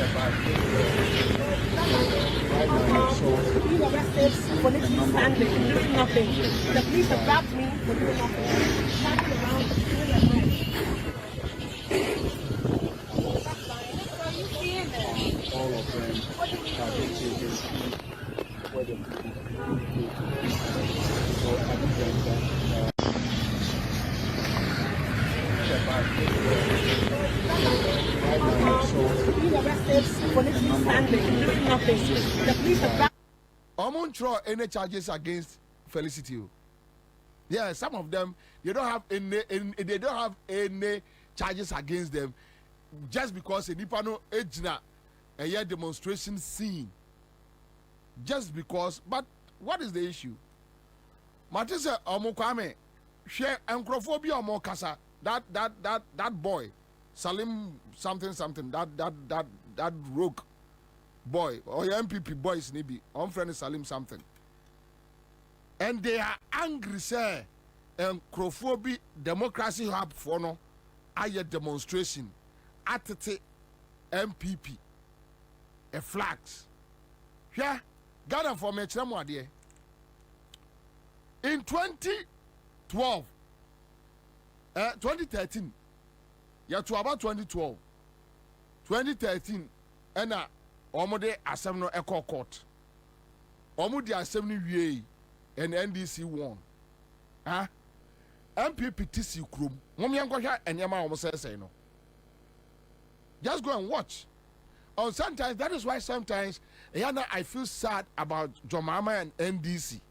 Being arrested for literally standing, doing nothing. The police have grabbed me for doing nothing. Standing around, doing their right. All of them have been taken where the so being arrested for literally standing, doing nothing. The police have grabbed. I won't throw any charges against Felicity. Yeah, some of them they don't have any charges against them just because a Nipano ejina a year demonstration scene. Just because, but what is the issue? Matisa Omokwame share anchorophobia or more kasa that boy Salim something that rogue boy or MPP boys maybe on friend Salim something, and they are angry say anchorophobia democracy hub for no aye demonstration at the MPP a flags. Yeah, Ghana for me dear. In 2012, 2013, yeah, to about 2012, 2013, and Omode Assembly Echo Court. Omode Assembly VA and NDC won. Huh? MPP TC Krum. Mommy Ankoja and Yama almost say no. Just go and watch. Or sometimes that is why sometimes Yana I feel sad about Jomama and NDC.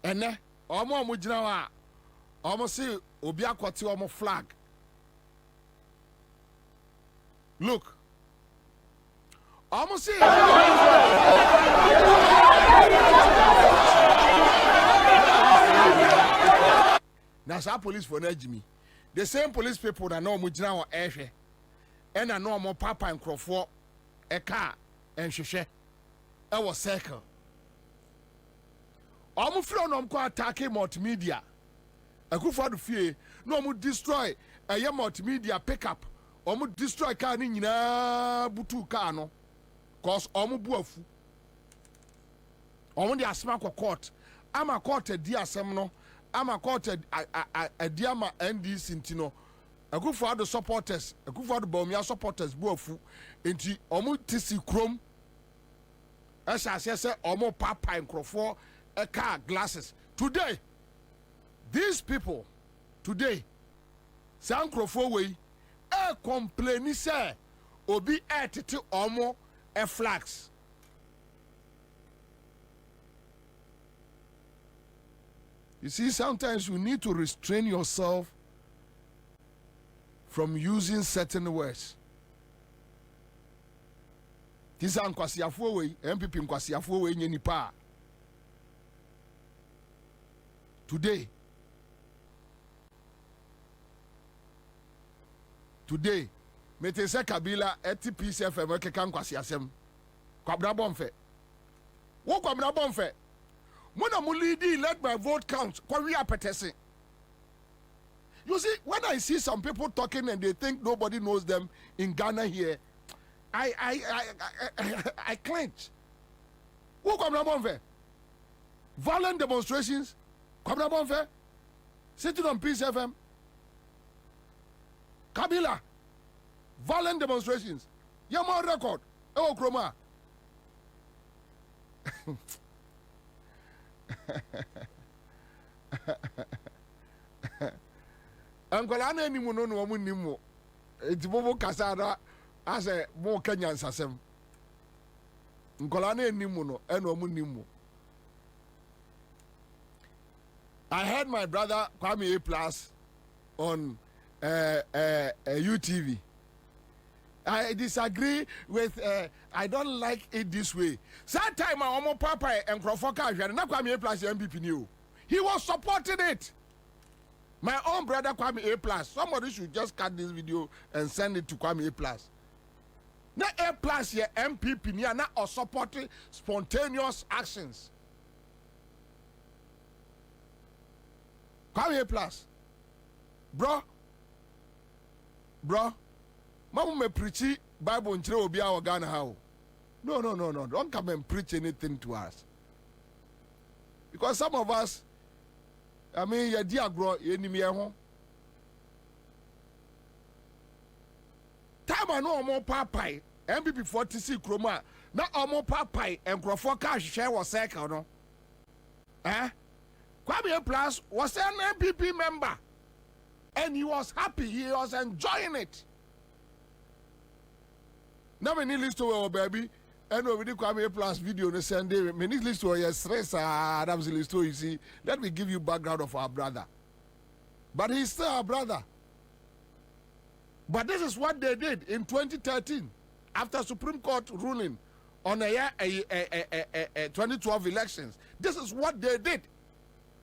Ene omo mujina wa omo si obi akwati omo flag. Look. Omo si na sa police for Najimi. The same police people that know mujina wa ehwe. And I know omo papa nkrofo e car and hwehwe. E was circle. Omo free on ko attack multimedia. Akufo do fie no omo destroy eye multimedia pickup. Omo destroy car ni nyina butu car no. Cause omo bu afu. Omo di asema ko court. Ama court di asem no. Ama court di ama NDC ntino. Akufo do supporters, akufo do Bawumia supporters bu afu. Enti omo tisi krom. Esa se omo papa nkrofo a car glasses. Today, these people, today, Sankrofo way, a complain say, obi etiti omo a flags. You see, sometimes you need to restrain yourself from using certain words. Tisa nkwasiafo we MPP nkwasiafo we nye nipa. Today, Metese Kabila eti PCFM keka nkwasiasem. Kwabra bomfe. Wo kwabra bomfe. Mona mu leadi let my vote count. Kwa we apetese. You see, when I see some people talking and they think nobody knows them in Ghana here, I clench. Who kwabra bomfe? Violent demonstrations. Kwabra bomfe. Sitting on PCFM. Kabila. Violent demonstrations. Yama record. Ewo Kroma. Angola na enimu no no mu nimu. Etibobo kasara ase mo Kenya nsasem. Angola na enimu no eno mu nimu. I heard my brother Kwame A Plus on UTV. I disagree with I don't like it this way. That time my omo papa and Krofoka na Kwame A Plus MPP new. He was supporting it. My own brother Kwame A Plus. Somebody should just cut this video and send it to Kwame A Plus. Na A Plus here MPP niya na or supporting spontaneous actions. Kwame A Plus. Bro, Mama me preach Bible in obi a Ghana how. No. Don't come and preach anything to us. Because some of us, I mean, your dear grow, you need me home. Time I know more papai, MPP 46 Chroma, not more papai, and Crofoka share was second, no? Kwame Plus was an MPP member. And he was happy, he was enjoying it. Now we need to our baby, and we did Kwame Plus video on the Sunday. We need to your stress, Adam's list you see. Let me give you background of our brother. But he's still our brother. But this is what they did in 2013 after Supreme Court ruling on a 2012 elections. This is what they did.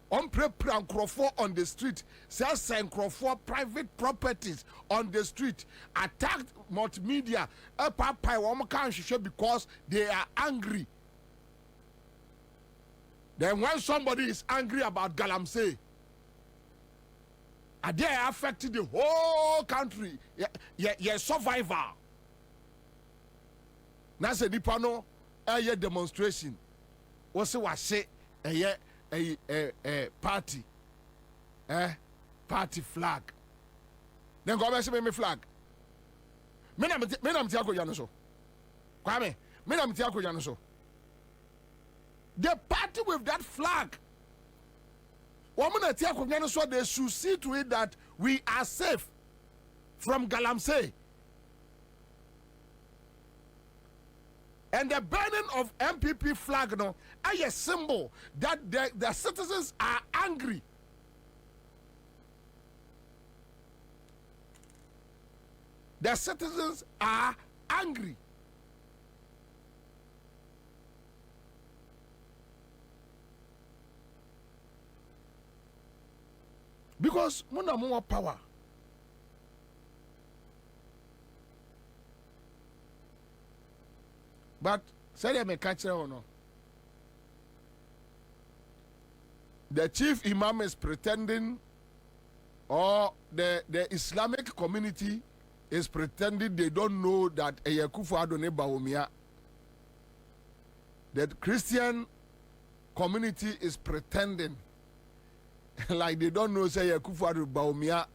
On Crawford on the street, sells Crawford private properties on the street, attacked multimedia, because they are angry. Then when somebody is angry about galamsey, they are affecting the whole country. Yeah, survivor. Now say the panel, a demonstration. What's it was say? A party, party flag. Then go back me flag. Menam tiako yanoso. Kwame, menam tiako yanoso. The party with that flag. Woman tiako yanoso, they should see to it that we are safe from galamsey. And the burning of MPP flag no, is a symbol that the citizens are angry. The citizens are angry. Because muna more power. But say me catch or no. The chief imam is pretending, or the Islamic community is pretending they don't know that Kufu Adone Bawumia. The Christian community is pretending like they don't know say Kufu Adone Bawumia,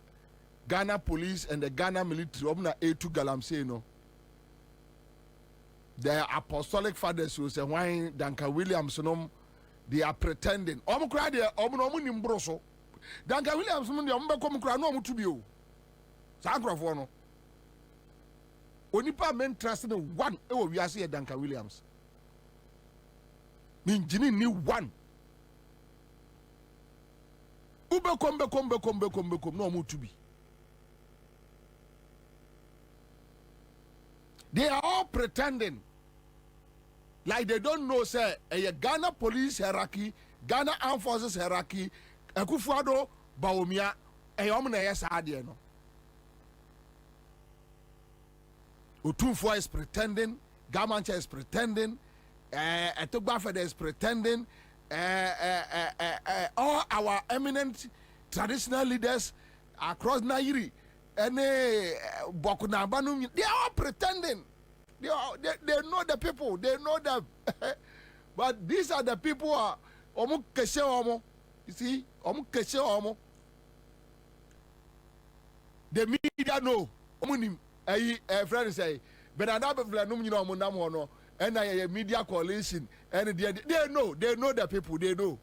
Ghana police and the Ghana military omna A2 galamsey no. The apostolic fathers who say why Duncan Williams they are pretending. Omukra de omuno nimbroso. Duncan Williams mun de ombe komukra no omutubi o. Sa ankrofo no. Onipa men trust no one e wo wiase Duncan Williams. Ninjini ni one. Ube kombe no omutubi. They are all pretending. Like they don't know, say, a Ghana police hierarchy, Ghana armed forces hierarchy, a Kufuado, Baumia, a Omna yes, Adiano. Utumfo is pretending, Gamancha is pretending, Togbafe is pretending, all our eminent traditional leaders across Nairi, and Bokuna Banum, they are all pretending. They know the people, they know them. But these are the people who are Omu Keshe Omo. You see, Omu Keshe Omo. The media know. Omunim. Friend say, but another Flanum, you know, Munamono, and a media coalition, and they know the people, they know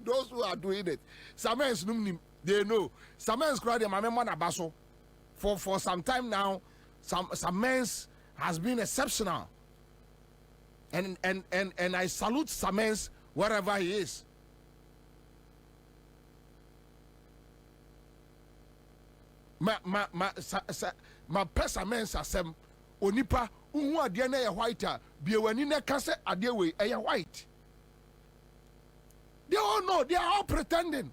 those who are doing it. Some men's numnim, they know. Some men's cry the Mamma Basso. For some time now, some men's has been exceptional. And I salute Samens wherever he is. My pesamens asem onipa uhu ade na ye white be wani na kase ade we white. They all know, they are all pretending.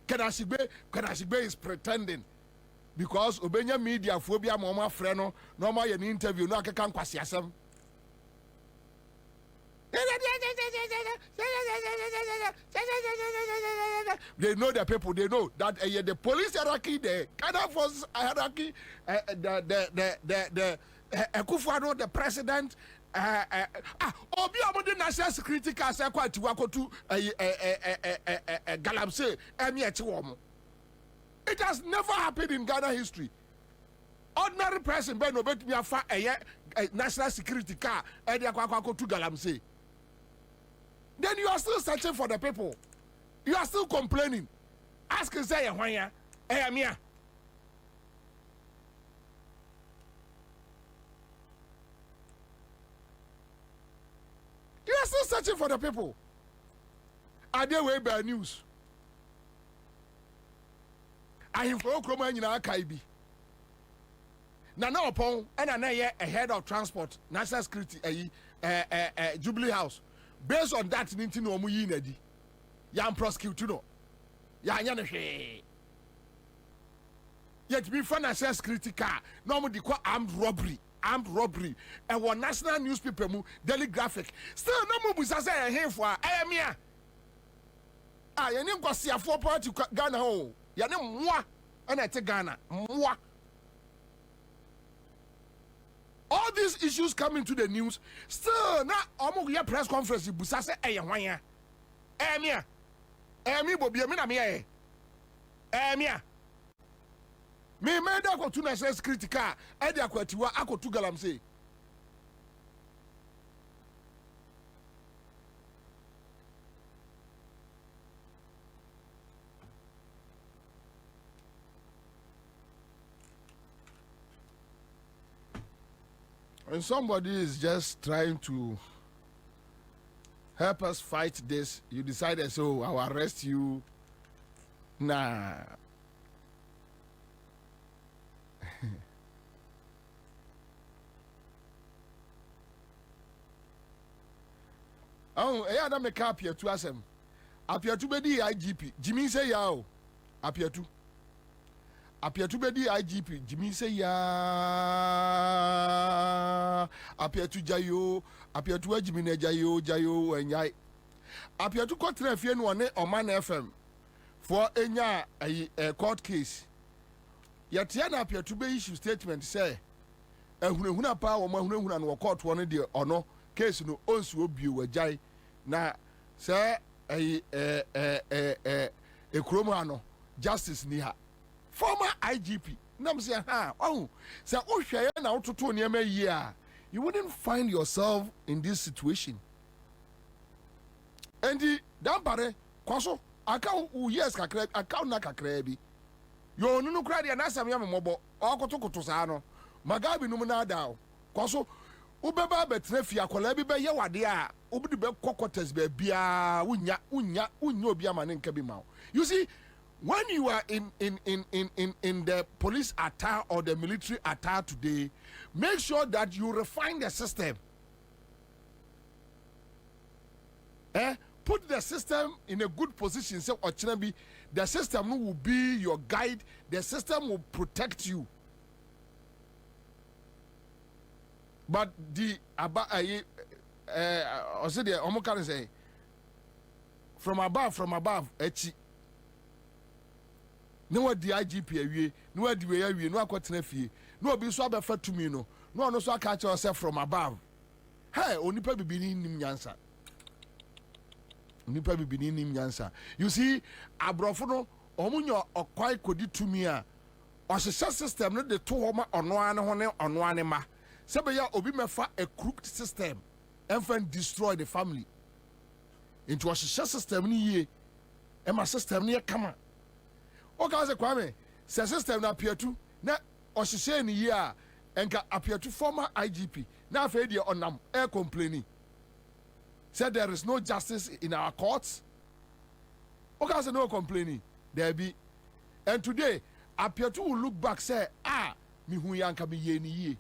Kanashigbe is pretending. Because obenya media phobia mama freno no ma ye interview no akeka nkwasi asem. They know the people, they know that the police hierarchy, the Ghana force hierarchy, the Kufuado, the president, Obi among national security council kwati wakotu galamsey emi. It has never happened in Ghana history. Ordinary person be no bet me afa national security car e dey kwakotu galamsey. Then you are still searching for the people. You are still complaining. Ask say hwan ya mia. You are still searching for the people. Are they way bad news? I have no croma in our Kaibi. Nana upon and a head of transport, national security, Jubilee House. Based on that, Ninti no muyi nedi. Yam prosecute no. Ya she. Yet be financial security car. No mo di kwa armed robbery. And one national newspaper mu daily graphic. Still no mo busa say here for ayamia. Ya ni kwasi afo party Ghana ho. Ya ni mwa and I take Ghana. Mwa. All these issues come into the news. Still, now almost your press conference. Busa say, "Hey, wanya, me, BOBIE, me na me, me made that to national security car. I dey akwatiwa, ako to galamsey." When somebody is just trying to help us fight this, you decided, so I'll arrest you. Nah. Oh, I don't make up here to ask him. Appear to be the IGP. Jimmy say yao. Appear to be the IGP. Jimmy say ya. Appear to Jayo. Appear to Jimmy Jayo and Yai. Appear to court refian one on Man FM for a court case. Yet Yana appear to be issue statement say huna power huna no court one day or no case no onsu obi we jai na say a kromano justice ni ha. Former IGP. Nam say, say, now to year. You wouldn't find yourself in this situation. And the Dampare, Kwaso, account yes, account na kakrebi. You no credit and answer me mobo, or Kotokotosano, Magabi numana down. Kwaso, Ubeba betrefia, Colebi be yawadia, Ubi be cocotes be bia, unyo biaman in Kabimau. You see, when you are in the police attire or the military attire today, make sure that you refine the system. Put the system in a good position. Say, the system will be your guide. The system will protect you. But the also the Omo say from above, echi. No what the IGP awie, no what the way awie, no akwatena fie. No obi so abefa to me no. No no so catch yourself from above. Hey, onipa bibini nim nyansa. Onipa bibini nim nyansa. You see, abrofo no omunyo okwai kodi to me a. Ohyehyɛ system no de to homa ono ane ho ne ono ane ma. Sebeya obi mefa a crooked system and destroy the family. Into a system ni ye. Ema system ni kama. Okay, say Kwame, say system na appear to na ohyehyɛ ni ye a enka appear to former IGP. Na afei de onam air complaining. Said there is no justice in our courts. Okay, say no complaining. There be. And today, appear to will look back say, mi hu yanka mi ye ni ye.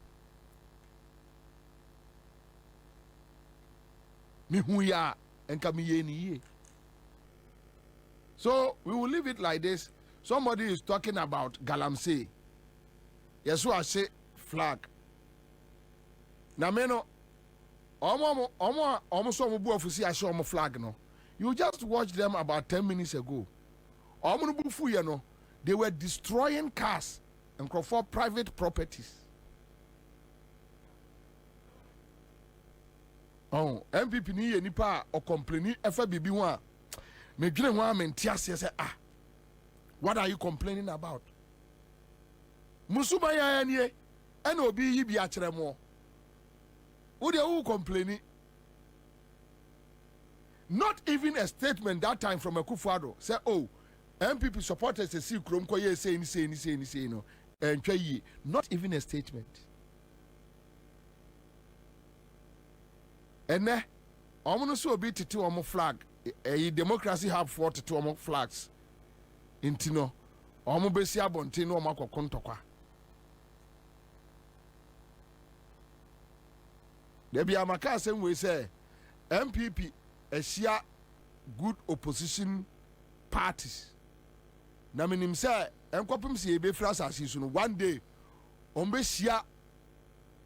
Mi hu ya enka mi ye ni ye. So we will leave it like this. Somebody is talking about galamsey. Yes, I say flag. Na meno omo so mo bu ofusi ase omo flag no. You just watch them about 10 minutes ago. Omo no bu fu ye no. They were destroying cars and for private properties. Oh, MPP ni ye nipa o complaining efa bibi ho a. Me dwene ho a me ntiase say what are you complaining about? Musuma ya nie ena obi yi bi a kire mo. Who they who complaining? Not even a statement that time from Akufo-Addo say, oh, MPP supporters say krom ko ye say no. And not even a statement. And ne omo so obi tete omo flag. Democracy have 42 omo flags. Intino omo besi abonte no omo akokontokwa. There be a maka same way say MPP share good opposition parties. Na minim say enkopim se ebe fra asase so no one day on be share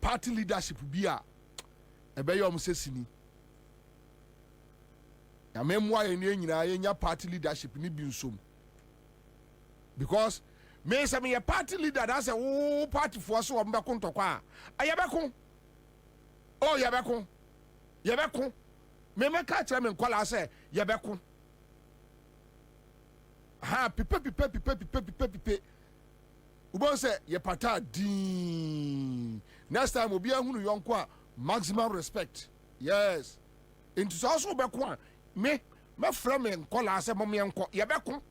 party leadership bia ebe yom sesini. Ya memwa ye nyina ye nya party leadership ni bi nsom. Because me say me party leader that say wo party for so ombe kontokwa ayabekon. Oh, yabekun. Me catch them in kola say yabekun. Ha pipe. Ubo say ye pata din. Next time obi ahunu yonko maximum respect. Yes. Into so bekun me frame in kola say mom yenko yabekun.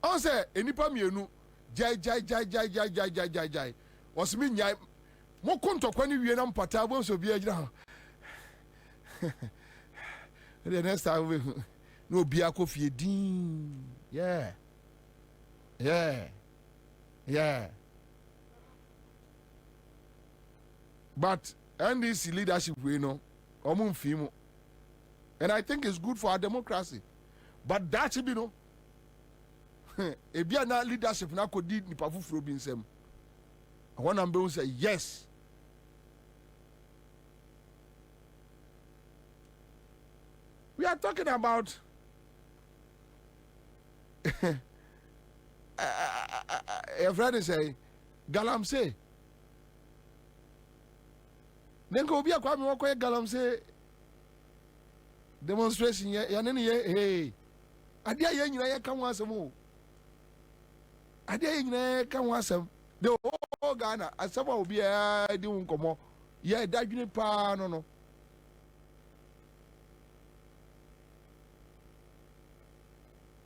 On say enipa mienu jai. Was me nyai mo konto kwani wie na mpata bo so bia gira the next time we no bia ko fie din yeah but NDC leadership we know omo mfimo and I think it's good for our democracy but that should be no e bia na leadership na ko di nipa fufuro bi nsem I want to say yes. We are talking about a friend say galamsey. Then go be a kwame wako galamsey demonstration ya nene hey. Adia ye nyina ye kan wasem. Adia ye nyina ye kan wasem. The whole Ghana, as someone will be a doing come yeah, that unit pa no.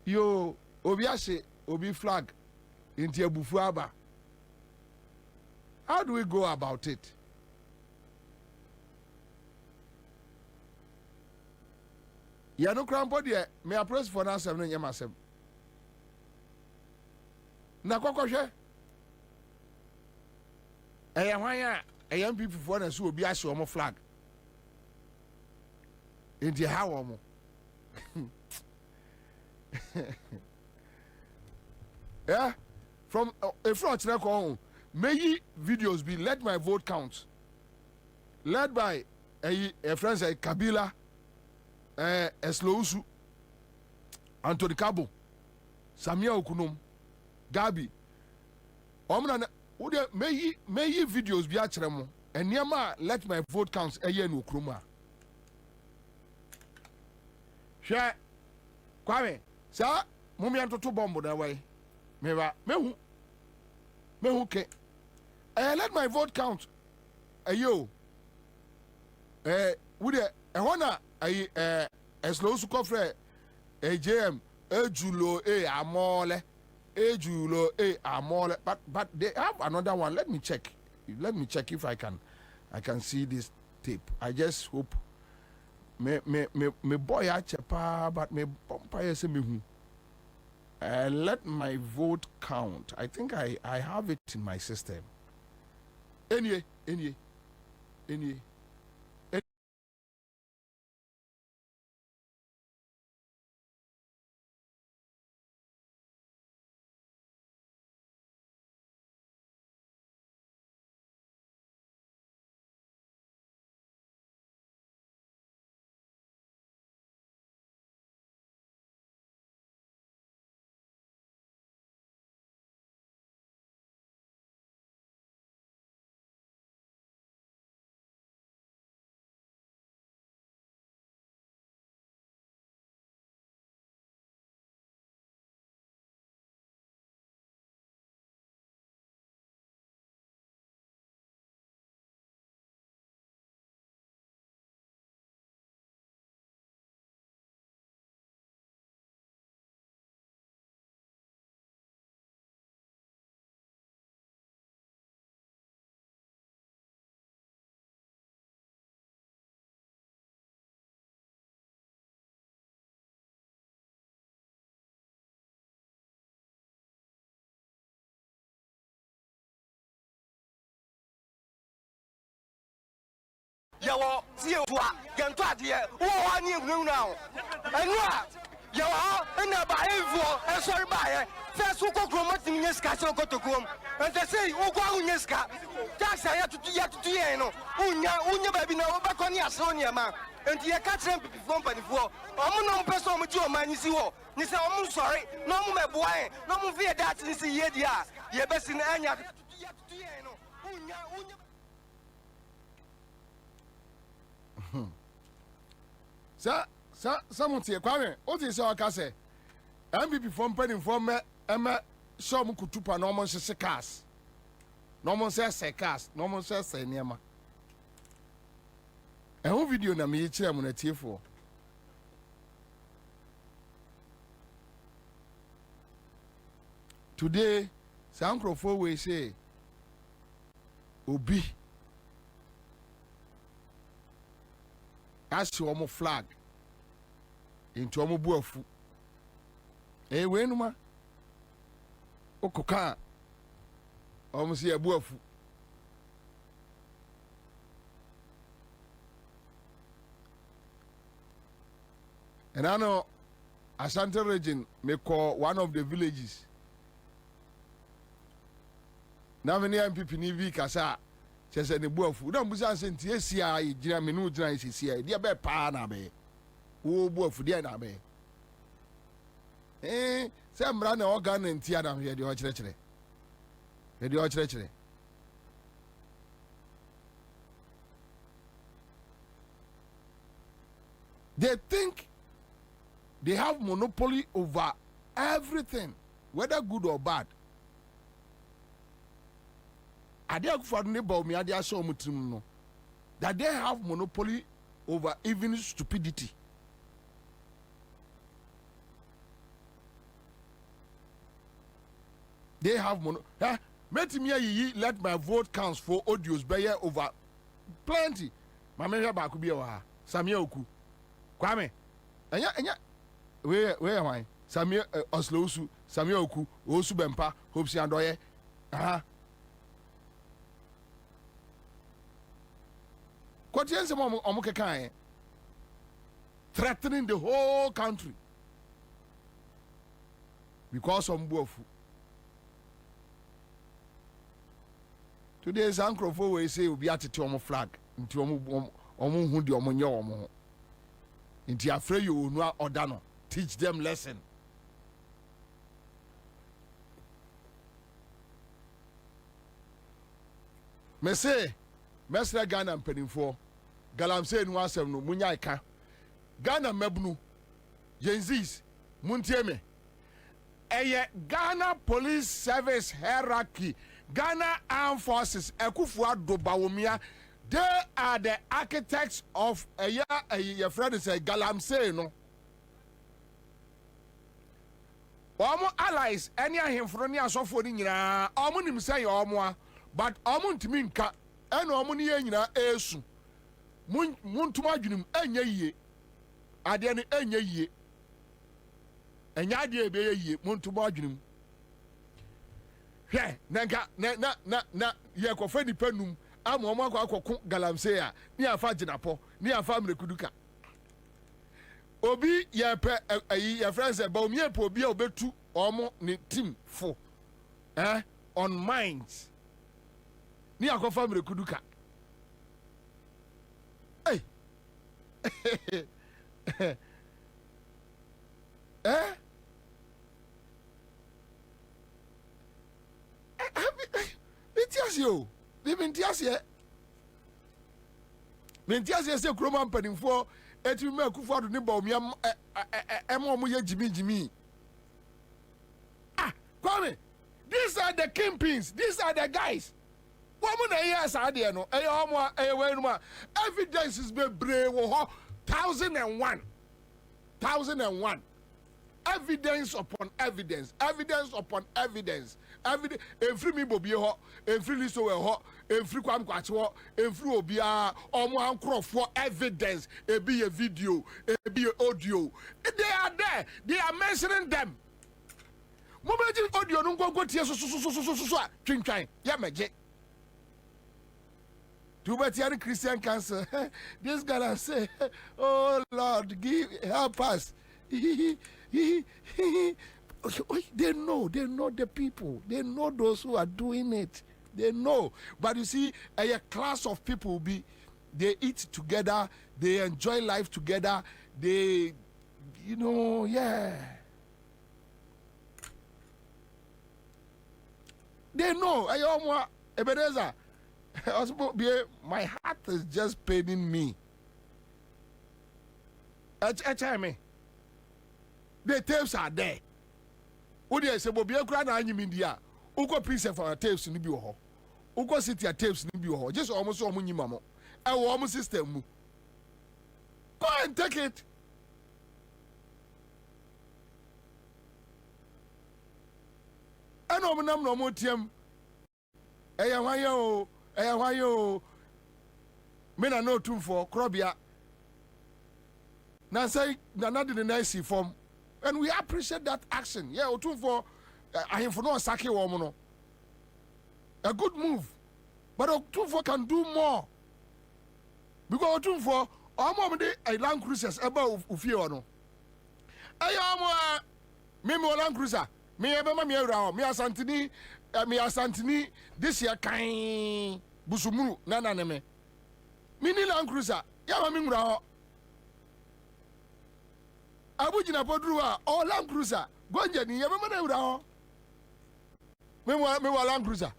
Yo, Obiase, Obi flag into a bufuaba. How do we go about it? Ya no crampo there, may I press for now 7 yamasem. Na kokoshe. Why a young people for us who will be a show flag. in the how yeah, from a front record, may videos be let my vote count, led by a friend like Kabila, Eslousu, Anthony Kabo, Samia Okunum, Gabi. May ye videos be actually, and Yama let my vote count a year no kruma. Share Kwame, sir, Mumianto to bomb that way. Me who can let my vote count a yo. Would a honor a slow to coffre a JM a Julo a amole a Julo a amole, but they have another one. Let me check if I can see this tape. I just hope me boy a chepa, but me bumpire se me who. Let my vote count. I think I have it in my system. Anyway. Yawo, see you, Gantwadia, oh, I knew now. And what? Yawa, and about Evo, and sorry by first who go promoting Yeska, so go to Gum, and they say, oh, go on Yeska. That's I have to do, Unya, baby, no, back on your Sonia, man. And you can't send people from before. I'm no person with your man, you see what? Nisa, I'm sorry, no more boy, no more fear that is the year, yeah, best in Anya. Someone say, Kwame, what is our case? MPP from Penny from Emma Shom Kutupa, normal says cast. Normal says cast, normal says Nema. And who video na me chairman at T4? Today, some crowd we say, Obi. As your flag into a buafu. Wenuma Okoka almost a buafu. And I know Asante region may call one of the villages. Now, many MPP Nivi Kasa. Says any buafu. Don't be saying TSI, Jaminu, Dry, dear bear pana be. Oh, buafu, dear nabe. Some run organ and Tiana here, the orchard. The orchard. They think they have monopoly over everything, whether good or bad. I dare for neighbor me, I dare show no that they have monopoly over even stupidity. They have Let me let my vote counts for audios by over plenty. My member back could be a Samia Oku. Kwame. Anya, where am I? Samia Oslosu, Samia Oku, Osu Bempa, Hopsi and Doye. What is the moment Omukakai? threatening the whole country because of Mbuofu. Today, Sankrofo will say, "Will be at the flag into who the Omonyo into afraid you will know Odano. Teach them lesson." Me say, Mesra Ghana and Penifo, galamsey no asem no munyaika. Ghana mebnu, Jenzis, Muntieme. Eye Ghana Police Service hierarchy, Ghana Armed Forces, Ekufuado Bawumia, they are the architects of your friend is a galamsey no. Omo allies, any of him from near so for the nyina, omo nim say omo, but omo ntimi nka, eno omo ni nyina esu. Muntuma dwunim enya yie. Ade ne enya yie. Enya ade ebe yie, muntuma dwunim. Hwe, na ye kofa nipa num, ama omo akoko galamsey a, ni afa ginapo, ni afa mrekuduka. Obi ye pe your friends say ba omi epo obi a obetu omo ne team for on minds ni akofa mrekuduka. Hey. Mentiasio mentiasie se kroma mpanimfo eti me akufo ado ne ba omi emo ye jimi Kwame, these are the kingpins, these are the guys. Woman yes ade no omo wenuma evidence is be brave 1001 evidence upon evidence every me bobie ho every listo we ho every kwam kwache ho every obia omo ankrofo evidence e be a video e be audio they are there, they are mentioning them. Mobeji audio no go tie so twintwan ya meje to better Christian cancer. This guy say, "Oh Lord, help us." They know the people. They know those who are doing it. They know. But you see, a class of people they eat together, they enjoy life together, they, They know. Ebenezer. My heart is just paining me. The tapes are there. Udi say Bobie kura na anyim India. Uko prince for tapes ni bi wo ho. Uko city tapes ni bi wo ho. Just almost so nyima mo. E wo almost system mu. Go and take it. Ano nam no mo tiem. Eya hwan o. Me na no tum for Krobia. Na say na not the nice form. And we appreciate that action. Yeah, tum for I for no sake wo no. A good move. But tum for can do more. Because tum for omo de a Land Cruisers eba ufie wo no. Ayo me Land Cruiser. Me eba me awura me asantini this year kind busumuru na me mini Land Cruiser ya ma mi ngura ho abujina podru a o Land Cruiser gonje ni ya ma na ngura ho me wa Land Cruiser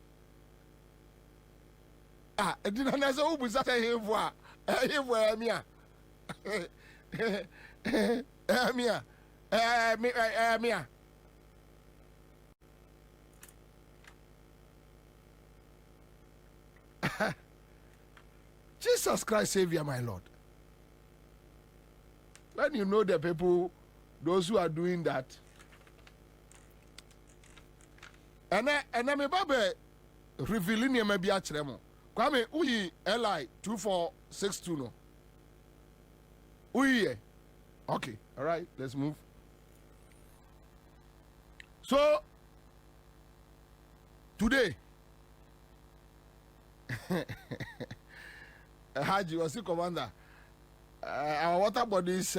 edina na so ubusa ta hefu a hefu emia emia Jesus Christ, Savior, my Lord. When you know the people, those who are doing that, and I'm about revealing you maybe at Remo. Kwame, uyi LI 2462 no. Uyi. Okay, all right, let's move. So today. Haji was the commander. Our water bodies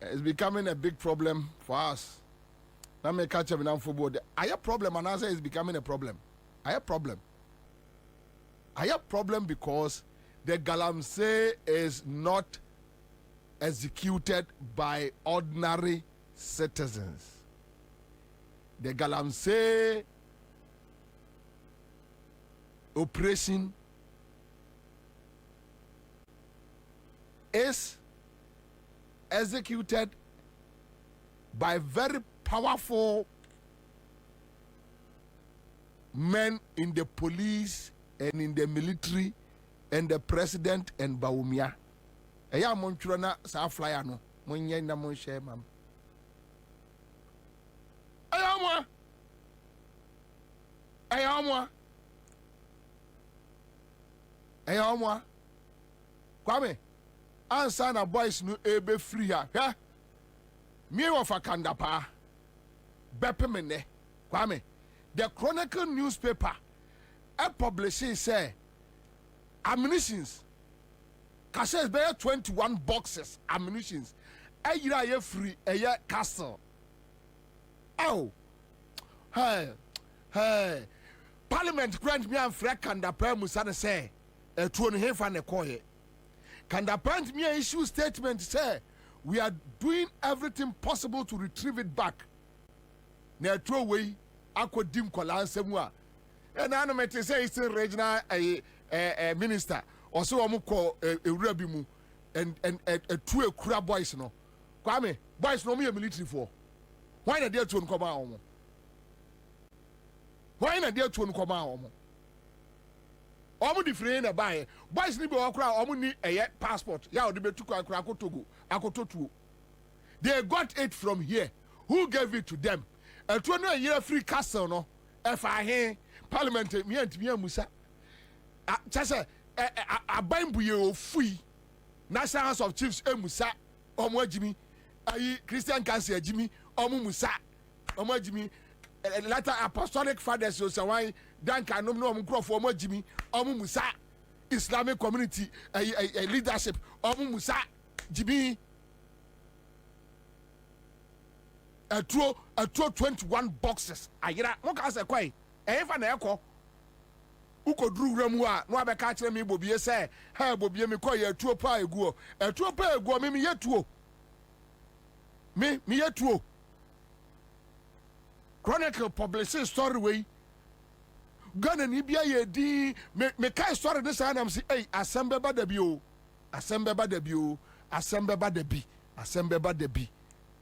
It's becoming a big problem for us. Now me catch up in football. I have problem, and answer is becoming a problem. I have problem. I have problem because the galamsey is not executed by ordinary citizens. The galamsey operation is executed by very powerful men in the police and in the military and the president and Baumia. Eya montro na sa flyer no monye na mon share mam. Eya mo. Kwame ANSAH na boys no ebe free ha. Hwe. Me of a kandapa. Bepemene. Kwame. The Chronicle newspaper publishing say ammunitions. Kasha is better 21 boxes ammunitions. A year free a year castle. Oh. Hey. Parliament grant me and Frank Kandapa Musana say a 2 and a half and a coy. Kandapa me issue statement say we are doing everything possible to retrieve it back. Na throw away akwa dim kola ansemwa. And animate say it's a regional minister or so amuko ewura bi mu and two ekura boys no. Kwame boys no me military for. Why na dey to nkoma omo? Why na dey to nkoma omo? Omo di free na buy. Boys ni be okura omo ni passport. Ya odi betu kwa akotogo, akototuo. They got it from here. Who gave it to them? A 2 year free castle no. If I hear Parliament me and me musa. Chasa a bambuye free. National House of Chiefs musa. Omo Jimmy. Christian Council Jimmy. Omo musa. Omo Jimmy. Latter apostolic fathers so why danka no omo for omo Jimmy. Omo musa. Islamic community leadership. Omo musa. Jimmy. A throw 21 boxes. Ayira mo ka say kwai. Efa na ekọ. Uko dru ramu a no abeka kire me bobie say, "Ha bobie me kọ ye tuo pa eguo." E tuo pa eguo me ye tuo. Me ye tuo. Chronicle publishing story way. Ghana ni bia ye di me kai story this and am say, "Hey, assemble ba da bi o. Assemble ba da bi o. Assemble ba da bi. Assemble ba da bi."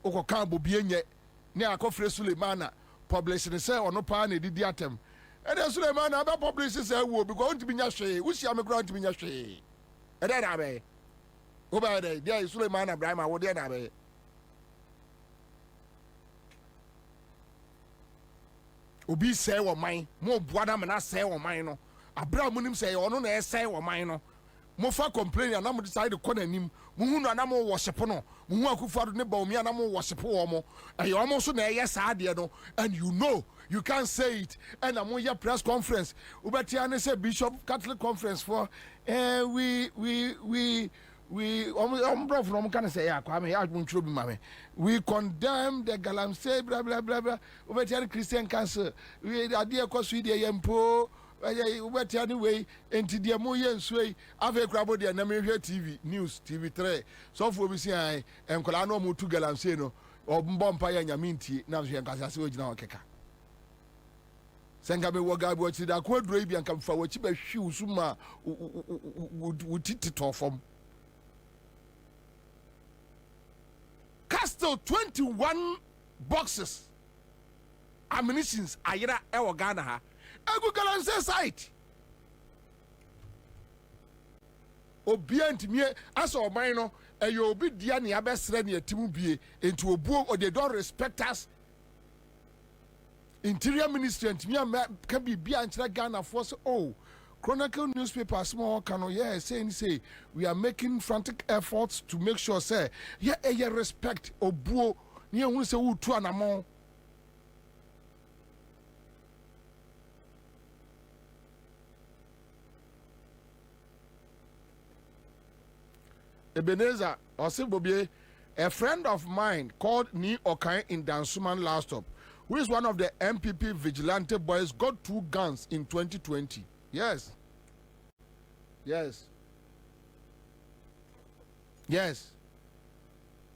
Uko kan bobie nye ne akofre Suleimana publishing say ono pa na didi atem. And then Suleimana ba publishing say wo because want to be nya hwe. Wo sia me grant to be nya hwe. E dey na be. Wo ba dey there Suleimana Ibrahim wo dey na be. Obi say wo man, mo boada me na say wo man no. Abra munim say ono na say wo man no. Mo fa complain na mo decide ko na nim. Mo hu no na mo worship no. Mo hu akufado ne ba omi na mo worship wo mo. E omo so na ye sa de no, and you know you can't say it. And am your press conference. Ubetia ne say Bishop Catholic Conference for we from can say ya Kwame ya ntro bi mame. We condemn the galamsey blah blah blah blah. Ubetia Christian Council. We ade ko so de yempo. Ubetia ni way enti de mo ye nsuei ave krabo de na me hwe TV news TV3 so for bi si an enkola no mo tu galamsey no obombo mpa ya nyaminti na hwe nkasa se ogina okeka senga be woga bo ti da ko aduro bi anka fa wachi ba hwi usuma utiti to fom Castle 21 boxes ammunitions ayira e wo Ghana ha Egu galamsey site. Obient me as o man no eyo obi dia ne abesre ne atimu bie enti obuo or they don't respect us. Interior Ministry and me can be and Ghana force Chronicle newspaper small can say we are making frantic efforts to make sure say respect obuo ne hu se wu tu anamon. Ebenezer or say Bobie A friend of mine called Ni Okai in Dansuman last stop, who is one of the MPP vigilante boys, got 2 guns in 2020. Yes. Yes. Yes.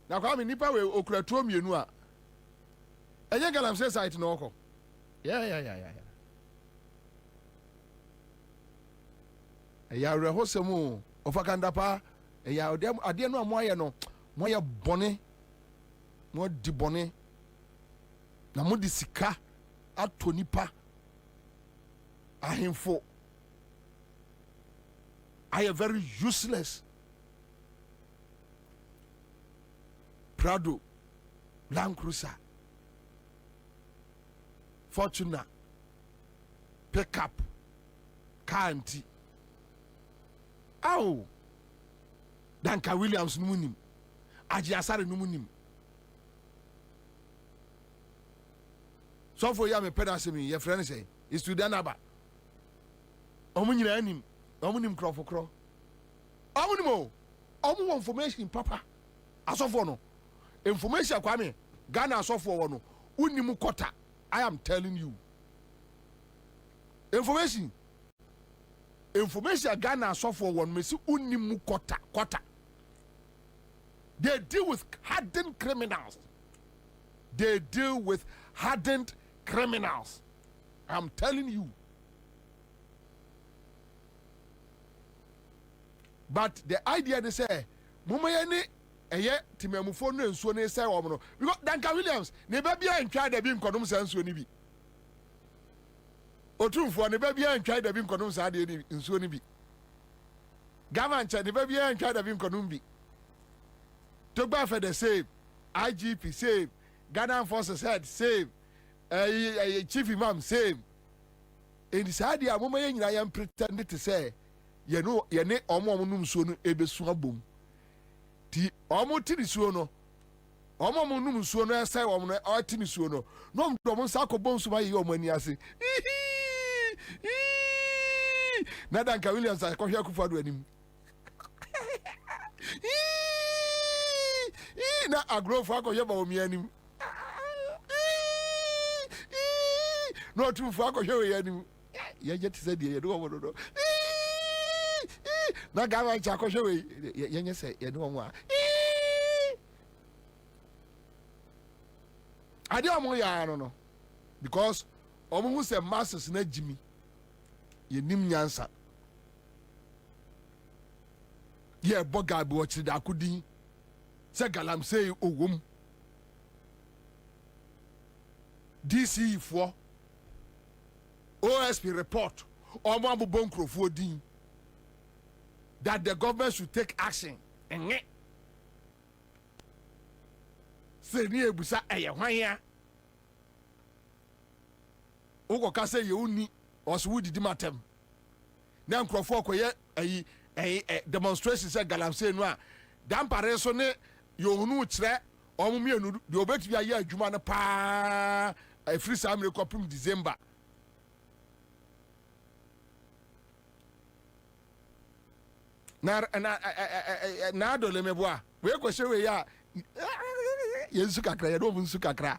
Now come nipa we okurato mienu a. Enye galamsey site no oko. Yeah. Eya rehosemu ofakanda pa eya ade no amoye no moye bone mo di bone na mo di sika ato nipa ahemfo. I am very useless. Prado, Land Cruiser, Fortuna, Pickup, Car and Tea. Ow! Danka Williams numunim. Aji Asare numunim. So for ya me pedasemi, your friend say, is to Danaba. Omunyina anim, omunim kro for kro. Omunimo, omu information papa. Asofo no. Information kwame Ghana asofo no. Unimu kota. I am telling you. Information Ghana asofo one mesi unimu kota. They deal with hardened criminals. I'm telling you. But the idea they say, Mumayani, eye timemufo no ensuo ne say wo no. Because Danka Williams, ne ba bia ntwa da bi nkodom sa ensuo ni bi. Otumfo ne ba bia ntwa da bi nkodom sa de ni ensuo ni bi. Gavancha ne ba bia ntwa da bi nkodom bi. Togba for the same, IGP same, Ghana Forces head same, Chief Imam same. In this idea, Mumayani I am pretending to say, you know, ye ne omo num so no ebesu abom. Ti omo tiri suo no omo num suo no esai omo no otini suo no no ndo sa akobon so maye omo ani ase na Danka Williams akohwe akufado anim na agrofo akohwe ba omi anim no tumfo akohwe we anim ye je tse de ye do omo do na gawa akohwe we ye say ye do omo a ade omo ya no because omo hu say masses na jimi ye nim nyansa ye boga bi o chiri da akudin say galamsey owom DC for OSP report omo abobon krofo din that the government should take action. Say ni ebusa eye hwan ya. Ugo ka say ye uni oso wudi di matem. Na nkrofo koye demonstration say galamsey no a dampare so ne yo hunu kire omo mienu de obetibia ye adwuma no pa free samre kopim December. Na dole meboa we kwese we ya yensu kakra ya do bunsu kakra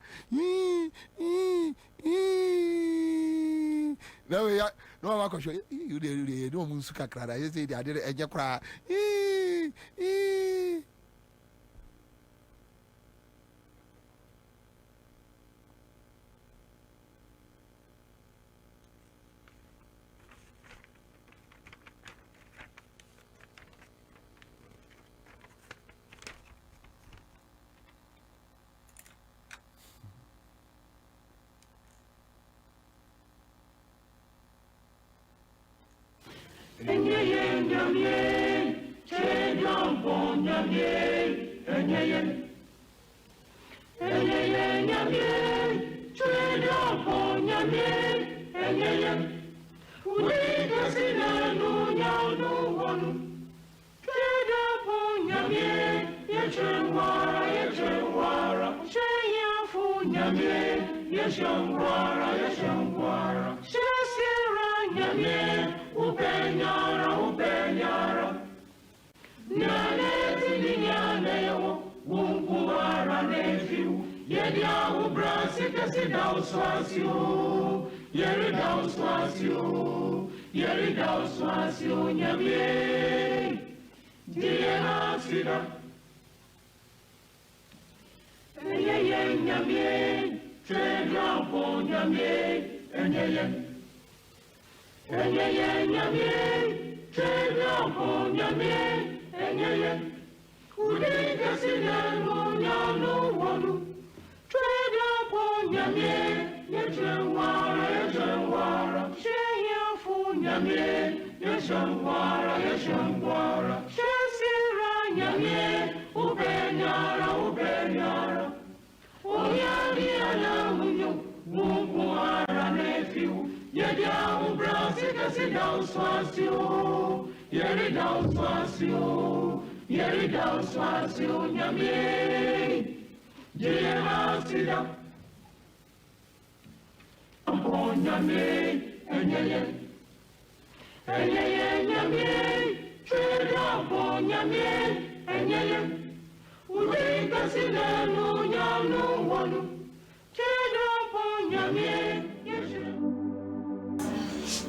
na we ya no ma kwese you dey do bunsu kakra da yesi dey ade enye kra Nyane tini nyane yo, wumpu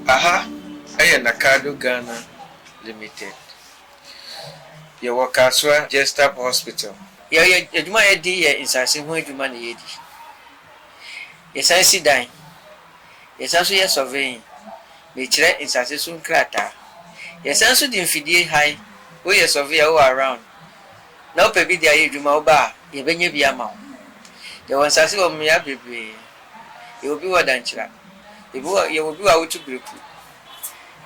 Aha, I am Nakado Ghana Limited. You work as well, just up hospital. You do my idea in Sassi, where you money. Yes, I see dying. Yes, also yes, surveying. Nature in Sassi soon crater. Yes, also the infidel high. We are surveyor around. Now, baby, there you do my bar. You bring your amount. There was Sassi of me, baby. You will be what danger. You will be out to group.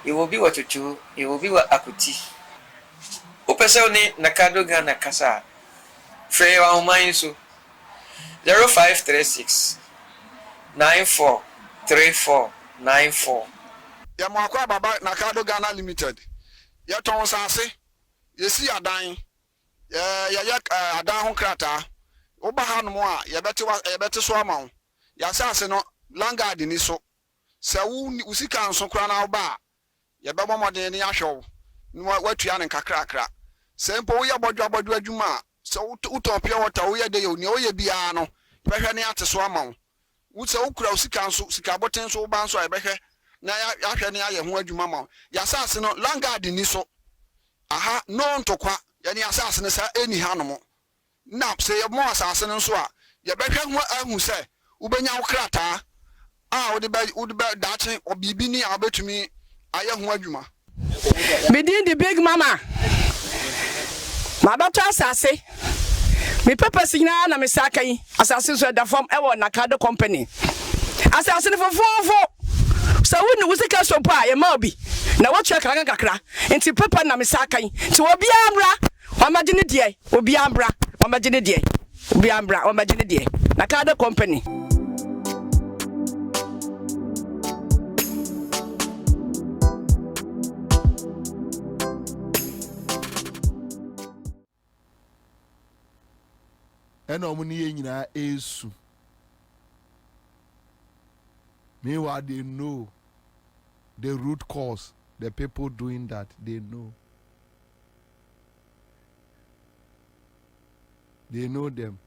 You will be what you do. You will be what I could see. Opesoni Nakado Ghana Kasa. Frey wa umayin so 0536 943494. Ya mwakwa baba Nakado Ghana Limited. Ya ton sanse. Yesi adan. Ya adan ho krata. Oba hanom a ya beti so ama. Ya sanse no langard ni so. Se wu usika nso kra na oba. Ya bebo modern ni ahwew. Nwa watua ne kakrakra. Se mpo wo ya bodwa adwuma. So utopia water wo ye de yo ne wo ye bia no behwe ne ate so ama wo se ukura usika nso sika boten so ba nso behwe na ya hwe ne aye ho adwuma ma ya sase no langard ni so aha no ntokwa ya ne asase ne sa eni hanom na se ye mo asase no nso a ye behwe ho ahu se ubenya wo krata a wo de ba dache obibi ni abetumi aye ho adwuma Within the big mama. My daughter asase. Me purpose na me sakai. Asase so da form e wo Nakado company. Asase for 4. So we no sika so pa ye ma obi. Na wo twa kakra. Enti papa na me sakai. Ti obi ambra. Wa magine die. Obi ambra. Wa magine die. Obi ambra. Wa magine die. Nakado company. And nyina esu. Meanwhile, they know the root cause. The people doing that, they know. They know them.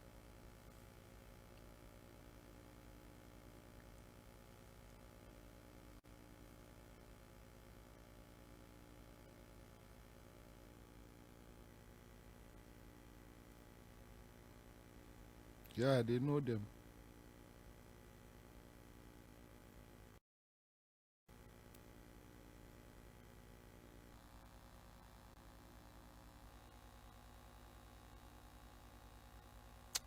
Yeah, they know them.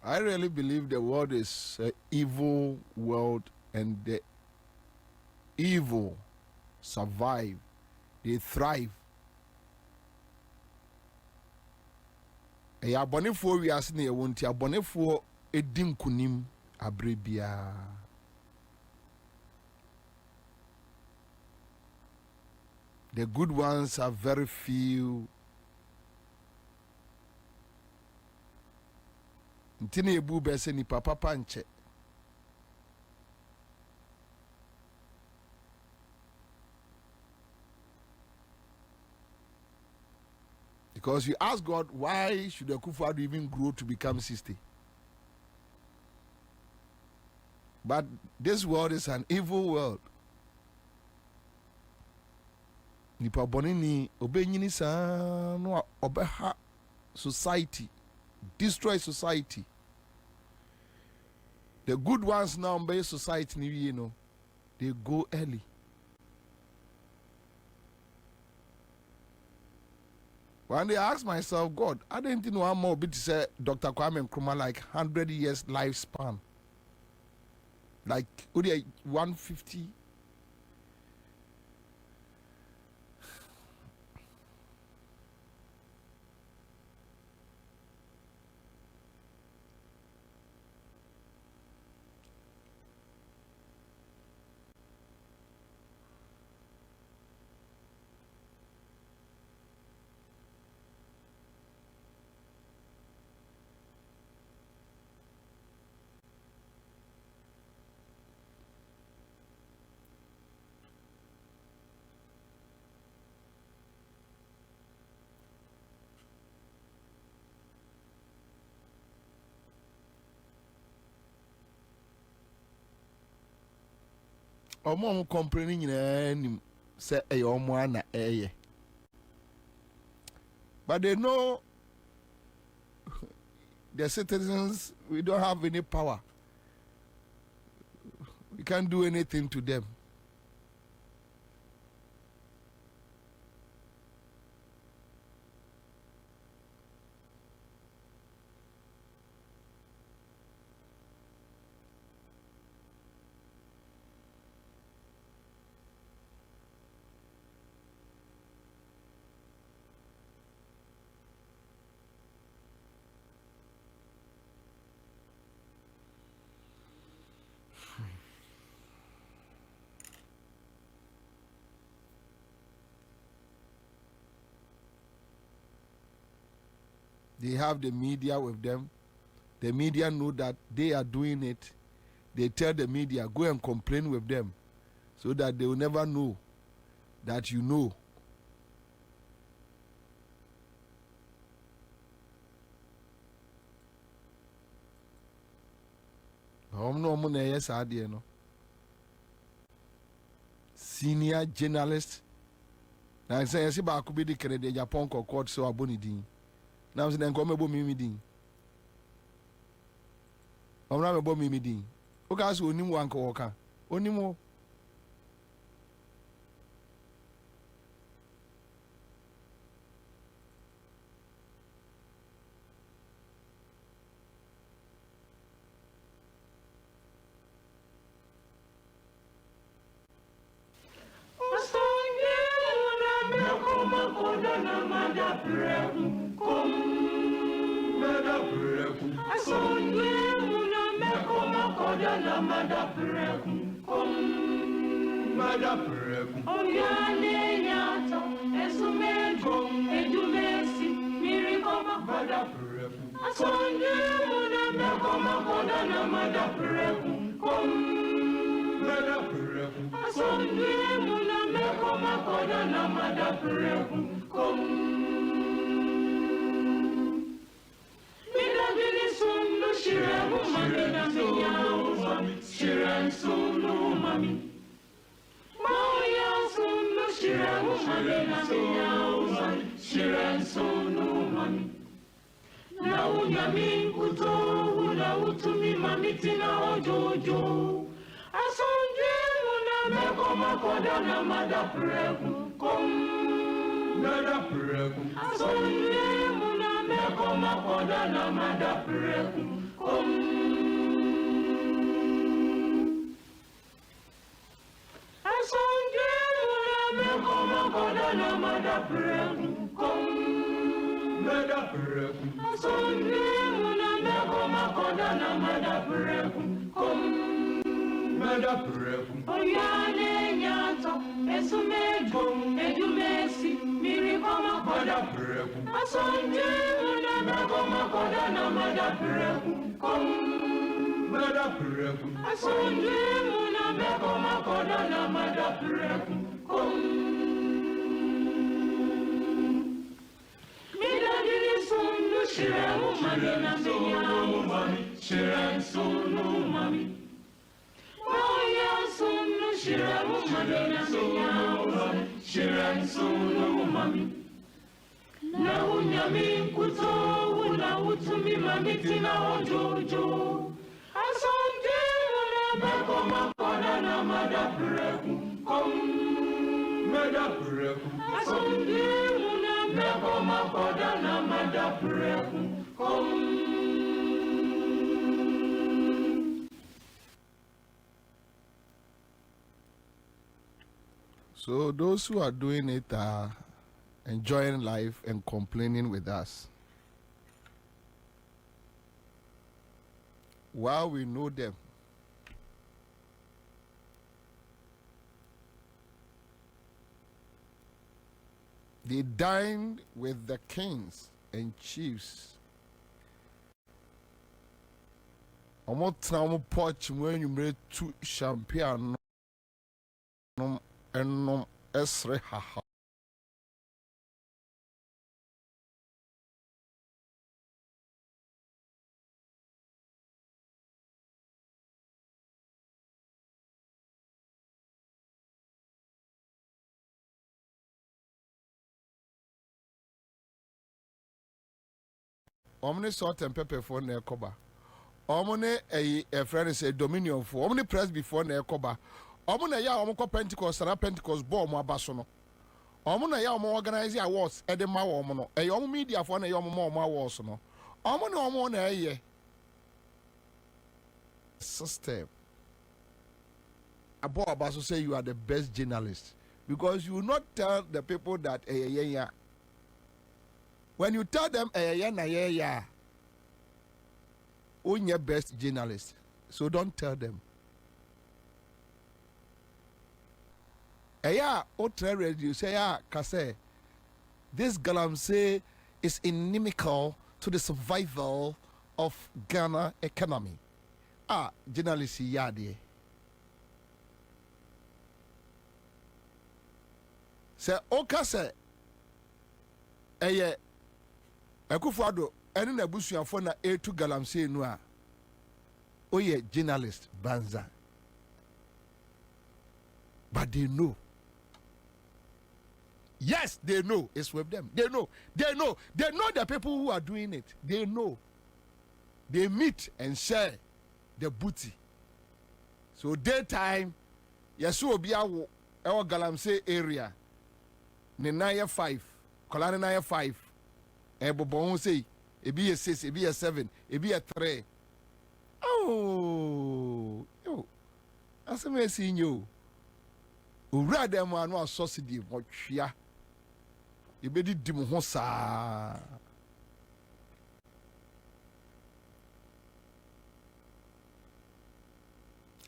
I really believe the world is an evil world, and the evil survive, they thrive. A abonefo we as ne wonti abonefo edim kunim abrebia. The good ones are very few. Ntine ebu bese ni papa panche. Because you ask God, why should the Akufo-Addo even grow to become 60? But this world is an evil world. Nipa bonini obenyini sa no obeha society, destroy society. The good ones now by society, you know, they go early. One day I asked myself, God, I didn't know how more to say Dr. Kwame Nkrumah like 100 years lifespan. Like 150. Omo complaining in say omo na eye. But they know the citizens, we don't have any power. We can't do anything to them. They have the media with them. The media know that they are doing it. They tell the media, go and complain with them, so that they will never know that you know. Senior journalist. Now I say, I could be the Canadian Japan court so abonidi. Now I'm saying, come about me meeting. I'm not about me meeting. Okay, so only one coworker. Only more. sunu mami na unyami kuto una utumi mami tina ojojo asante una beko makoda na madapreku kom madapreku asante una beko makoda na madapreku kom. So those who are doing it are enjoying life and complaining with us. While we know them, they dined with the kings and chiefs. Omo tram porch when you made two champagne and esre haha. Omni salt and pepper for near coba. Omni a friend say dominion for omni press before near coba. Omuna ya omko Pentecost and Pentecost bomb abasono. Omuna ya omo organize awards edema omono. E omo media for na ya omo awards no. Omuna omo na ye system. Abo abaso say you are the best journalist because you will not tell the people that when you tell them only best journalist. So don't tell them. Otra radio say kase. This galamsey is inimical to the survival of Ghana economy. Journalist yadi. Say okase. Akufo-Addo eni na busuafo na etu galamsey no a. Oye journalist banza. But they know. Yes, they know. It's with them. They know. They know. They know the people who are doing it. They know. They meet and share the booty. So daytime, yesu obi awo ewo galamsey area. Ne 9-5. Kolani 9-5. Ebobo won say ebi ye 6, ebi ye 7, ebi ye 3. Oh. Yo. Aseme si nyo. Ura dem anu asosidi motwia. Ibedi dim ho saa.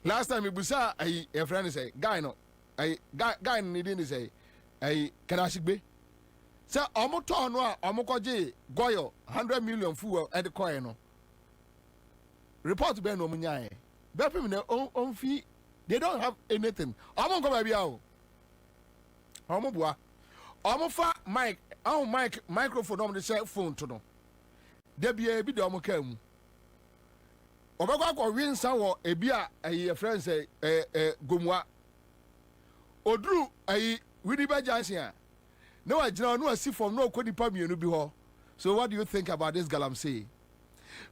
Last time ibusa a friend say guy no guy need say can I sigbe say omo to no a omo koje goyo 100 million fuel at the coin no report be no munyae be pim na on fi. They don't have anything. Omo go baby ao. Omo bua. Omo fa mic, microphone on the cell phone to no. There be a bit omo kam. Obekwa ko winsa wo ebi a friend say gomwa. Odru wini ba jansia. No agina no asi from no kodi pa mienu bi ho. So what do you think about this galamsey?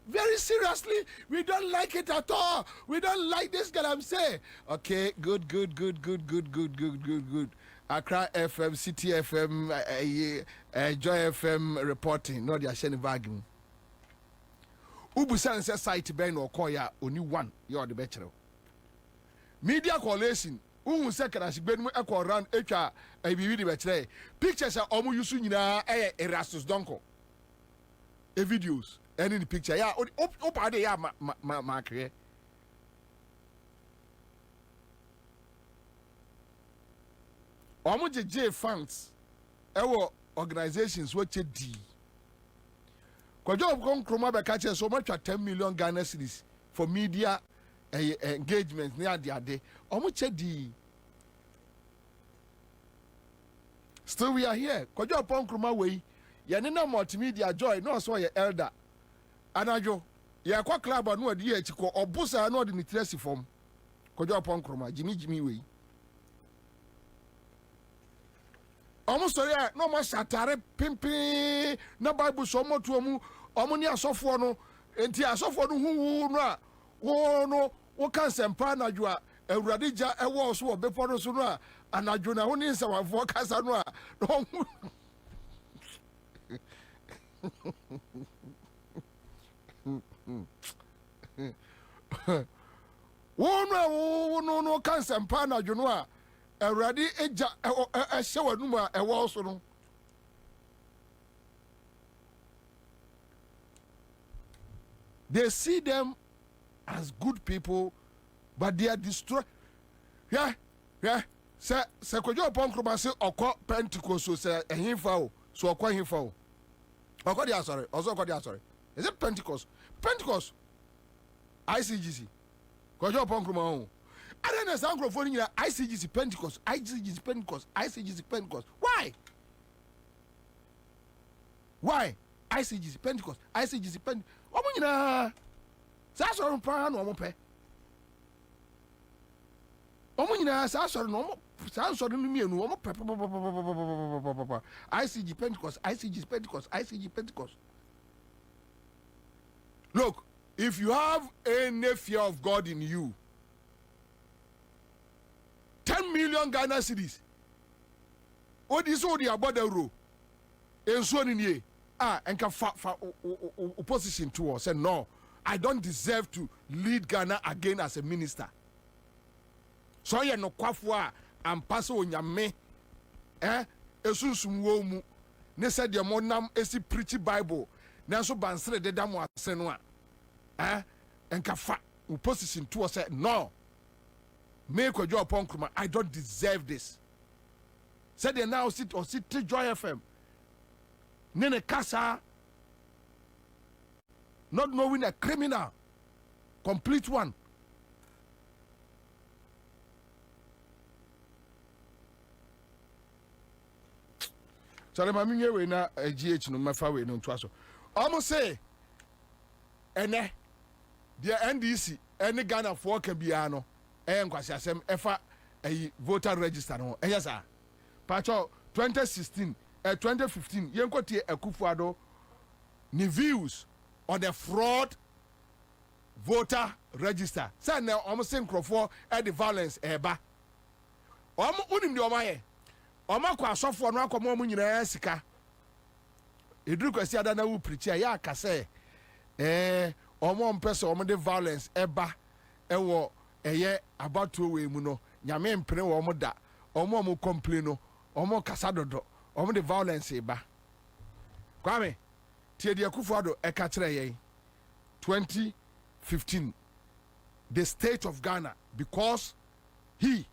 Very seriously, we don't like it at all. We don't like this galamsey. Okay, good. Accra FM, City FM, Joy FM reporting. No, they are sharing value. Ubusan says site ben or koya only one. You are the better. Media coalition. Second as ben echo run HR a BB better. Pictures are almost using Erastus Donko. Videos. And in the picture, opa de ya ma create. Omo J funds, organizations what you do. Kwajo kon kroma be catch so much at 10 million Ghana cedis for media engagement near the day. Omo di. Still we are here. Kwajo pon kroma we. Yanina multimedia joy no so your elder. Anajo, ya kwa club anu adi ya chiko obusa anu adi nitresi form. Kojo upon kroma, Jimmy we. almost sorry, no more satire, pimping, no Bible, so much to mu, omonia sofono, and tia sofono who no, what can Sempana you are a radija, a was so before sooner, and I do not only some forecast. No, cancer and pana, you know, a ready a shower number, a wall so. They see them as good people, but they are destroyed. Yeah. Sir, could you upon Cromasi or Pentecost, so say a himfo, so a quite himfo. Or got the sorry, also got the sorry. Is it Pentecost? Pentecost. ICGC. Could you upon Cromon? I don't know some microphone in ICGC Pentecost, ICGC Pentecost, ICGC Pentecost. Why? ICGC Pentecost, ICGC Pentecost. What when you that's all pan or mope. When you that's all normal. Sounds so me and woman ICG Pentecost, ICG Pentecost, ICG Pentecost. Look, if you have any fear of God in you, 10 million Ghana cedis. What is all the about the row? And so in ye, and can opposition to us. Say no, I don't deserve to lead Ghana again as a minister. So you no kwafwa and pass on your me, esunsum wo mu. Ne said the monam esi preach Bible. Nanso bansre de damo asenwa. And kafa opposition to us. Say no. Make a job upon Kruma. I don't deserve this. Said they now sit to Joy FM. Nene Kasa. Not knowing a criminal. Complete one. Sorry, my minion we na a GH no matter we no twaso. Almost say, ene the NDC any Ghana for can be ano. Kwasi asem efa a voter register no. Yes sir. Pacho 2016, 2015. Yenkotie Akufo-Addo ni views on the fraud voter register. Say na almost saying Crawford the violence eba. Unim di omaye. Oma kwa asofo no akomo mu nyina sika. Eduru kwasi ada na wo preach ya akase omo mpese omo de violence eba ewo eye about we mu no nyame mpene wo omo da omo complain no omo kasa dodo omo de violence eba. Kwame tie de Akufo-Addo e ka kire yen 2015 the state of Ghana because he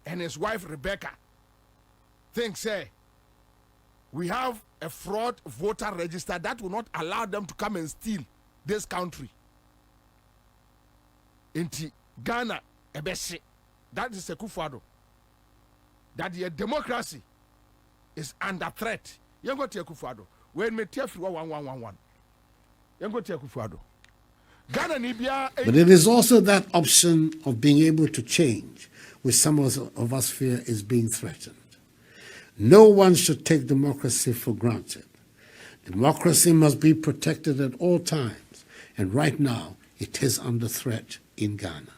and his wife Rebecca think say we have a fraud voter register that will not allow them to come and steal this country. Inti Ghana ebesi. That is Akufo-Addo. That the democracy is under threat. You go to Akufo-Addo. When me tell you 1111. You go to Akufo-Addo. Ghana Nibia. But it is also that option of being able to change which some of us fear is being threatened. No one should take democracy for granted. Democracy must be protected at all times, and right now it is under threat in Ghana.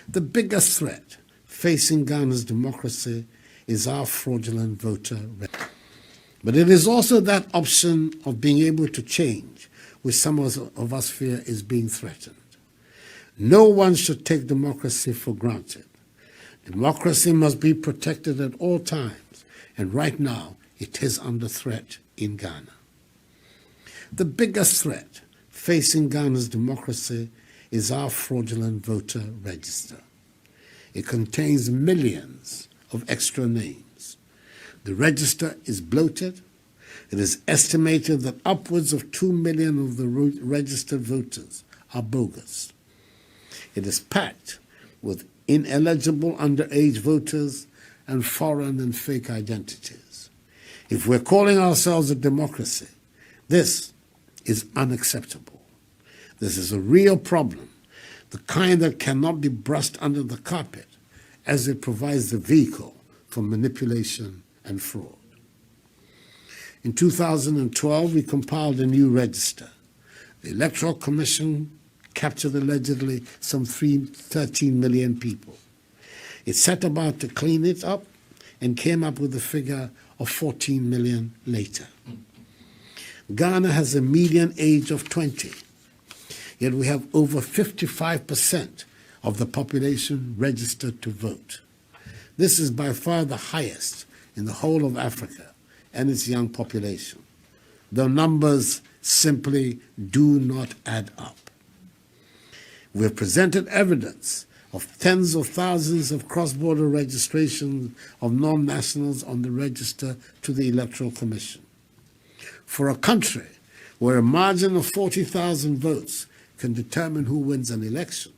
The biggest threat facing Ghana's democracy is our fraudulent voter register. But it is also that option of being able to change which some of us fear is being threatened. No one should take democracy for granted. Democracy must be protected at all times, and right now it is under threat in Ghana. The biggest threat facing Ghana's democracy is our fraudulent voter register. It contains millions of extra names. The register is bloated. It is estimated that upwards of 2 million of the registered voters are bogus. It is packed with ineligible underage voters and foreign and fake identities. If we're calling ourselves a democracy, this is unacceptable. This is a real problem, the kind that cannot be brushed under the carpet, as it provides the vehicle for manipulation and fraud. In 2012, we compiled a new register. The Electoral Commission captured allegedly some 13 million people. It set about to clean it up and came up with a figure of 14 million later. Ghana has a median age of 20, yet we have over 55% of the population registered to vote. This is by far the highest in the whole of Africa and its young population. The numbers simply do not add up. We have presented evidence of tens of thousands of cross-border registrations of non-nationals on the register to the Electoral Commission. For a country where a margin of 40,000 votes can determine who wins an election,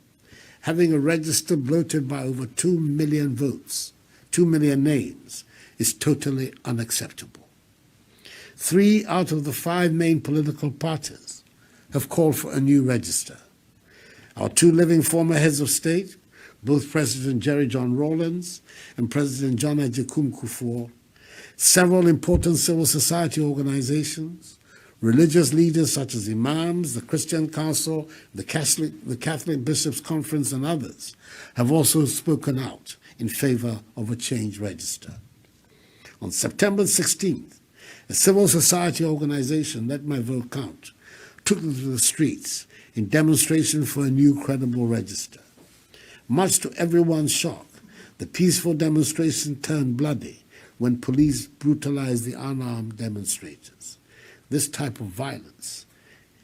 having a register bloated by over 2 million votes, 2 million names, is totally unacceptable. 3 out of the 5 main political parties have called for a new register. Our 2 living former heads of state, both President Jerry John Rawlings and President John Agyekum Kufuor, several important civil society organizations, religious leaders such as imams, the Christian Council, the Catholic Bishops' Conference, and others have also spoken out in favor of a changed register. On September 16th, a civil society organization, Let My Vote Count, took to the streets in demonstration for a new credible register. Much to everyone's shock, the peaceful demonstration turned bloody when police brutalized the unarmed demonstrators. This type of violence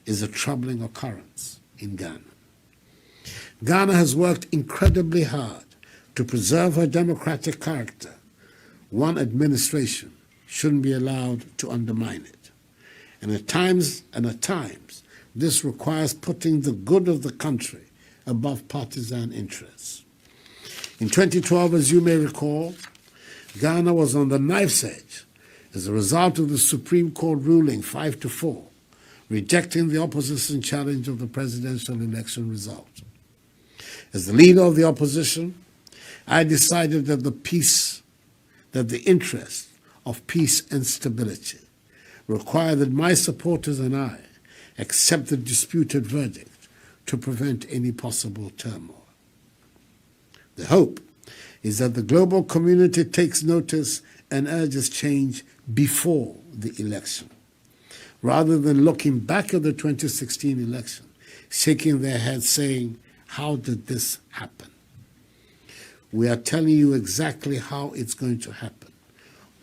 is a troubling occurrence in Ghana. Ghana has worked incredibly hard to preserve her democratic character. One administration shouldn't be allowed to undermine it. And at times, this requires putting the good of the country above partisan interests. In 2012, as you may recall, Ghana was on the knife's edge as a result of the Supreme Court ruling 5-4, rejecting the opposition challenge of the presidential election result. As the leader of the opposition, I decided that the interest of peace and stability required that my supporters and I accept the disputed verdict to prevent any possible turmoil. The hope is that the global community takes notice and urges change before the election, rather than looking back at the 2016 election, shaking their heads saying, "How did this happen?" We are telling you exactly how it's going to happen.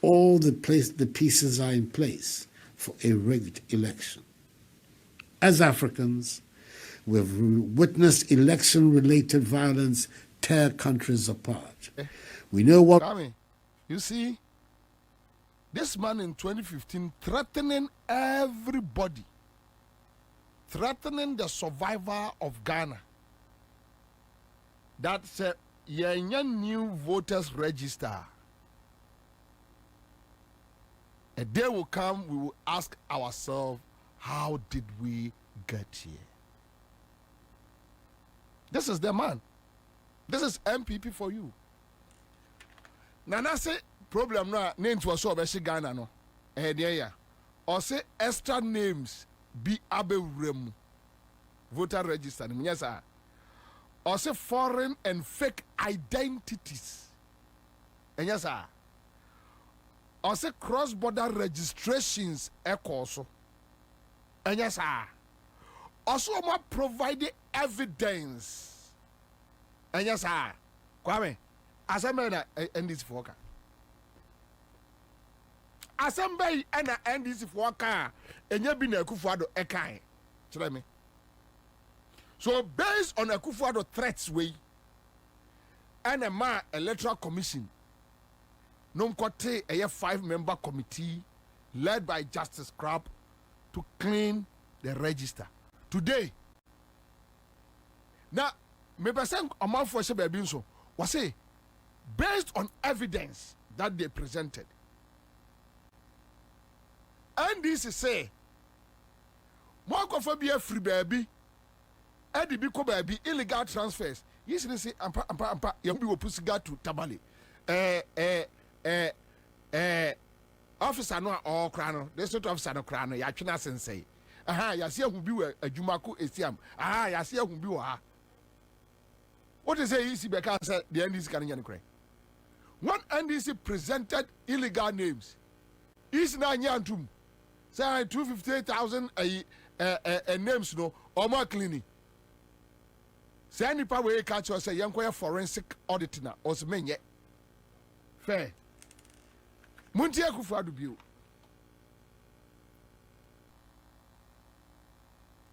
All the pieces are in place for a rigged election. As Africans, we have witnessed election-related violence tear countries apart. We know what... You see, this man in 2015 threatening everybody, threatening the survivor of Ghana. That's a new voters register. A day will come, we will ask ourselves, how did we get here? This is the man. This is MPP for you. Nana say problem no name to so be Ghana no. Or say extra names be abewrem voter register. Yes sir. Or say foreign and fake identities. Yes sir. Or say cross-border registrations also. Yes sir. Also provide evidence. And yes, sir. Kwame, Assembly and this for car. Assembly and this for car. And you been a Kufuado Ekai. Tell me. So based on a Kufuado threats way, and a Electoral Commission, Nomkote a 5-member committee led by Justice Crab to clean the register. Today, now, me person amount for se baby so was say based on evidence that they presented, and this is say more be a free baby, and the big baby illegal transfers. Yes, they say ampa you be pusiga to Tabali, officer no all crano, the sort of officer no crano, Yachina sensei. Aha, Yasia who be a Jumaku Esiam. Aha, Yasia who be wa. What is a easy because the NDC can cry. One NDC presented illegal names. Is na nyantum. Say 258,000 names no or more cleaning. Say any power we catch us say young forensic auditor or some yet. Fair. Muntia Kufadu Bill.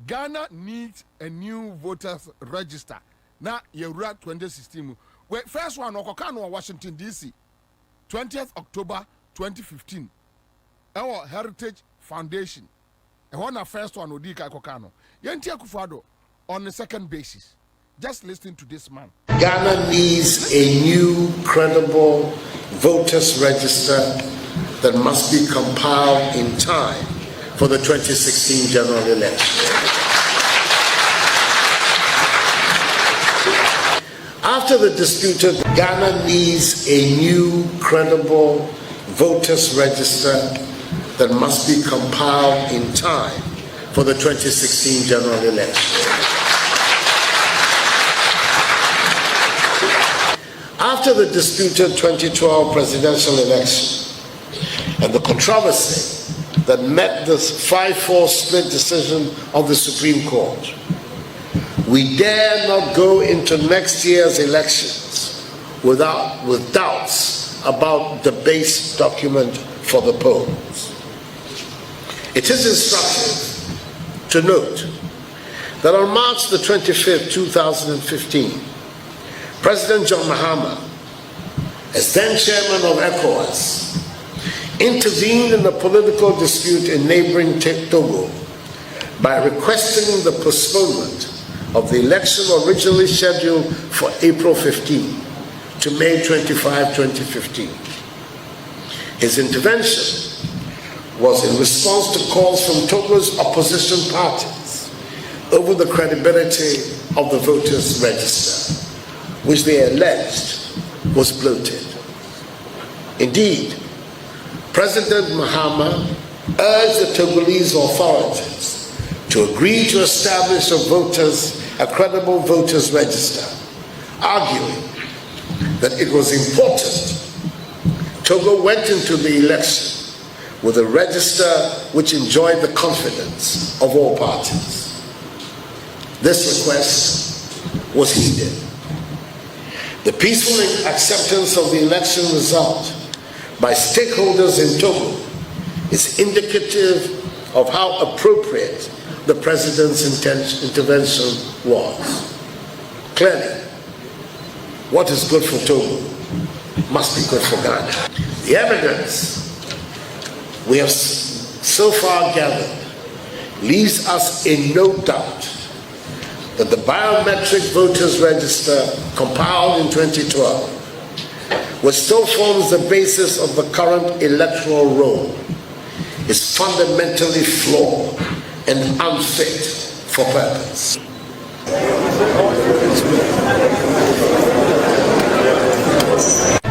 Ghana needs a new voters register. Now you rat 2016. Wait, first one Okokano, Washington DC, 20th October 2015. Our Heritage Foundation. And one first one Odika Kokano. Yentia Kufado on the second basis. Just listen to this man. Ghana needs a new, credible voters register that must be compiled in time for the 2016 general election. After the disputed, Ghana needs a new, credible voters register that must be compiled in time for the 2016 general election. After the disputed 2012 presidential election and the controversy that met the 5-4 split decision of the Supreme Court, we dare not go into next year's elections with doubts about the base document for the polls. It is instructive to note that on March the 25th, 2015, President John Mahama, as then chairman of ECOWAS, intervened in the political dispute in neighboring Togo by requesting the postponement of the election originally scheduled for April 15 to May 25, 2015. His intervention was in response to calls from Togo's opposition parties over the credibility of the voters' register, which they alleged was bloated. Indeed, President Mahama urged the Togolese authorities to agree to establish a credible voters register, arguing that it was important Togo went into the election with a register which enjoyed the confidence of all parties. This request was heeded. The peaceful acceptance of the election result by stakeholders in Togo is indicative of how appropriate the president's intervention was. Clearly, what is good for Togo must be good for Ghana. The evidence we have so far gathered leaves us in no doubt that the biometric voters register compiled in 2012, which still forms the basis of the current electoral roll, is fundamentally flawed and unfit for purpose.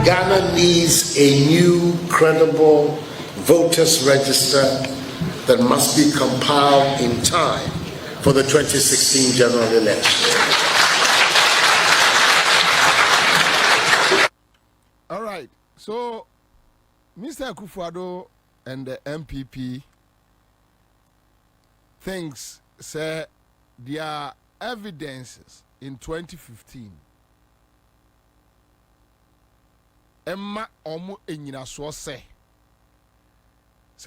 Ghana needs a new, credible voters register that must be compiled in time for the 2016 general election. All right, so Mr. Akufo-Addo and the MPP thinks say their evidences in 2015 Emma omo enyina so say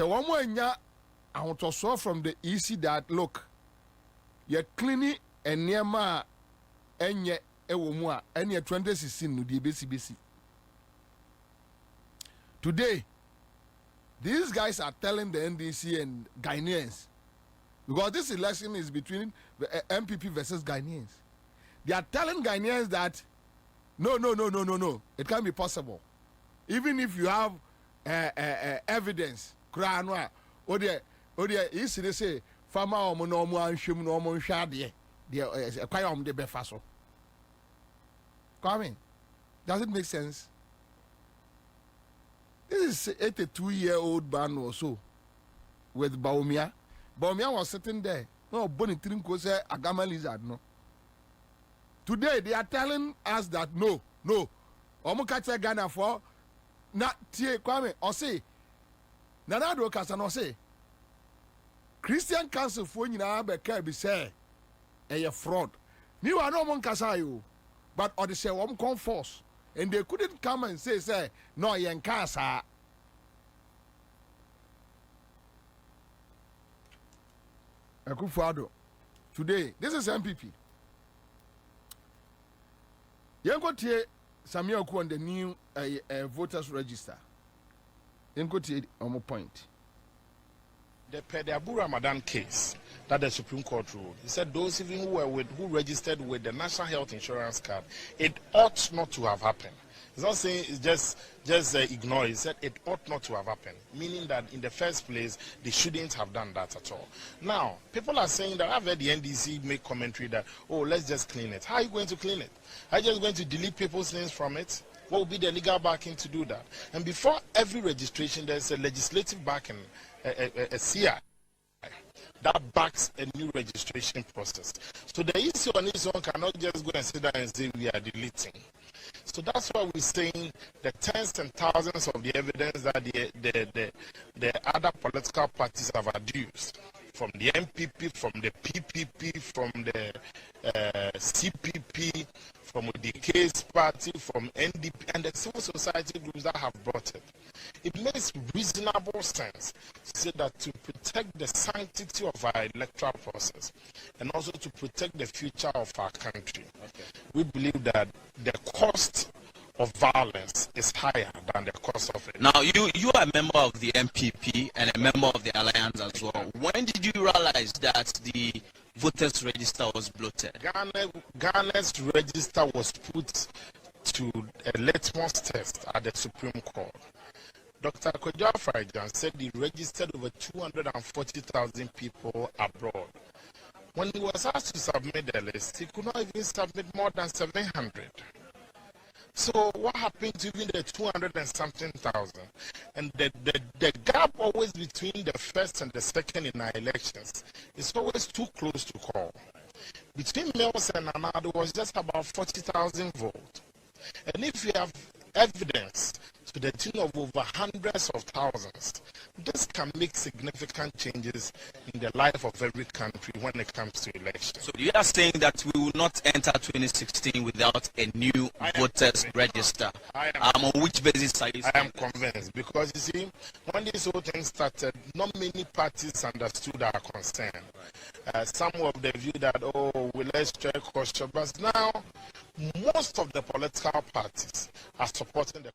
one more enya ahotoso from the EC that look ye cleaning and niema enye ewo mu a ene 2016 no de besi. Today these guys are telling the NDC and Ghanaians, because this election is between the MPP versus Ghanaians, they are telling Ghanaians that no, it can't be possible. Even if you have evidence, they say farmer omo no omo anhwem no omo nhwade de kwai omo de befa so. Come in. Does it make sense? This is 82-year-old man or so with Baumia. Baumia was sitting there. No, Bonnie Trinko said Agama lizard. No. Today they are telling us that no. Omukacha Ghana for na tie kwame or say Nana do kasa no say Christian Council for nyina be ka bi say a fraud. Me wa no mon kasa yo, but or they say wom come force and they couldn't come and say no yen kasa. Akufado. Today, this is MPP. Yenko tie Samuel Ku on the new voters register. Yenko tie on point. The Abu Ramadan case that the Supreme Court ruled, he said those even who registered with the National Health Insurance card, it ought not to have happened. It's not saying it's just ignore. He said it ought not to have happened, meaning that in the first place they shouldn't have done that at all. Now people are saying that I've heard the NDC make commentary that let's just clean it. How are you going to clean it? Are you just going to delete people's names from it? What will be the legal backing to do that? And before every registration, there's a legislative backing, a CI that backs a new registration process. So the issue on its own cannot just go and sit down and say we are deleting. So that's why we're saying the tens and thousands of the evidence that the other political parties have adduced, from the MPP, from the PPP, from the CPP, from the case party, from NDP, and the civil society groups that have brought it. It makes reasonable sense to say that to protect the sanctity of our electoral process and also to protect the future of our country, we believe that the cost of violence is higher than the cost of it. Now, you are a member of the MPP and a member of the Alliance as well. When did you realize that the voters register was bloated? Ghana's register was put to a litmus test at the Supreme Court. Dr. Kojo Afarajan said he registered over 240,000 people abroad. When he was asked to submit the list, he could not even submit more than 700. So what happened to even the 200 and something thousand? And the gap always between the first and the second in our elections is always too close to call. Between Mills and Anna, there was just about 40,000 votes. And if you have evidence to the tune of over hundreds of thousands, this can make significant changes in the life of every country when it comes to elections. So you are saying that we will not enter 2016 without a new voters register. On which basis are you saying? I am convinced, because you see, when this whole thing started, not many parties understood our concern. Some were of the view that, let's try caution, but now most of the political parties are supporting the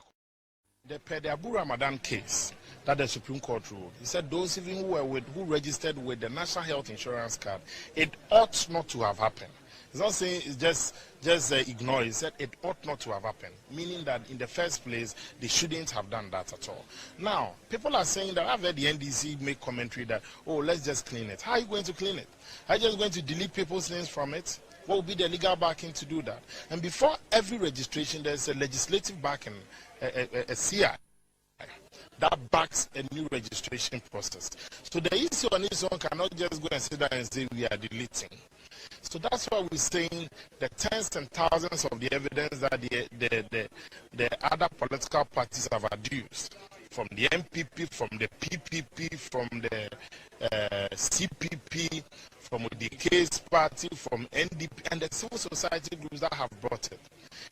Abu Ramadan case that the Supreme Court ruled. He said those even who registered with the National Health Insurance card, it ought not to have happened. It's not saying it's just ignore. He said it ought not to have happened, meaning that in the first place they shouldn't have done that at all. Now people are saying that I've heard the NDC make commentary that let's just clean it. How are you going to clean it? Are you just going to delete people's names from it? What will be the legal backing to do that? And before every registration, there's a legislative backing, a CI that backs a new registration process. So the issue on its own cannot just go and sit down and say we are deleting. So that's why we're saying the tens and thousands of the evidence that the other political parties have adduced, from the MPP, from the PPP, from the CPP, from the case party, from NDP, and the civil society groups that have brought it.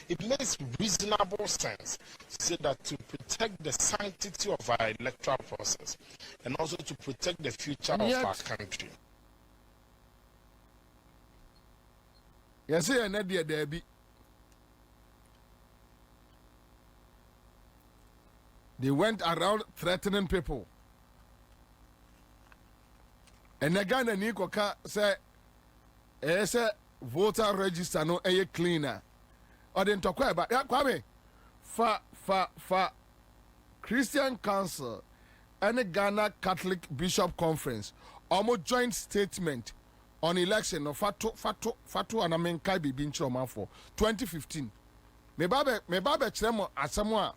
It makes reasonable sense to say that to protect the sanctity of our electoral process and also to protect the future of our country. Yes, Nadia Debbie. They went around threatening people. And again, the Nikoka said, "It's a voter register no a cleaner." Or then talk about that. Kwame, for Christian Council and the Ghana Catholic Bishop Conference, almost joint statement on election of Fatu and Amenkai Bibin Choma for 2015. Me babe chremo asamwa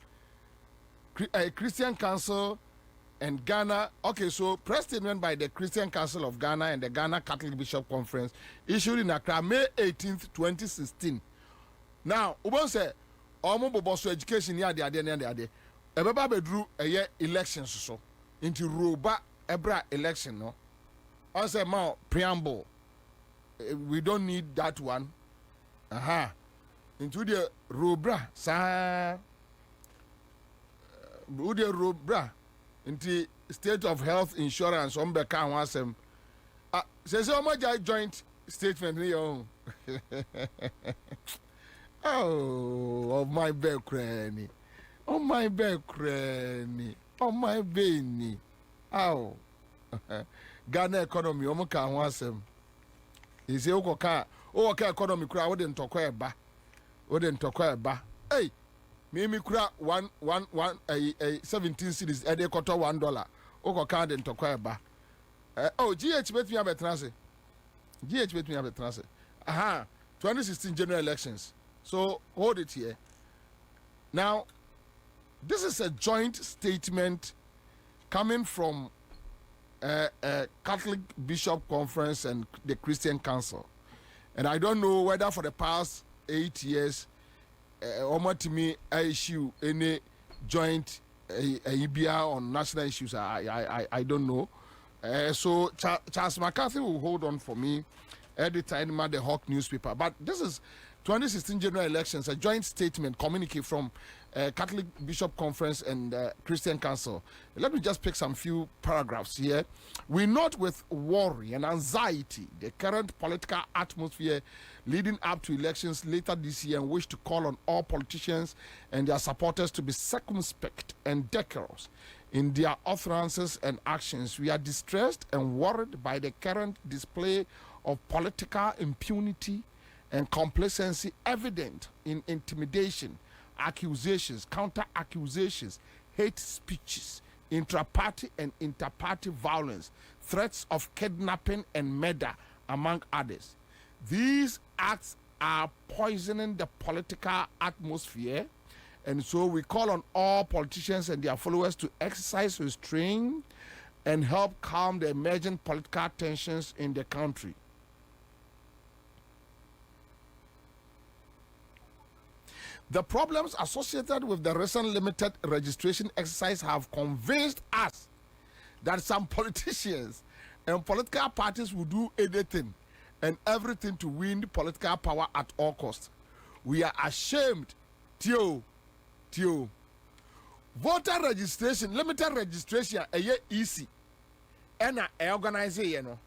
Christian Council and Ghana. Okay, so press statement by the Christian Council of Ghana and the Ghana Catholic Bishop Conference issued in Accra May 18th, 2016. Now, Ubon say, Omo Boboso education near the ade. Ebeba bedru eye elections so. Into Roba Ebra election, no. I say, ma preamble. We don't need that one. Into the Robra, sa. Ude Robra. Into state of health insurance on beka wasem says how much I joint statement here. Oh, of my back cranny. Oh my back cranny. Oh my baby. Oh. Ghana economy omuka wasem. He say okoka economy kura wouldn't talk ba. Wouldn't talk ba. Hey. Mimi kura 17 cities ede koto $1 oko card in tokwa ba GH bet me abetrase 2016 general elections. So hold it here. Now this is a joint statement coming from Catholic Bishop Conference and the Christian Council, and I don't know whether for the past 8 years to me issue any joint IBA on national issues. I don't know. So Charles McCarthy will hold on for me editor in the Hawk newspaper. But this is 2016 general elections, a joint statement communique from Catholic Bishop Conference and Christian Council. Let me just pick some few paragraphs here. We note with worry and anxiety the current political atmosphere leading up to elections later this year and wish to call on all politicians and their supporters to be circumspect and decorous in their utterances and actions. We are distressed and worried by the current display of political impunity and complacency evident in intimidation, accusations, counter-accusations, hate speeches, intra-party and inter-party violence, threats of kidnapping and murder, among others. These acts are poisoning the political atmosphere, and so we call on all politicians and their followers to exercise restraint and help calm the emerging political tensions in the country. The problems associated with the recent limited registration exercise have convinced us that some politicians and political parties will do anything and everything to win political power at all costs. We are ashamed, Tio. Voter registration, limited registration, easy. And I organize it, you know.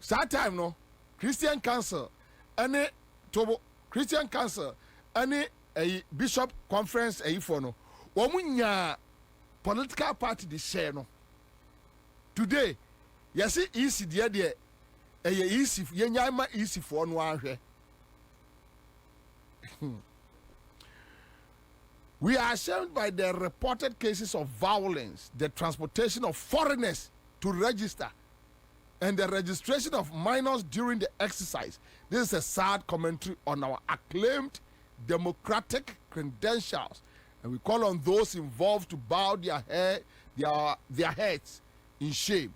That time, no, Christian Council, any Tobo. Christian Council, any a Bishop Conference, for no, womunya political party the share no. Today, you see easy there, easy, yenyama easy for no. We are ashamed by the reported cases of violence, the transportation of foreigners to register, and the registration of minors during the exercise. This is a sad commentary on our acclaimed democratic credentials, and we call on those involved to bow their heads in shame.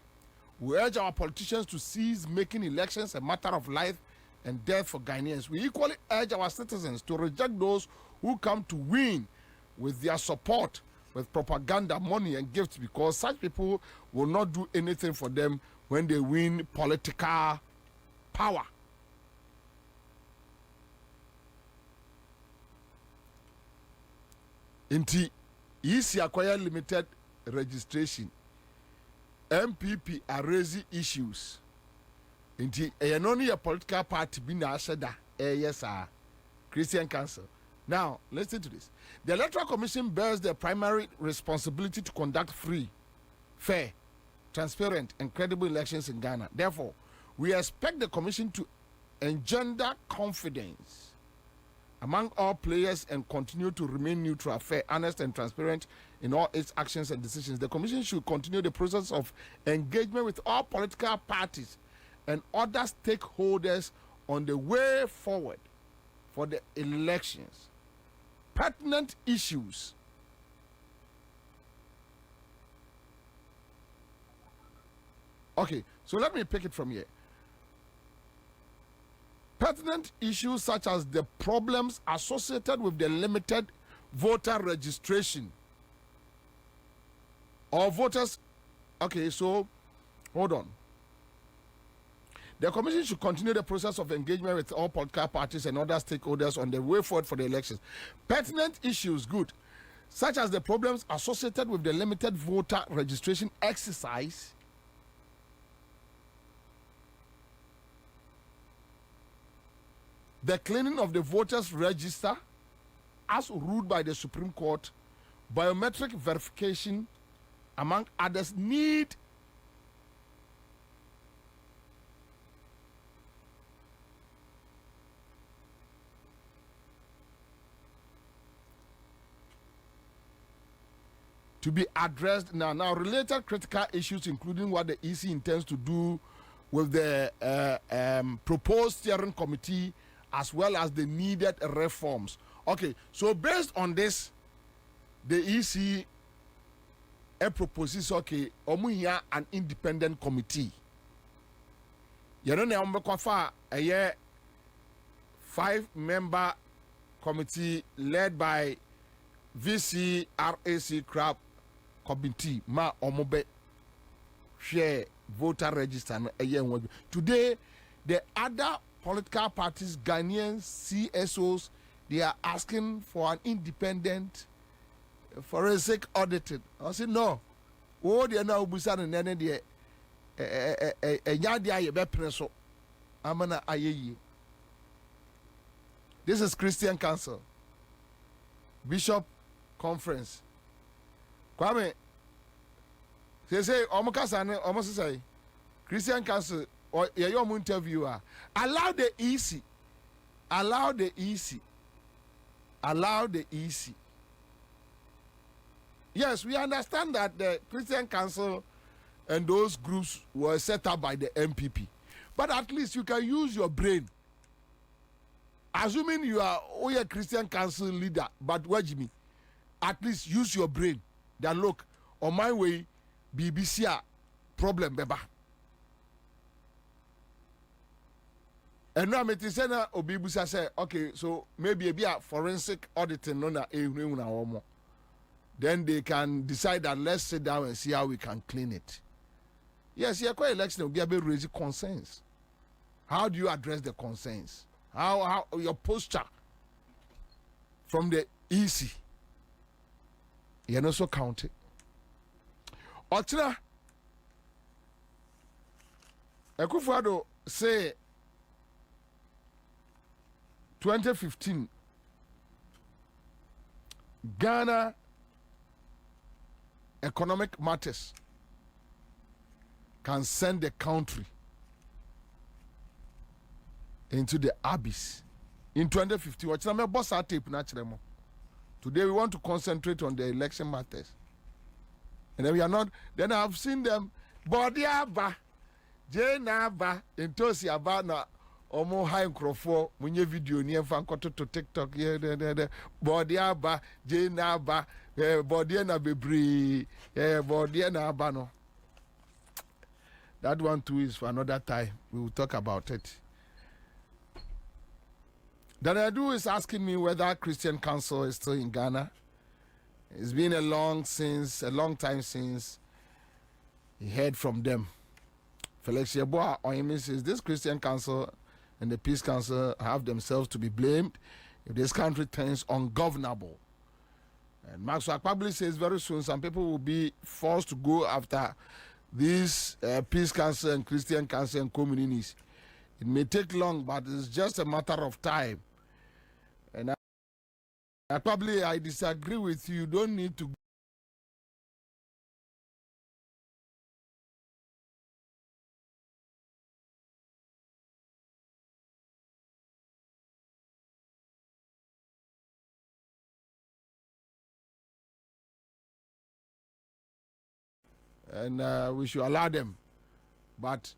We urge our politicians to cease making elections a matter of life and death for Ghanaians. We equally urge our citizens to reject those who come to win with their support with propaganda, money, and gifts, because such people will not do anything for them when they win political power. Inti easy acquire limited registration. MPP are raising issues. Inti only a political party being ashada. Yes, sir. Christian Council. Now, listen to this. The Electoral Commission bears the primary responsibility to conduct free, fair, transparent, and credible elections in Ghana. Therefore, we expect the Commission to engender confidence among all players and continue to remain neutral, fair, honest, and transparent in all its actions and decisions. The Commission should continue the process of engagement with all political parties and other stakeholders on the way forward for the elections. Pertinent issues Okay, so let me pick it from here. Pertinent issues such as the problems associated with the limited voter registration or voters. Okay, so hold on. The Commission should continue the process of engagement with all political parties and other stakeholders on the way forward for the elections. Pertinent issues, good, such as the problems associated with the limited voter registration exercise, the cleaning of the voters' register as ruled by the Supreme Court, biometric verification, among others, need to be addressed now. Now, related critical issues, including what the EC intends to do with the proposed steering committee, as well as the needed reforms. Okay, so based on this, the EC proposes, okay, omuya an independent committee. You know, a 5-member committee led by VCRAC crab committee ma omobe share voter register no today. The other political parties, Ghanaian CSOs, they are asking for an independent forensic auditing. I said no. Oh, they are now busan and then they yadi be preso amana ayeyi. This is Christian Council Bishop Conference. Kwame, say almost say Christian Council or your interviewer. Allow the EC. Allow the EC. Allow the EC. Yes, we understand that the Christian Council and those groups were set up by the MPP. But at least you can use your brain. Assuming you are a Christian Council leader, but what do you mean? At least use your brain. Then look, on my way, BBC problem, beba. And now me say na obibusa say, okay, so maybe a forensic auditing no na then they can decide that let's sit down and see how we can clean it. Yes, here quite election will be able to raise concerns. How do you address the concerns? How your posture from the EC? You know, so count it. Otina Ekufuado say 2015 Ghana economic matters can send the country into the abyss. In 2015, what's the boss tape naturally? Today we want to concentrate on the election matters. And then we are not, then I've seen them, Bodiaba, Jenaba, Intosiaba, na Omo high crofo, when you video near Fankoto to TikTok, yeah, Bodiaba, Jenaba, Bodiana Bebri, Bodiana Abano. That one too is for another time. We will talk about it. Danadu is asking me whether Christian Council is still in Ghana. It's been a long time since he heard from them. Felix Yeboah Oyemi says this Christian Council and the Peace Council have themselves to be blamed if this country turns ungovernable. And Maxwell Akpabili says very soon some people will be forced to go after these Peace Council and Christian Council and communities. It may take long, but it's just a matter of time. And I disagree with you. You don't need to and we should allow them. But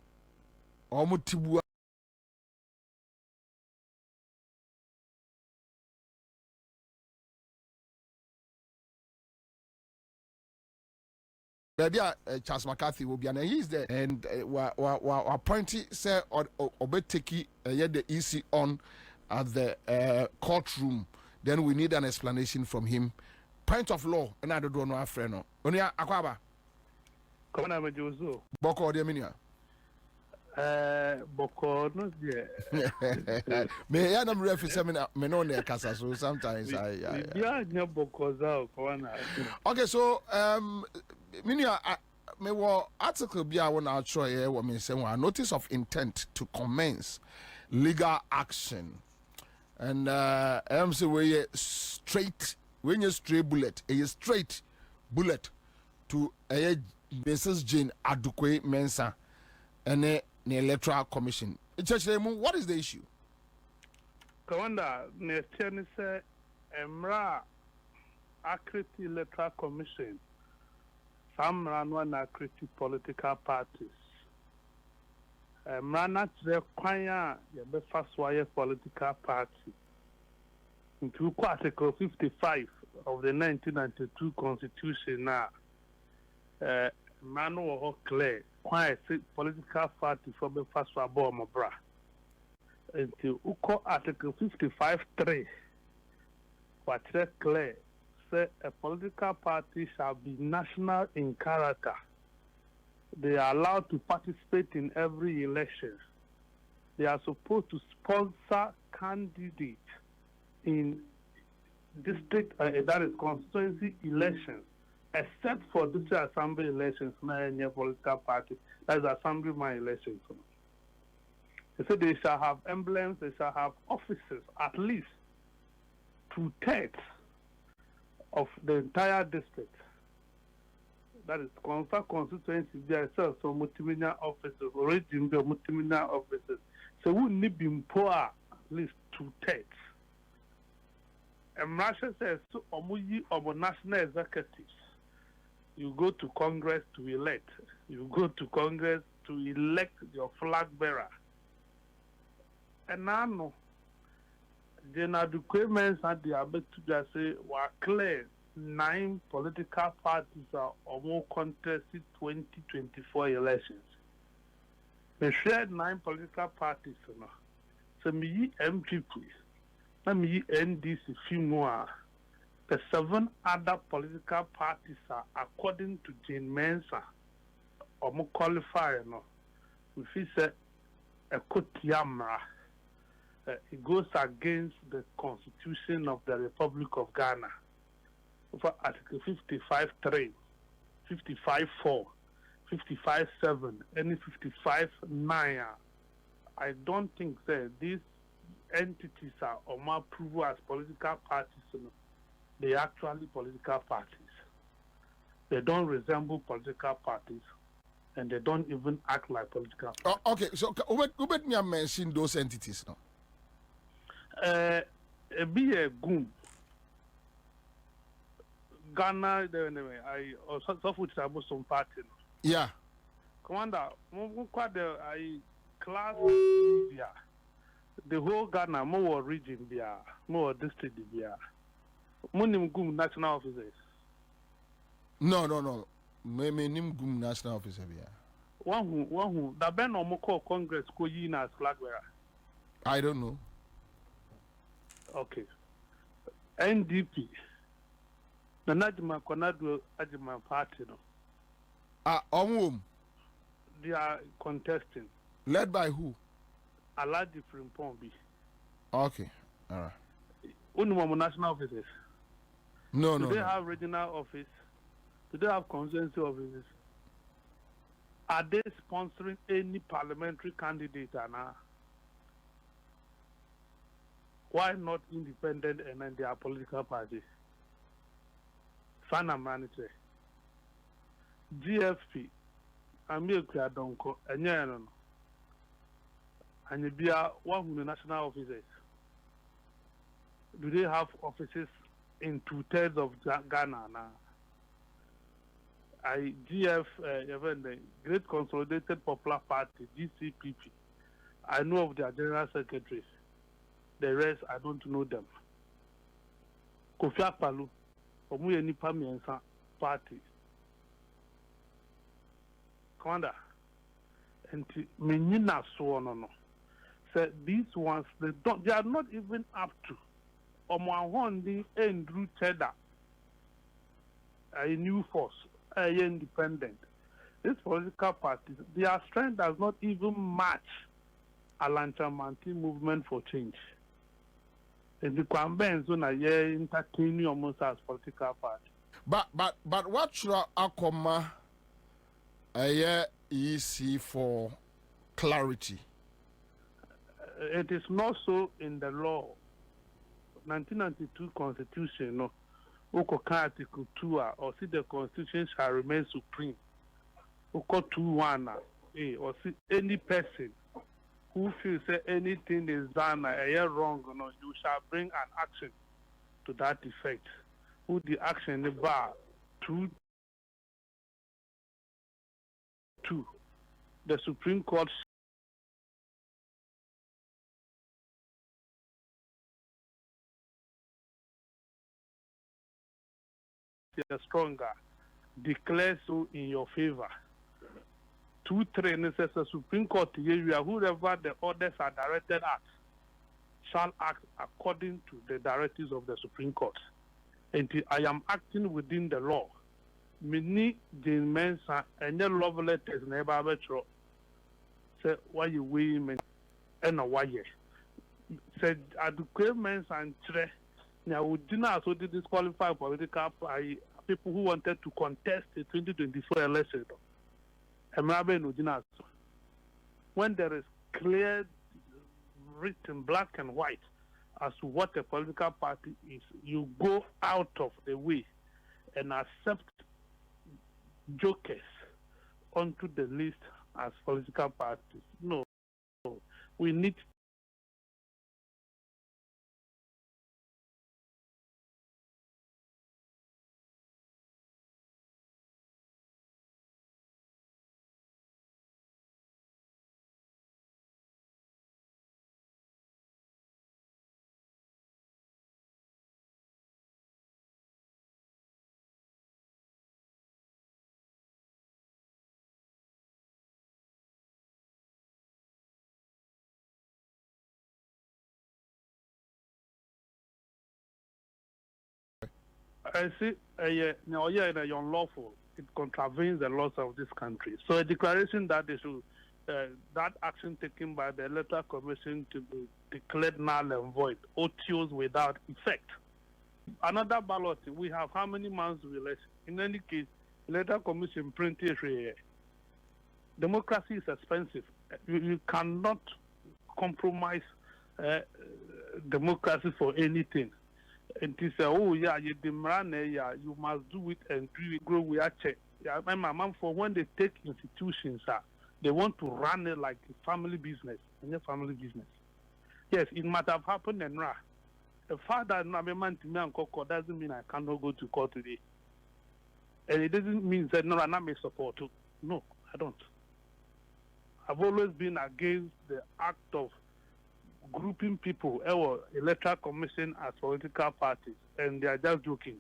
Baby, Charles McCarthy will be, and he's there, and we appointed say or obeteki the EC on at the courtroom. Then we need an explanation from him. Point of law, and I don't know our friend. No, Onia Akwaba. Come on, Jozo. Boko de minia. Boko no dear. Me I am referee seminar. Me no near casa. So sometimes I. Yeah, no Boko zao. Okay, so minia. Me wa article bi a wona atro here wo me say one notice of intent to commence legal action. And I'm say we straight when you straight bullet, a straight bullet to a Mrs. Jane Adukwe Mensa and the Electoral Commission. What is the issue? Commander, Netiani say Emra Akriti Electoral Commission. Some ran one Akriti political parties. Emra the choir the first wire political party. Into Article 55 of the 1992 Constitution now. Manuel clear quite political party for the first bomb bra. Until Article 55(3), what clear say a political party shall be national in character. They are allowed to participate in every election. They are supposed to sponsor candidates in district, that is constituency elections, except for district assembly elections, not any political party. That is assemblyman elections. They said they shall have emblems, they shall have offices, at least 2/3 of the entire district. That is constituency, there are some multimillion offices, origin multimillion offices. So we need to be poor at least 2/3. And Russia says, so omuyi national executives. You go to Congress to elect. You go to Congress to elect your flag bearer. And now, the documents at the Abetuja say were clear. 9 political parties are almost contested 2024 elections. We shared 9 political parties. So me MPP, me NDC, FIMOA. The 7 other political parties are, according to Jane Mensa, almost qualified. If he said a Kotiamra, it goes against the Constitution of the Republic of Ghana. For Article 55(3), 55(4), 55(7), and 55(9). I don't think that these entities are on approval as political parties. They are actually political parties. They don't resemble political parties, and they don't even act like political parties. Okay, so let me mention those entities now. Be a goon. Ghana, I also suffered some party. Yeah. Commander, quite the class India. The whole Ghana, more region, more district, Munim Gum national officers. No. Me nim Gum national officer. One who, the Ben or Moko Congress, Koyin as flag bearer. I don't know. Okay. NDP. The Najma Konadu Ajima party. They are contesting. Led by who? Alaji Frimpombi. Okay. All right. Unum national offices. No. Do they have regional office? Do they have constituency offices? Are they sponsoring any parliamentary candidate? Why not independent and then their political parties? Sana Manite. GFP. America Donko. And you be one of the national offices. Do they have offices in 2/3 of Ghana now? GF, even the Great Consolidated Popular Party, GCPP. I know of their general secretaries. The rest, I don't know them. Kofi Akpaloo, Omuyeni Pamiensa Party. Commander, and menina so no. So these ones they are not even up to Omahondi and Drew Cheddar, a new force, a independent. These political parties, their strength does not even match Alanchamanti movement for change. And the campaigns on a year entertaining almost as political party. But what should Akoma a year easy for clarity? It is not so in the law. 1992 Constitution, no. Article 2, or see the Constitution shall remain supreme. 2:1, or see any person who feels that anything is done wrong, no, you shall bring an action to that effect. Who the action the bar 2. The Supreme Court stronger, declare so in your favor. 2-3 necessary Supreme Court area, whoever the orders are directed at shall act according to the directives of the Supreme Court. And I am acting within the law. Many Mensa and your love letters never betro. Say why you women and a why said adequate Mensa and tre. Now we do not so disqualify political people who wanted to contest the 2024 election. When there is clear written black and white as to what a political party is, you go out of the way and accept jokers onto the list as political parties. No. We need I see unlawful. It contravenes the laws of this country. So a declaration that they should, that action taken by the Electoral Commission to be declared null and void, OTOs without effect. Another ballot, we have how many months to election? In any case, Electoral Commission printed here. Democracy is expensive. You cannot compromise democracy for anything. And he said, oh, yeah, you you must do it and do it, grow with a check. Yeah, my mom, for when they take institutions, they want to run it like a family business. Family business. Yes, it might have happened and a father, man to me and court doesn't mean I cannot go to court today. And it doesn't mean that no, I may support you. No, I don't. I've always been against the act of grouping people, Electoral Commission as political parties, and they are just joking.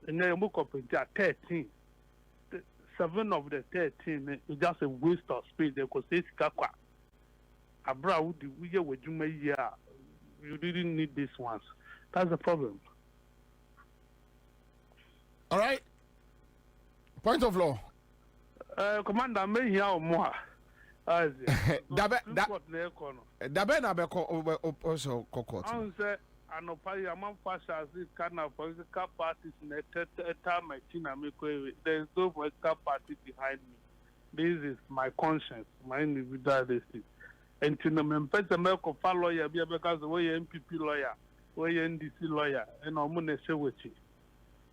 And then you up into 13. 7 of the 13 is just a waste of space. They could say, you didn't need these ones. That's the problem. All right. Point of law. Commander, may hear more. Dabe na be also kokot. Anopari among fashions this kind of political parties in a time there is no political party behind me. This is my conscience, my individual destiny. And to the members of American lawyer because the way MPP lawyer, way NDC lawyer, and I'm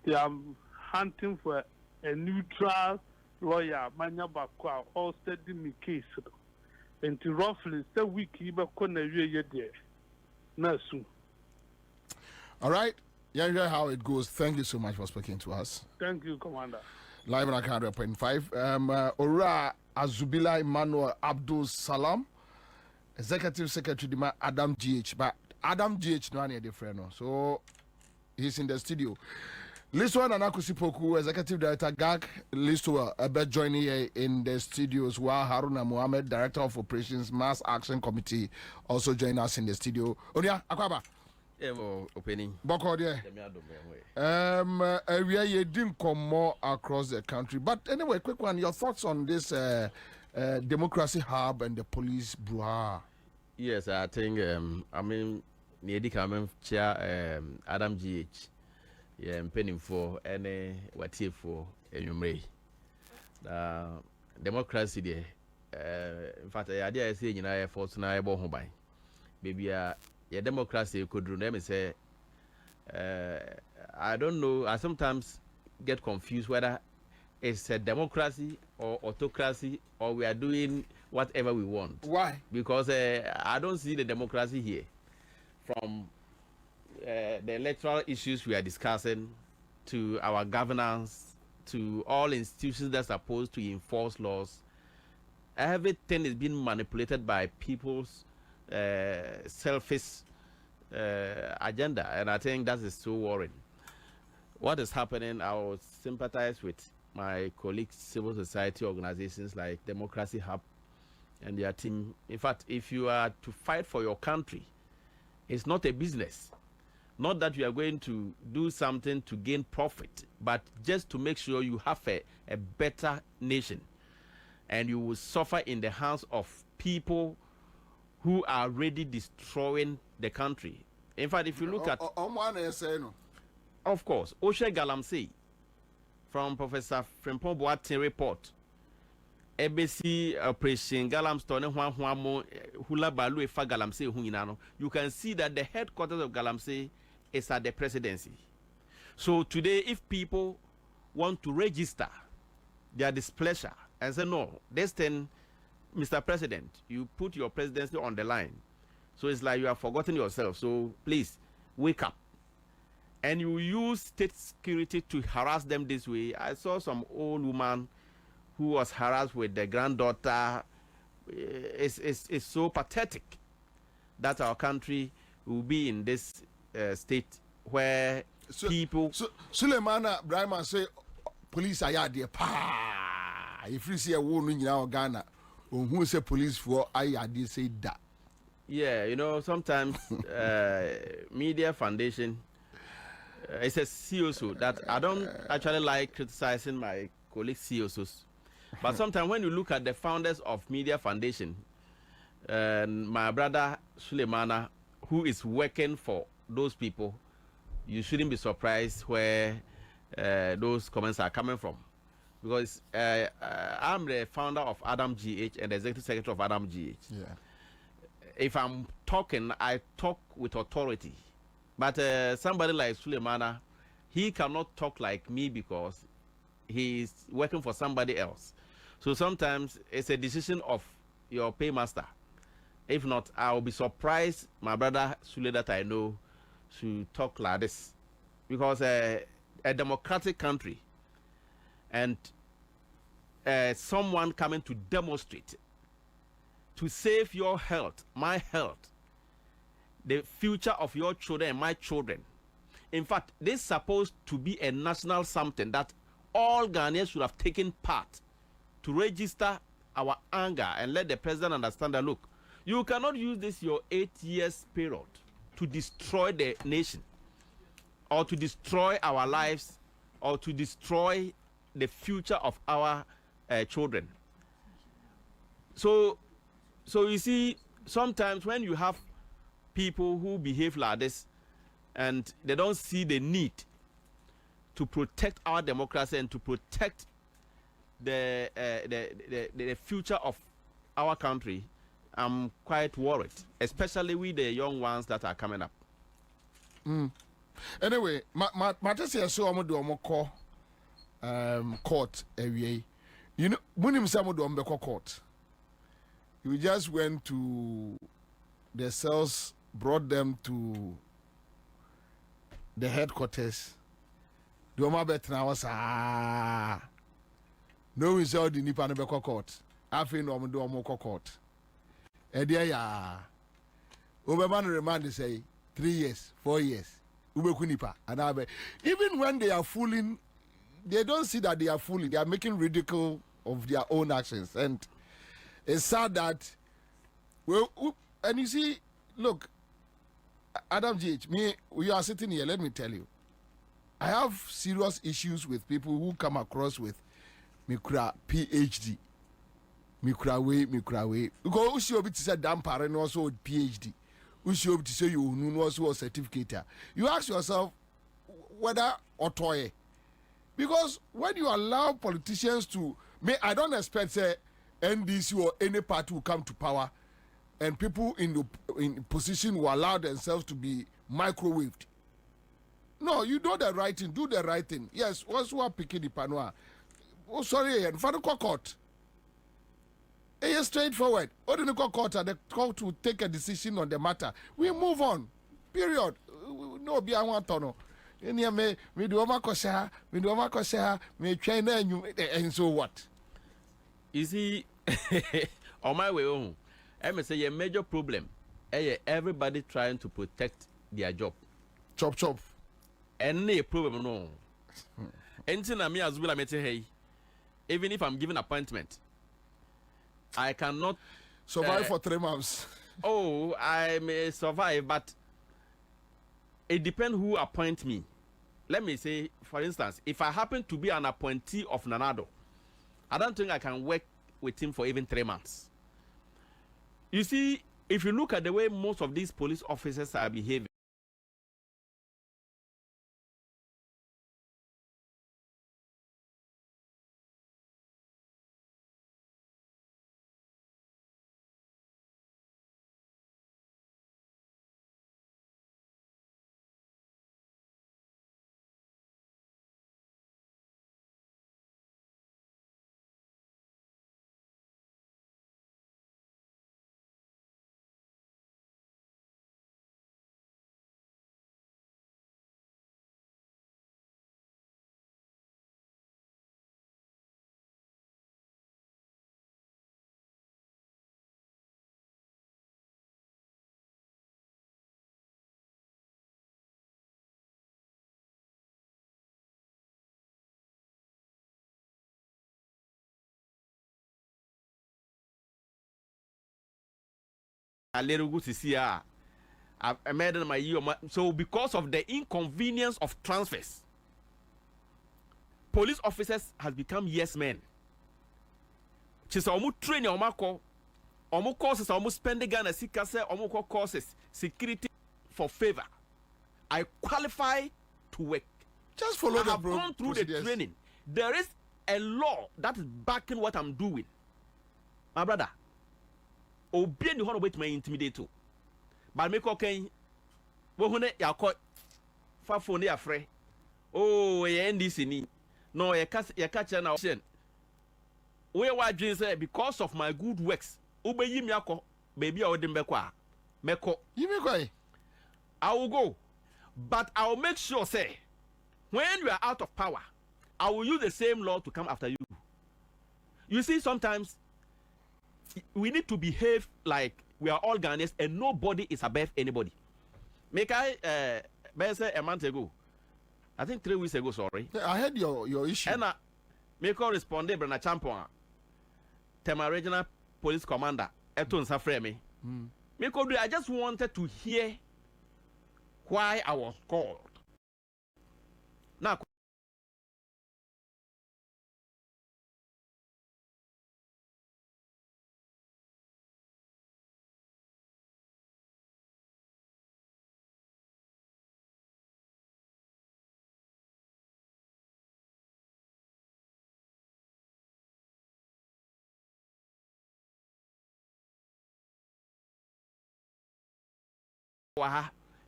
they are hunting for a neutral lawyer, Manya Bakwa, all study me case. And to roughly say we keep a corner there. No soon. All right. You enjoy how it goes. Thank you so much for speaking to us. Thank you, Commander. Live on 100.5. Ora Azubila Emmanuel Abdul Salam, Executive Secretary Adam GH. But Adam GH no any different. So he's in the studio. Listo and Anakusipoku, Executive Director GAG, Listo about joining here in the studios, while Haruna Mohammed, Director of Operations Mass Action Committee, also join us in the studio. Onia Akwaba. Opening. Boko there. We are doing more across the country. But anyway, quick one, your thoughts on this democracy hub and the police brouhaha? Yes, I think I mean Niedi Kamen Chair Adam GH. Yeah, I'm penning for any what here for anyway. Democracy there. In fact, the idea is saying you know for tonight about home by. Maybe yeah, democracy could do them say. I don't know. I sometimes get confused whether it's a democracy or autocracy or we are doing whatever we want. Why? Because I don't see the democracy here. From the electoral issues we are discussing to our governance to all institutions that are supposed to enforce laws, everything is being manipulated by people's selfish agenda, and I think that is so worrying. What is happening, I will sympathize with my colleagues, civil society organizations like Democracy Hub and their team. In fact, if you are to fight for your country, it's not a business. Not that you are going to do something to gain profit, but just to make sure you have a better nation. And you will suffer in the hands of people who are already destroying the country. In fact, if you look at... Of course, Oshe Galamsey from Professor Frimpong Boateng report, ABC Operation Galamstone Hula Balu Efa Galamsey Hunginano, you can see that the headquarters of Galamsey is at the presidency. So today, if people want to register their displeasure and say, no, this thing, Mr. President, you put your presidency on the line. So it's like you have forgotten yourself. So please, wake up. And you use state security to harass them this way. I saw some old woman who was harassed with the granddaughter. It's so pathetic that our country will be in this state where people... Suleimana Brahma say, police are there. If you see a woman in Ghana, who say police for I say that. Yeah, you know, sometimes Media Foundation, it's a COSO that I don't actually like criticizing my colleagues COSOs. But sometimes when you look at the founders of Media Foundation, my brother Suleimana, who is working for those people, you shouldn't be surprised where those comments are coming from. Because I'm the founder of Adam GH and the executive secretary of Adam GH. Yeah. If I'm talking, I talk with authority. But somebody like Suleimana, he cannot talk like me because he's working for somebody else. So sometimes it's a decision of your paymaster. If not, I'll be surprised my brother Sule that I know should talk like this. Because a democratic country and someone coming to demonstrate to save your health, my health, the future of your children and my children. In fact, this is supposed to be a national something that all Ghanaians should have taken part to register our anger and let the president understand that, look, you cannot use this your 8 years period to destroy the nation or to destroy our lives or to destroy the future of our children. So you see, sometimes when you have people who behave like this and they don't see the need to protect our democracy and to protect the future of our country, I'm quite worried, especially with the young ones that are coming up. Anyway, my just say so I'm do call court away. You know, when him say I'm do court. We just went to the cells, brought them to the headquarters. The Oma Betina was no result in Nipa Nebeko court. I think no do Omoko court. And there ya Oberman remand say 3 years, 4 years. Even when they are fooling, they don't see that they are fooling. They are making ridicule of their own actions. And it's sad that, well, and you see, look, Adam GH, we are sitting here, let me tell you. I have serious issues with people who come across with Mikra PhD. Mikra way. Because you say damn parent also PhD. You should say you know also a certificate. You ask yourself whether or toy. Because when you allow politicians to, I don't expect say NDC or any party will come to power and people in position will allow themselves to be microwaved. No, you do the right thing. Do the right thing. Yes, once you are picking the panoa. Oh, sorry, and for the court. It's straightforward. Or the court and the court to take a decision on the matter. We move on. Period. No, be I want to know. Me do my kosha, me train and so what? You see, on my way home, I may say a major problem. Everybody trying to protect their job. Chop. Any problem, no. Anything I mean as well, I may say, hey, even if I'm given appointment, I cannot survive for 3 months. Oh, I may survive, but it depends who appoint me. Let me say, for instance, if I happen to be an appointee of Nanado, I don't think I can work with him for even 3 months. You see, if you look at the way most of these police officers are behaving, a little good to see I made my year. So because of the inconvenience of transfers, police officers has become yes men. She said, "Omu train your marco, omu courses, omu spend the Ghana sikase, omu courses security for favor. I qualify to work. Just follow I have gone through the training. There is a law that is backing what I'm doing, my brother. Obi ni hono wait me intimidate too. But me koken wo hune yakọ fa phone ya frɛ. Oh, ye NDC ni. No, ye catch na option. We wa dream say because of my good works, ubeyi mi akọ baby a odem beko a. Meko. You me koi? I will go. But I will make sure say when you are out of power, I will use the same law to come after you. You see, sometimes we need to behave like we are all Ghanaians and nobody is above anybody. Make I say a month ago, I think 3 weeks ago, sorry. I heard your issue. And make I respond, Brana Champion, Tema Regional Police Commander, Eton Safremi. I just wanted to hear why I was called. Now,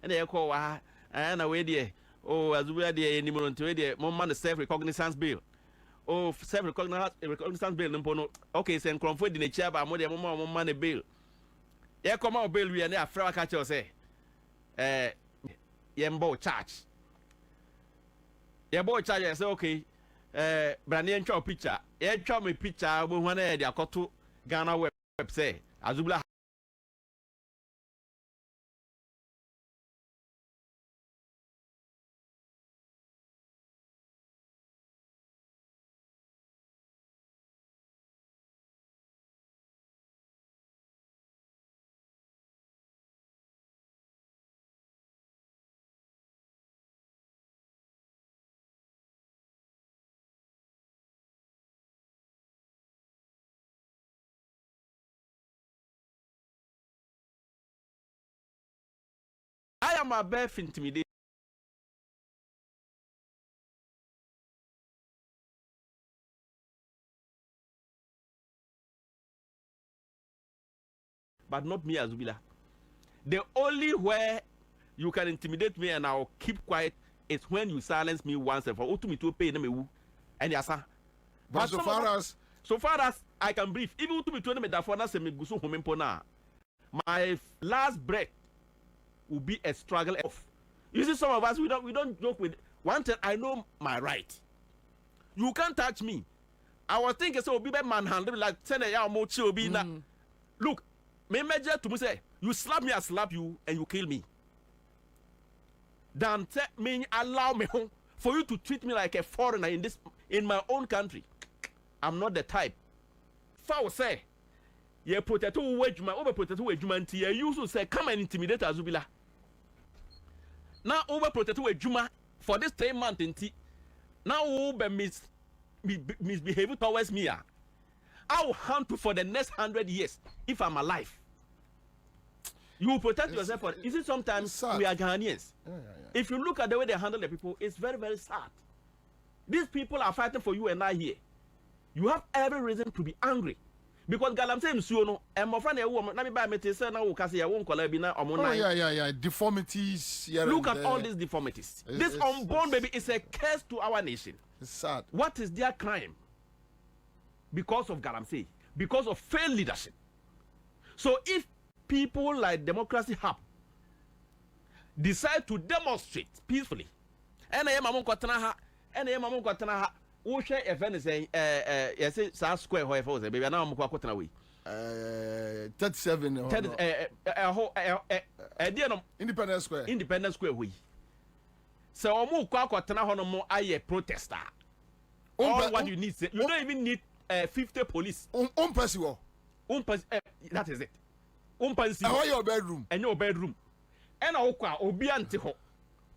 and they call and away there. Oh, as we are there in the moment, self-recognizance bill. Oh, self-recognizance bill. Okay, send Crawford in a chair by more than money bill. Yeah, come out bill, we are there. Fraud catch you say, Yembo charge. Your boy charge say, okay, Brandon Chow picture. Yeah, show me picture. We want to go to Ghana web say, Azubla. am above intimidation. But not me, Azubila. The only way you can intimidate me and I'll keep quiet is when you silence me once and for all. To me to pay them and yasa. But so far as I can breathe, even to me to them that for us me gusu homempona, my last breath will be a struggle of. You see, some of us we don't joke with one thing. I know my right. You can't touch me. I was thinking so be manhandle like 10 a.m. more chill be na. Look. Me measure to me say, you slap me, I slap you, and you kill me. Then me allow me for you to treat me like a foreigner in my own country. I'm not the type. Foul say, ye protect who wejuma, over protect who wejuma, and ye used to say, come and intimidate Azubila. Now over protect who wejuma for this 3 months in tea. Now over misbehave towards me. I will hunt you for the next 100 years if I'm alive. You protect yourself. You see, sometimes we are Ghanaians. If you look at the way they handle the people, it's very, very sad. These people are fighting for you and I here. You have every reason to be angry. Because galamsey msuono, and my friend, let me buy me to say now, because I won't call it. Deformities. Look at all these deformities. This unborn baby is a curse to our nation. It's sad. What is their crime? Because of galamsey, because of failed leadership. So if people like Democracy Hub decide to demonstrate peacefully, and I am among Quatanaha, and I am among Quatanaha, who share a Venice, yes, South Square, however, baby, now I'm Quatana way. 37. Independence Square. Independence Square, we. So, I'm Quatana Honomo, I a protester. All what you need, you don't even need 50 police. That is it. And your bedroom. And your bedroom. And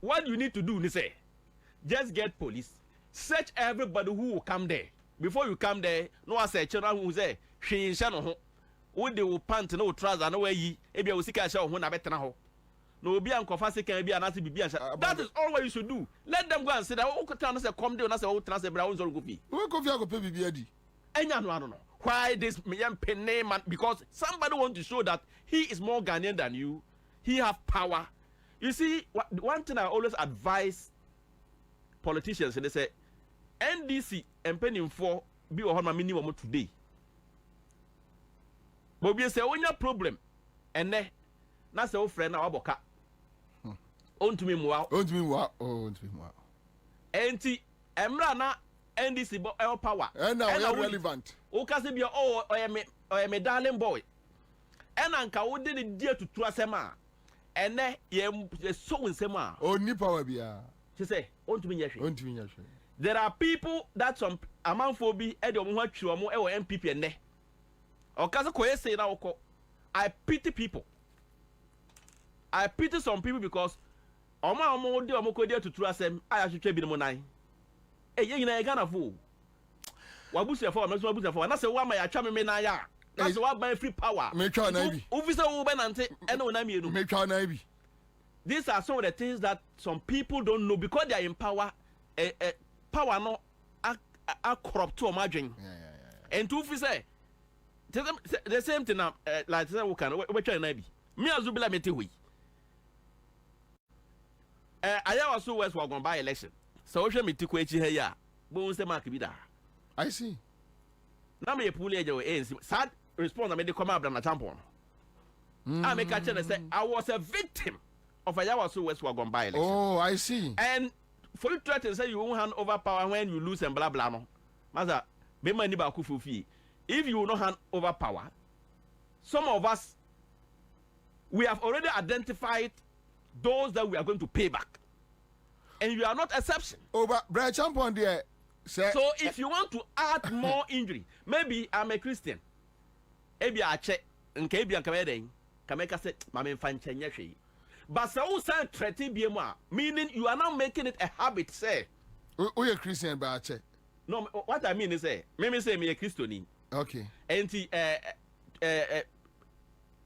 what you need to do is say, just get police, search everybody who will come there. Before you come there, no one say children who say she in shano who they will pant no trousers no way ye ebi will see show when I better now. No be an confessing can be an answer be. That is all what you should do. Let them go and say that oh come there and say oh transfer brown or goofy. Who coffee I go pay BBD? No. Why this young penny man? Because somebody wants to show that he is more Ghanaian than you. He have power. You see, one thing I always advise politicians, and they say, NDC and penny for be on my minimum today. But we say, when your problem, and then that's your friend our boka. On to me more. Enti Emrana NDC power. And now we are relevant. O kasi be I am a darling boy. And anka wo de dear to trasema. And then ye so in sema. Oh ni power bia. She say, on to me yeshe. On to me yeshe. There are people that some amount for be e de omo hwa omo e wo MPP enne. O kasi ko say na wo I pity people. I pity some people because omo de omo ko dear to trasem I should be no nine. Eh ye na Ghana fo. Wabusia for me so wabusia for na say wa ma ya twa me na ya. Na say wa ban free power. Me twa na bi. Officer wo be nante e na na mienu. Me twa na bi. These are some of the things that some people don't know because they are in power. Power no are corrupt to imagine. And to officer the same thing now like say we can we try na bi. Me Azubila mete hui. I also was going by election. So we me tiku echi he ya. Bo se mark bi da. I see. Na me pull eje we ANC. Sad response na me dey come up na tampon. I make a chance say I was a victim of a Yawasu West Wagon by election. Oh, I see. And for you try to say you won't hand over power when you lose and blah blah no. Maza, be money ba kufufi. If you will not hand over power, some of us we have already identified those that we are going to pay back. And you are not exception. Oh, but Brian Champon there. So if you want to add more injury, maybe I'm a Christian. Maybe I check and maybe I'm coming. Kameka said, Mamma Fanchanya. But so say threatening BMA, meaning you are now making it a habit, say. Oh, you're Christian, but I check. No, what I mean is say, maybe say me a Christian. Okay. And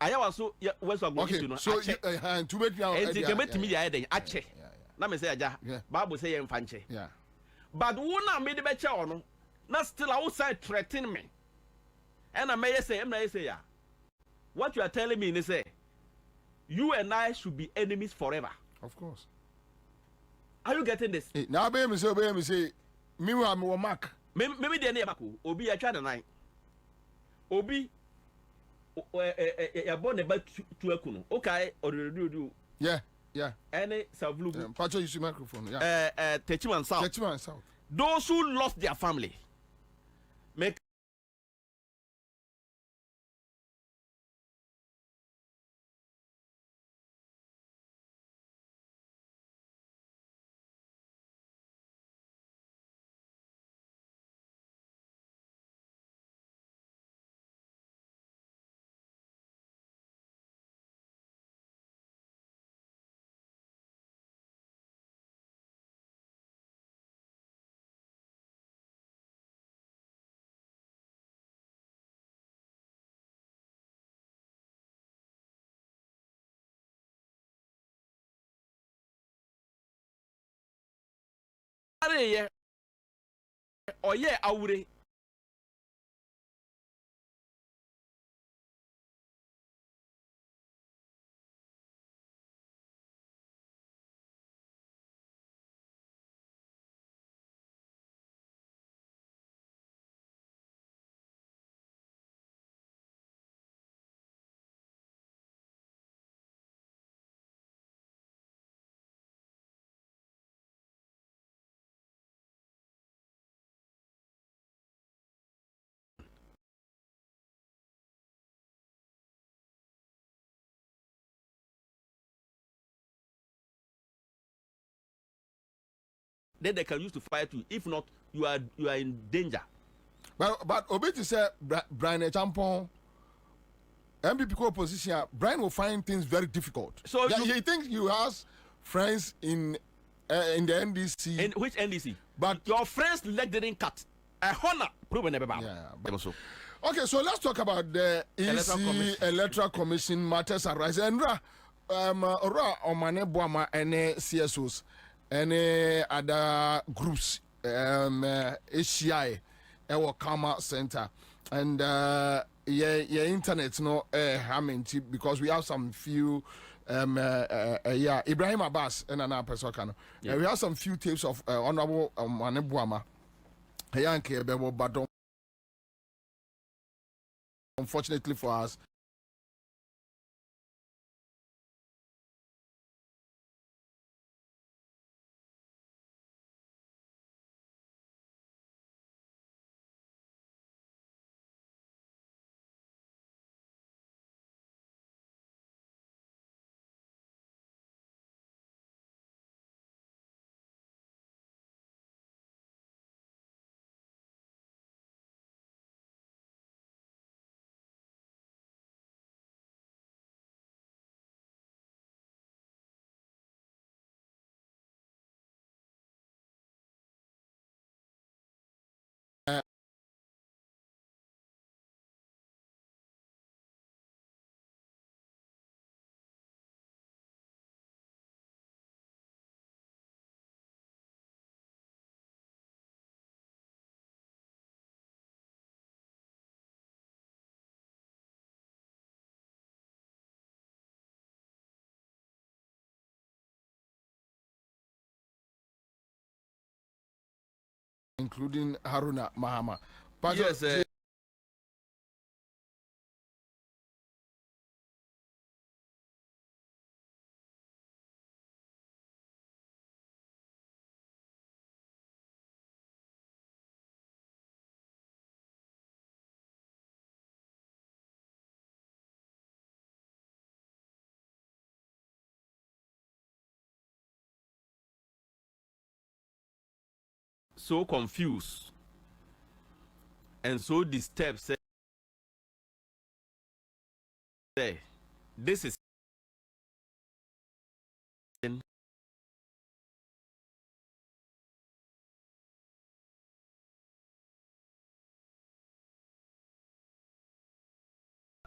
I also was going to know. So to make me and to commit to me, I did. Ache. Let me say, Bible say, Fanche. Yeah. But one I made the better on, not still outside threatening me. And I may say, what you are telling me is say, you and I should be enemies forever. Of course. Are you getting this? Now, baby, say, me, I'm a mark. Maybe the name Obi, I tried the night. Obi, you're born about to a kuno. Okay, or do. Yeah. Any Savlu. Pacho, use your microphone. Yeah. Techiman South. Those who lost their family make. Or yeah, I would. Then they can use to fight you. If not, you are in danger. But Obi to say Brian Champon, MPP opposition, Brian will find things very difficult. So he thinks you has friends in the NDC. In which NDC? But your friends' leg didn't cut. A honor proven never. Yeah. Okay, so let's talk about the Electoral Commission matters arising. And Omane Boama and CSOs. Any other groups, HCI, our Kama Center, and your internet, no, because we have some few, Ibrahim Abbas and another person. We have some few tapes of Honorable Manebuama, but unfortunately for us, including Haruna Mahama. Yes, so confused and so disturbed. Say, this is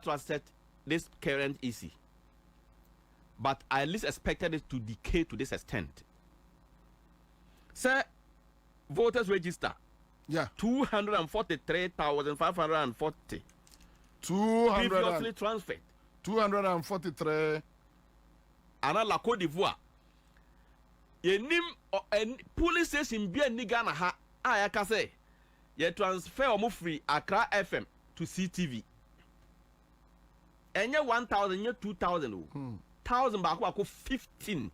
trusted this current EC, but I at least expected it to decay to this extent. Sir, voters register. Yeah. 243,540. 200 previously transferred. 243. And la Côte d'Ivoire. Ye nim police station bi ani Ghana ha a ya say ye transfer omo free Accra FM to CTV. Enye 1,000 nye 2,000 o. 1,000 ba ko 15.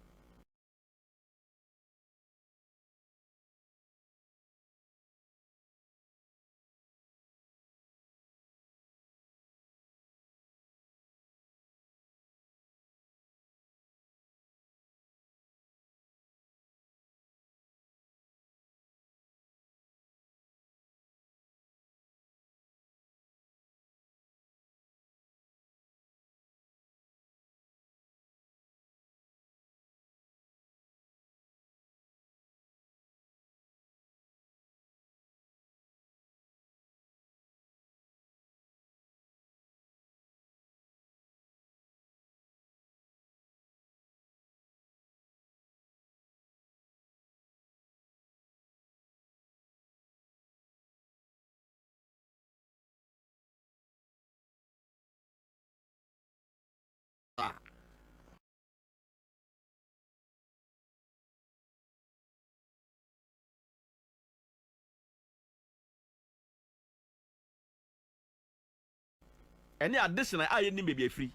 Any additional I need be free.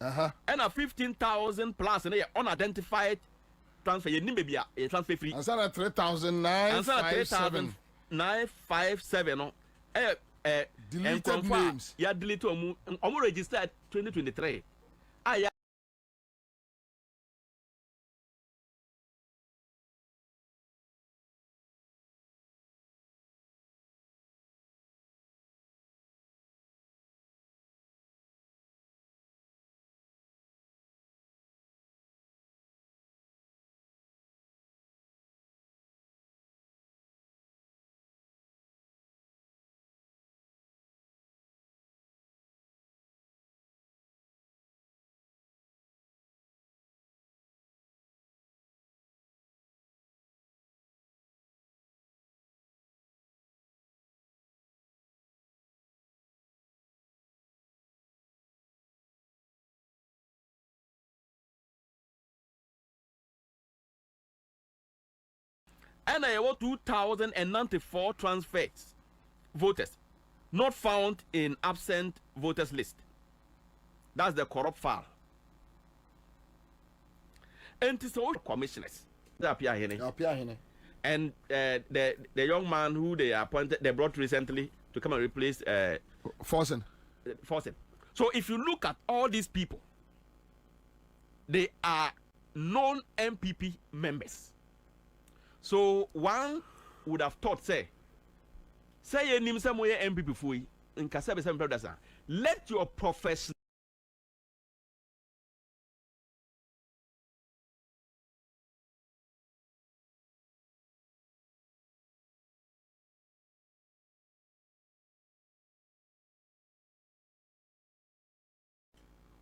And a 15,000 plus and unidentified transfer you need be a transfer free. And 3,957. 957 no. Deleted names. Yeah, delete omu registered 2023. And I have 2,094 transfers voters not found in absent voters list. That's the corrupt file. And it's all commissioners. They appear here. And the young man who they appointed, they brought recently to come and replace Forsen. So if you look at all these people, they are non-MPP members. So one would have thought, say you name some way MPP for you in Kasabe some brothers. Let your profession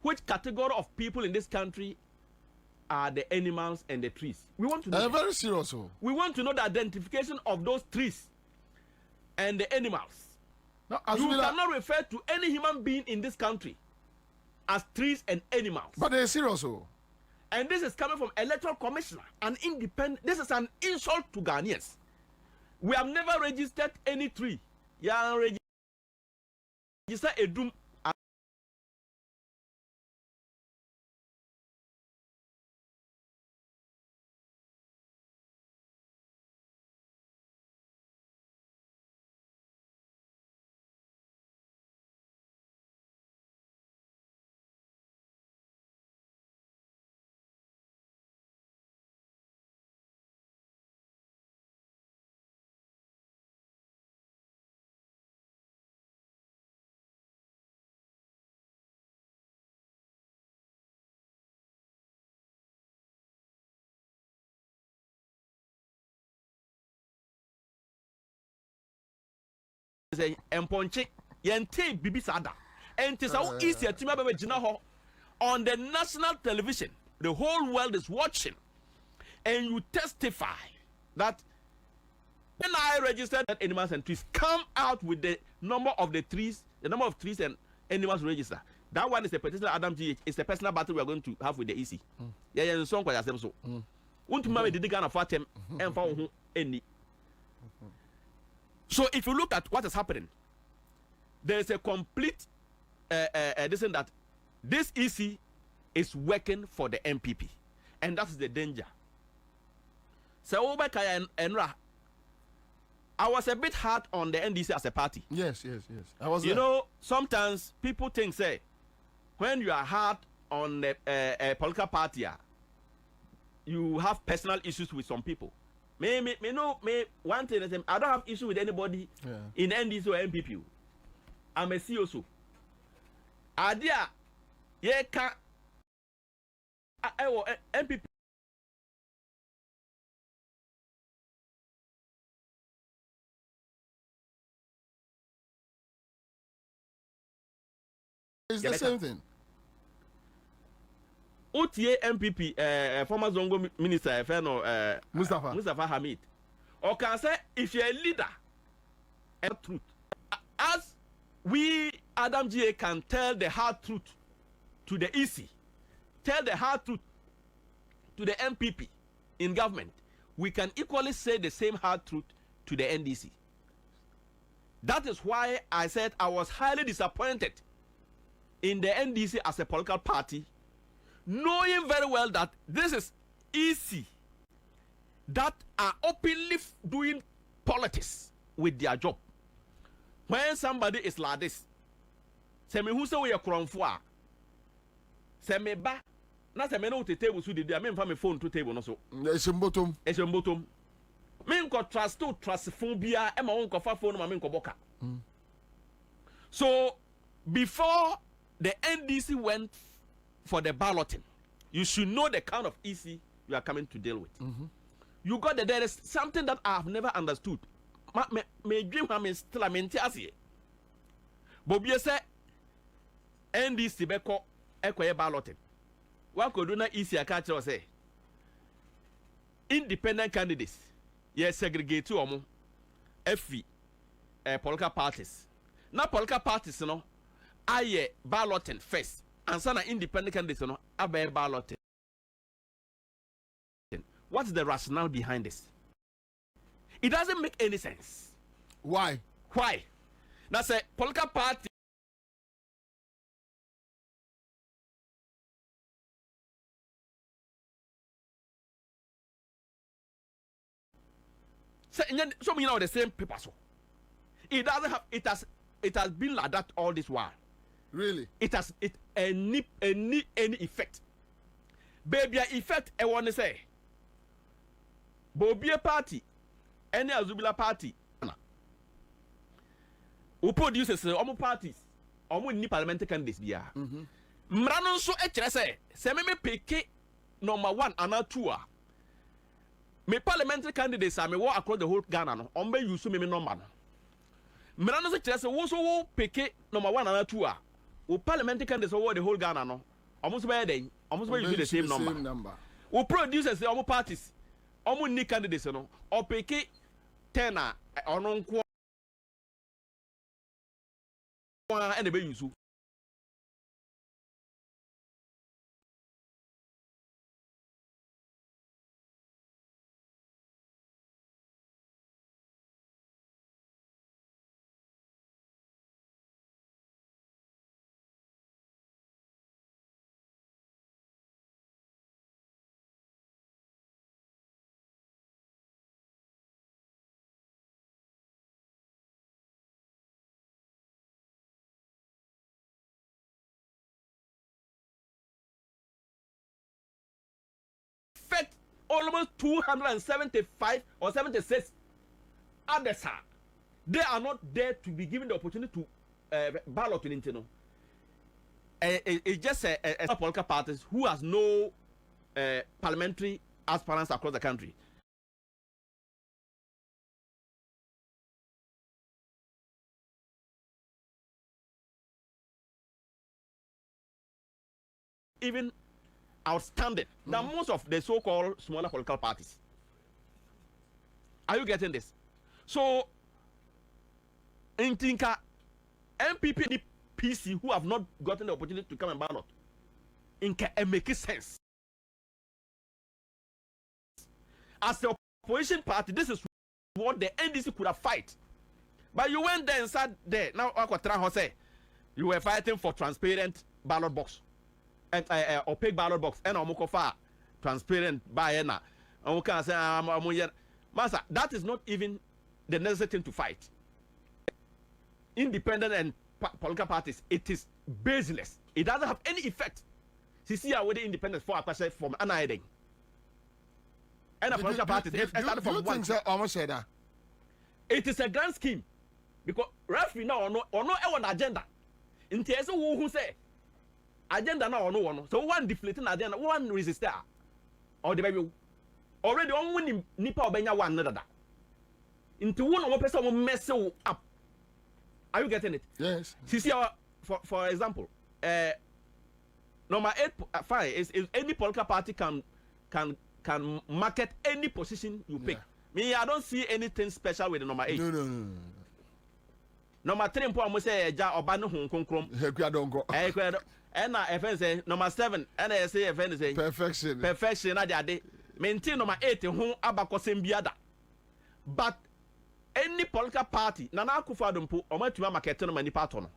which category of people in this country are the animals and the trees. We want to know. Very serious. We want to know the identification of those trees and the animals. No, you cannot refer to any human being in this country as trees and animals. But they're serious. And this is coming from Electoral Commission, an independent. This is an insult to Ghanaians. We have never registered any tree. Yeah, register a doom. Say emponche yente bibi sada And it's how easy to remember on the national television. The whole world is watching, and you testify that when I registered that animals and trees, come out with the number of the trees, the number of trees and animals register. That one is a particular Adam G. It's a personal battle we are going to have with the EC. Yeah, so quite as so. Want to marry the Ghana for them and for any. So if you look at what is happening, there is a complete listen that this EC is working for the MPP, and that's the danger. So Obekaya and Enra, I was a bit hard on the NDC as a party. Yes. I was. You know, sometimes people think, say, when you are hard on a political party, you have personal issues with some people. Me one thing, I don't have issue with anybody in NDC or MPP. I'm a CEO. Idea, yeah, can MPP. It's the same thing. OTA MPP, former Zongo minister, Mustafa Hamid, or can say if you're a leader, and truth, as we Adam GA can tell the hard truth to the EC, tell the hard truth to the MPP in government, we can equally say the same hard truth to the NDC. That is why I said I was highly disappointed in the NDC as a political party, knowing very well that this is EC that are openly doing politics with their job. When somebody is like this, say me who say we are kronfwa, say me ba, na say me no te table so dey me mfa me phone to table no so. It's in bottom. Me nko trust phone bia e ma won ko fa phone ma me nko boka. So before the NDC went for the balloting, you should know the kind of EC you are coming to deal with. You got that there is something that I have never understood. Me dream I'm still a mentiasi. Bobie say NDC beko ekoye balloting. What could do na EC a catch say independent candidates yes segregate to omo every political parties. Now political parties no aye balloting first and some independent candidates no abe balloting. What's the rationale behind this? It doesn't make any sense. Why? Now say political party so you know the same paper so. It doesn't have it has been like that all this while. Really? It has any effect. Baby effect I want to say. Bobie party, any Azubila party, who produces almost parties, almost ni parliamentary candidates bia. Mrano so say me pick number 1 and 2 me parliamentary candidates are me walk across the whole Ghana no. Ombe use me number no. Mrano so chere say wo so wo pick number 1 and 2 wo parliamentary candidates over the whole Ghana no. Almost by then, almost by use the same number. Who produces the almost parties. Omo ni candidates no or pick 10 ono nko and be use almost 275 or 76 others are. They are not there to be given the opportunity to ballot in internal. It's just a political parties who has no parliamentary aspirants across the country. even outstanding than most of the so-called smaller political parties. Are you getting this? So, in Tinka, MPP and PC who have not gotten the opportunity to come and ballot, it makes sense. As the opposition party, this is what the NDC could have fight. But you went there and sat there. Now, say you were fighting for transparent ballot box and opaque ballot box and omukofa transparent bayena. And we can say, Master, that is not even the necessary thing to fight. Independent and political parties, it is baseless. It doesn't have any effect. See how the independence for a from an idea. And a political party, it is a grand scheme because referee now or no one agenda. In case who say agenda now or no one, so one deflating agenda, one resistor, or the baby already on winning nipa obenya one another. Into one person will mess up. Are you getting it? Yes. See, for example, number 8, fine is any political party can market any position you pick. Me, I don't see anything special with the number 8. No. Number 3, I'm say ja obano hun konkrom. And FN say number 7, and I say FN say perfection. Na de maintain number 8 hun abakosem biada. But any political party, Nana Akufo-Addo or to market no many partner.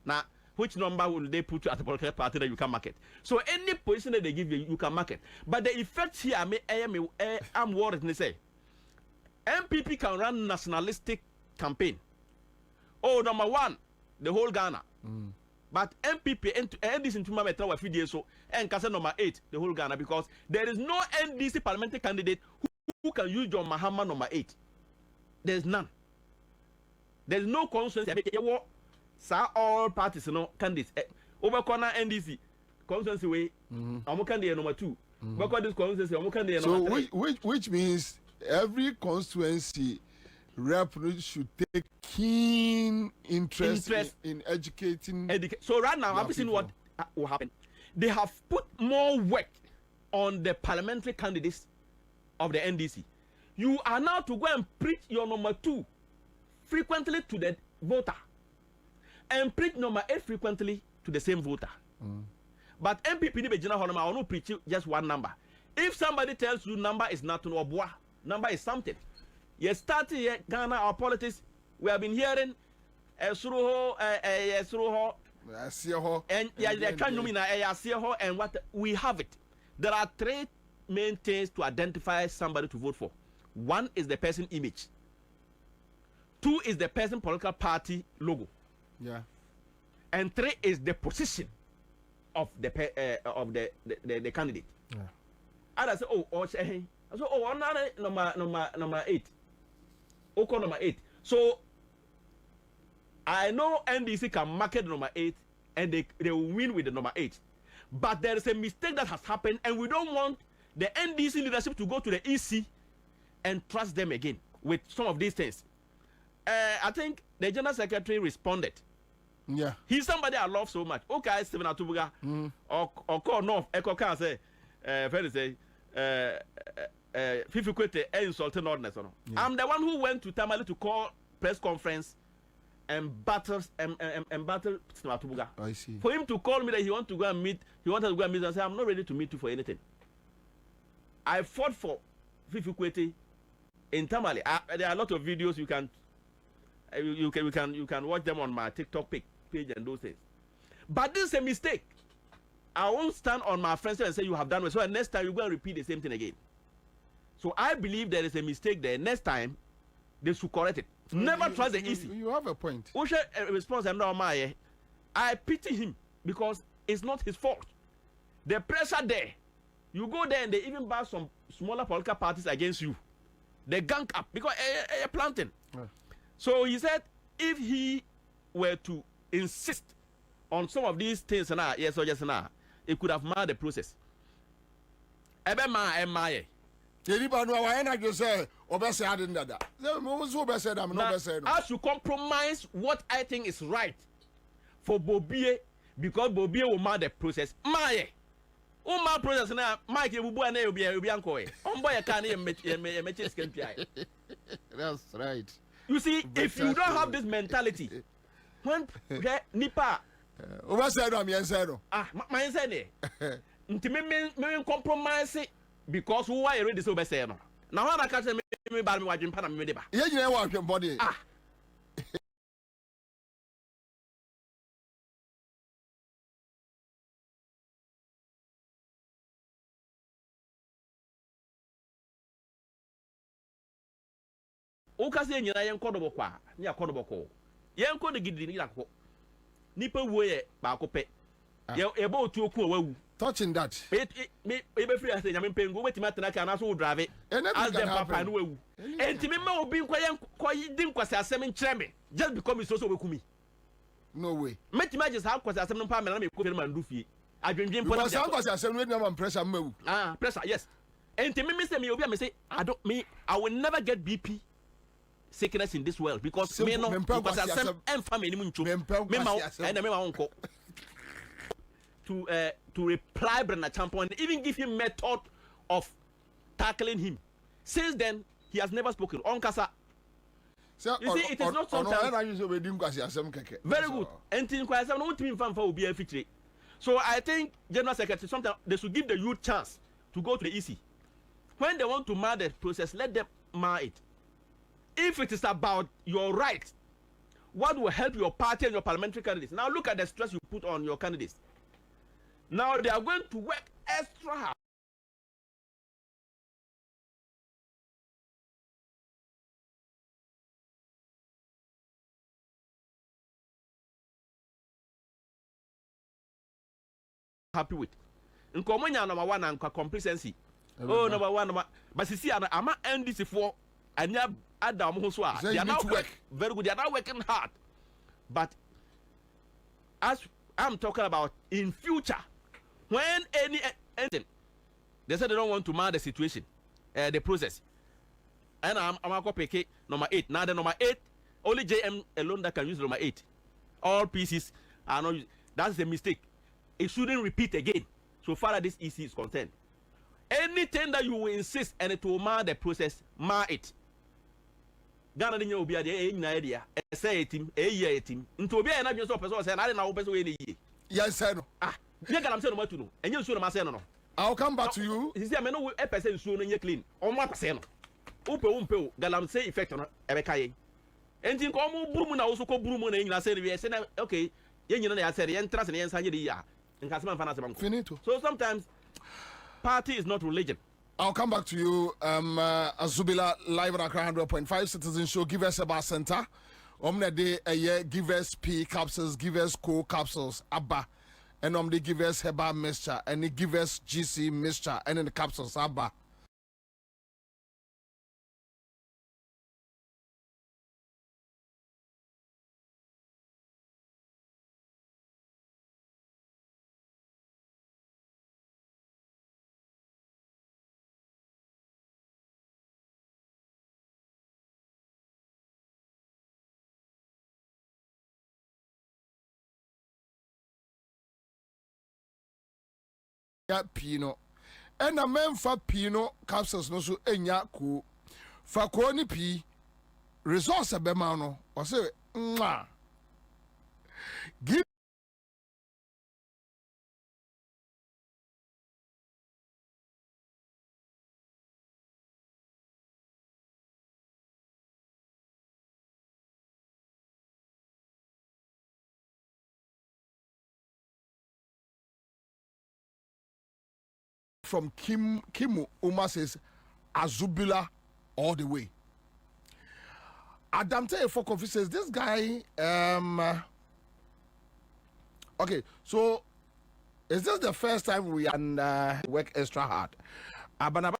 Now, which number will they put you at the political party that you can market? So any position that they give you, you can market. But the effect here, I'm worried. They say MPP can run nationalistic campaign. Oh, number 1, the whole Ghana. But MPP and NDC into my metal few days so and Kasa number 8, the whole Ghana, because there is no NDC parliamentary candidate who can use John Mahama number 8. There's none. There's no constituency. All parties, candidates. Over corner NDC constituency way. I'm candidate number 2. Because this constituency, I'm candidate number 3. Which means every constituency rep should take keen interest in educating. So right now, I've seen what will happen. They have put more work on the parliamentary candidates of the NDC. You are now to go and preach your number 2 frequently to the voter and preach number 8 frequently to the same voter. But MPP will not preach just one number. If somebody tells you number is not or number is something. You start here, Ghana, our politics, we have been hearing and what we have it. There are 3 main things to identify somebody to vote for. 1 is the person image. 2 is the person political party logo. Yeah. And 3 is the position of the candidate. Yeah. And I say, number 8. Okay, number 8. So I know NDC can market number 8 and they will win with the number 8. But there is a mistake that has happened, and we don't want the NDC leadership to go to the EC and trust them again with some of these things. I think the General Secretary responded. Yeah. He's somebody I love so much. Okay, Stephen Atubuga or call North Echo can say, very say, Fifi Kwete insulting ordinance. I'm the one who went to Tamale to call press conference and battle Stephen Atubuga. I see. For him to call me that he wanted to go and meet and say, I'm not ready to meet you for anything. I fought for Fifi Kwete in Tamale. There are a lot of videos you can watch them on my TikTok page and those things. But this is a mistake. I won't stand on my friends and say you have done well. So next time you go and repeat the same thing again. So I believe there is a mistake there. Next time they should correct it. Never trust the EC. You have a point. Response I pity him because it's not his fault. The pressure there. You go there and they even buy some smaller political parties against you. They gang up because they're planting. Yeah. So he said if he were to insist on some of these things yes or yes it could have marred the process. As you compromise what I think is right for Bobie because Bobie will mar the process. Uma process na Mike Bubu and Obianco. On boy, I can't. That's right. You see, if you don't have this mentality, when Nipa. What's that? I'm saying. My saying. Me compromise because who are already so best. Now, I can't me bad me watching Panama Mediba. Yeah, you know what your body. Okase nyina yen kodobo kwa nya kodobo ko yen ko de gidi ni akọ nipa wo ye ba ko pe ye ba otu oku wawu Touching that me e be free ase nyame pengu wetima tena ka na so drive as the papa no wawu enti me ma obi nkwa yen ko di nkwase asem nkyere me just because me so obekumi no way metima just ha nkwase asem no pa me na me ko fe ma ndu fie adwendwen po na because nkwase asem no dey am pressure mawu pressure yes enti me say me obi am say I will never get BP sickness in this world because me no because I am family me ma unko to reply Brenda Champon and even give him method of tackling him. Since then he has never spoken on Kasa. So, you see, it is not sometimes very good. And no feature. So I think General Secretary sometimes they should give the youth chance to go to the EC. When they want to mar the process, let them mar it. If it is about your right, what will help your party and your parliamentary candidates? Now look at the stress you put on your candidates. Now they are going to work extra hard. Happy with. In common, number one and complacency. Oh, number one, but you see, I'm NDC for and Adam Hoswa. They are now very good. They are now working hard. But as I'm talking about in future, when anything, they said they don't want to mar the situation, the process. And I'm going to pick number 8. Now the number 8, only JM alone that can use number 8. All pieces are not. That's a mistake. It shouldn't repeat again. So far as this EC is concerned, anything that you will insist and it will mar the process, mar it. Ghana didn't know be the idea. Say team, a year team. Into be an abuse of person saying, I don't know person any year. Yes, sir. You can say no to know, and you should have said no. I'll come back to you. You see, I know a percent soon and you clean. On 1%. Upe, galamsey effect on Ebekaye. And think almost Brumun also called Brumun and I said, okay, you know, I said, the entrance and the answer year. And Casman Fanasam. Finito. So sometimes party is not religion. I'll come back to you. Azubila live at Accra 100.5 Citizen Show. Give us a bar center. Omne de a year. Give us P capsules. Give us co capsules. Abba. And they give us Heba mixture. And they give us GC mixture. And then the capsules. Abba. Pino and a man for Pino capsules no so enya ku fa ko ni pi resource abemano o say give from Kimu Uma says Azubila all the way. Adam Tay for coffee says this guy okay, so is this the first time we work extra hard? Abanaba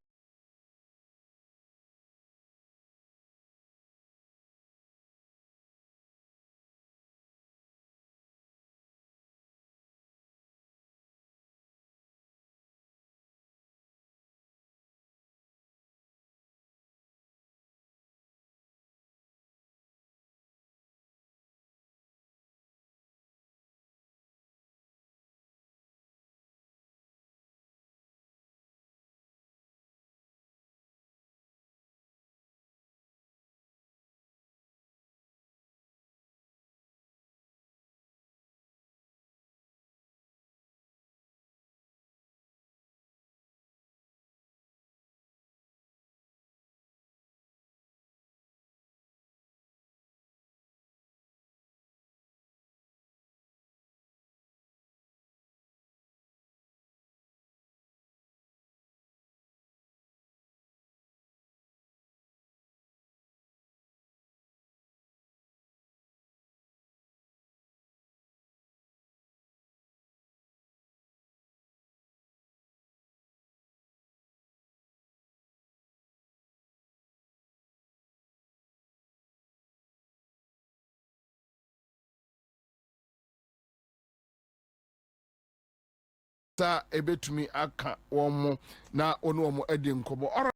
sa ebetumi aka one na ono omo edi nkobo. All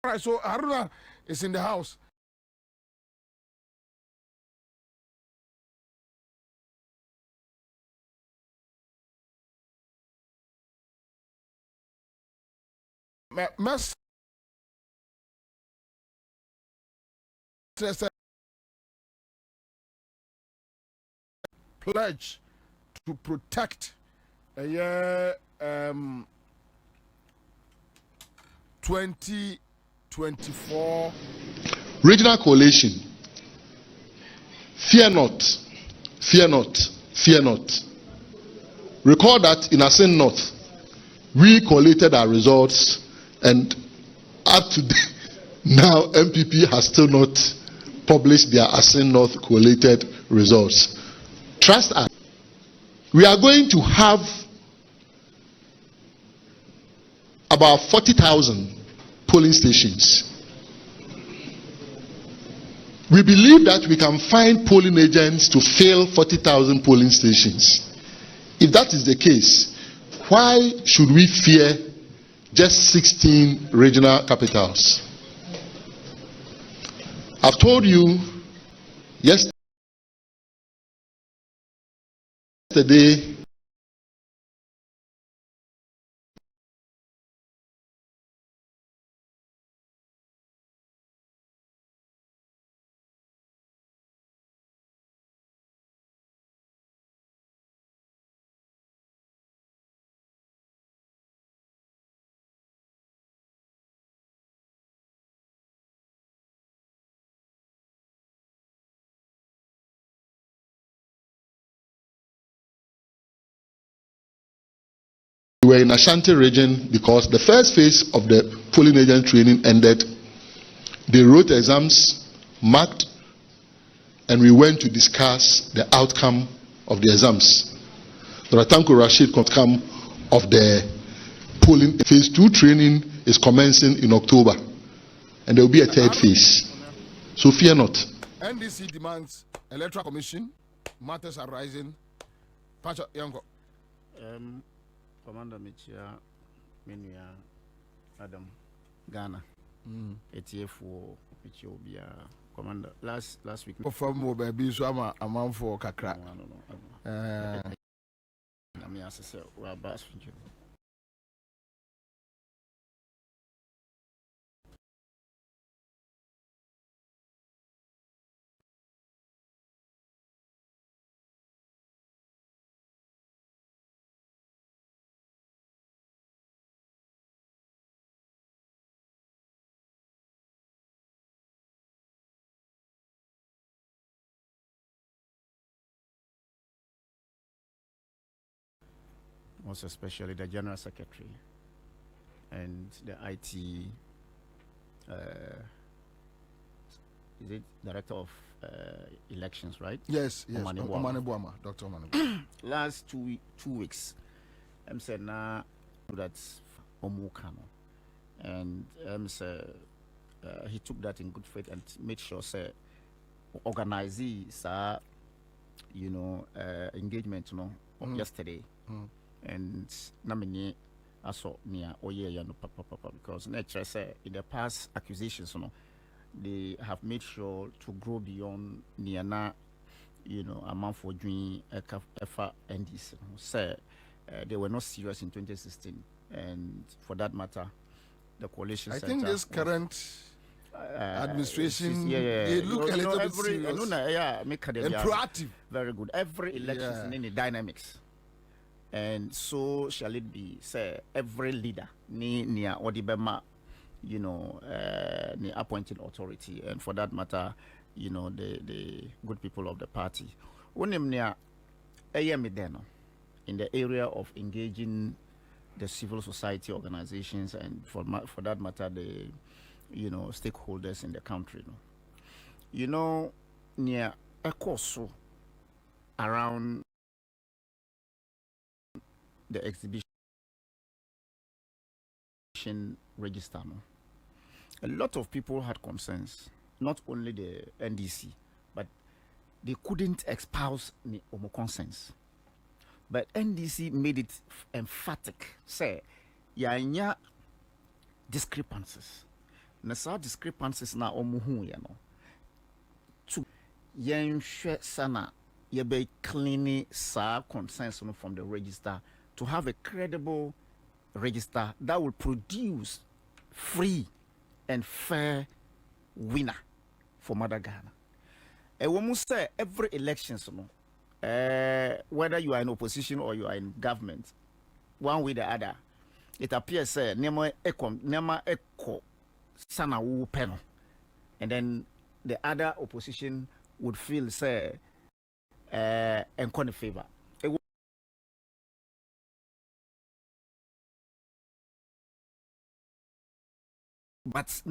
right, so Haruna is in the house. Must pledge to protect 2024 regional coalition. Fear not, fear not, fear not. Recall that in Asin North, we collated our results, and up to now, MPP has still not published their Asin North collated results. Trust us. We are going to have about 40,000 polling stations. We believe that we can find polling agents to fill 40,000 polling stations. If that is the case, why should we fear just 16 regional capitals? I've told you yesterday we were in Ashanti region because the first phase of the polling agent training ended. They wrote exams, marked, and we went to discuss the outcome of the exams. The Ratanko Rashid outcome of the polling phase 2 training is commencing in October, and there will be a third phase. So fear not. NDC demands Electoral Commission, matters arising. Pacho Yango. Commander Michia Menia Adam Ghana. ATF Michiobia Commander last week. From baby so a man for Kakra. Most especially the General Secretary and the IT is it Director of Elections, right? Yes, Dr. Omane. Last 2 weeks, I'm saying now that's Omukano, and he took that in good faith and made sure say organizees engagement yesterday. And namini aso near oye no papa because nature say in the past accusations they have made sure to grow beyond niana a month for doing efa NDC say they were not serious in 2016, and for that matter the coalition I think this current administration they look a little bit serious and proactive. Very good. Every election is in the dynamics. And so shall it be. Say every leader ni odibema, ni appointing authority, and for that matter, the good people of the party. Unim in the area of engaging the civil society organizations, and for that matter, the stakeholders in the country. Near a course around the exhibition register. A lot of people had concerns, not only the NDC, but they couldn't espouse any concerns. But NDC made it emphatic. Say, yanya discrepancies. Nasa discrepancies na omuhu ya no. To yenhwe sana yebe clean sa consensus from the register to have a credible register that will produce free and fair winner for Mother Ghana. And when we say every election, whether you are in opposition or you are in government, one way or the other, it appears say nema eko sana wu peno, and then the other opposition would feel say and in favor. But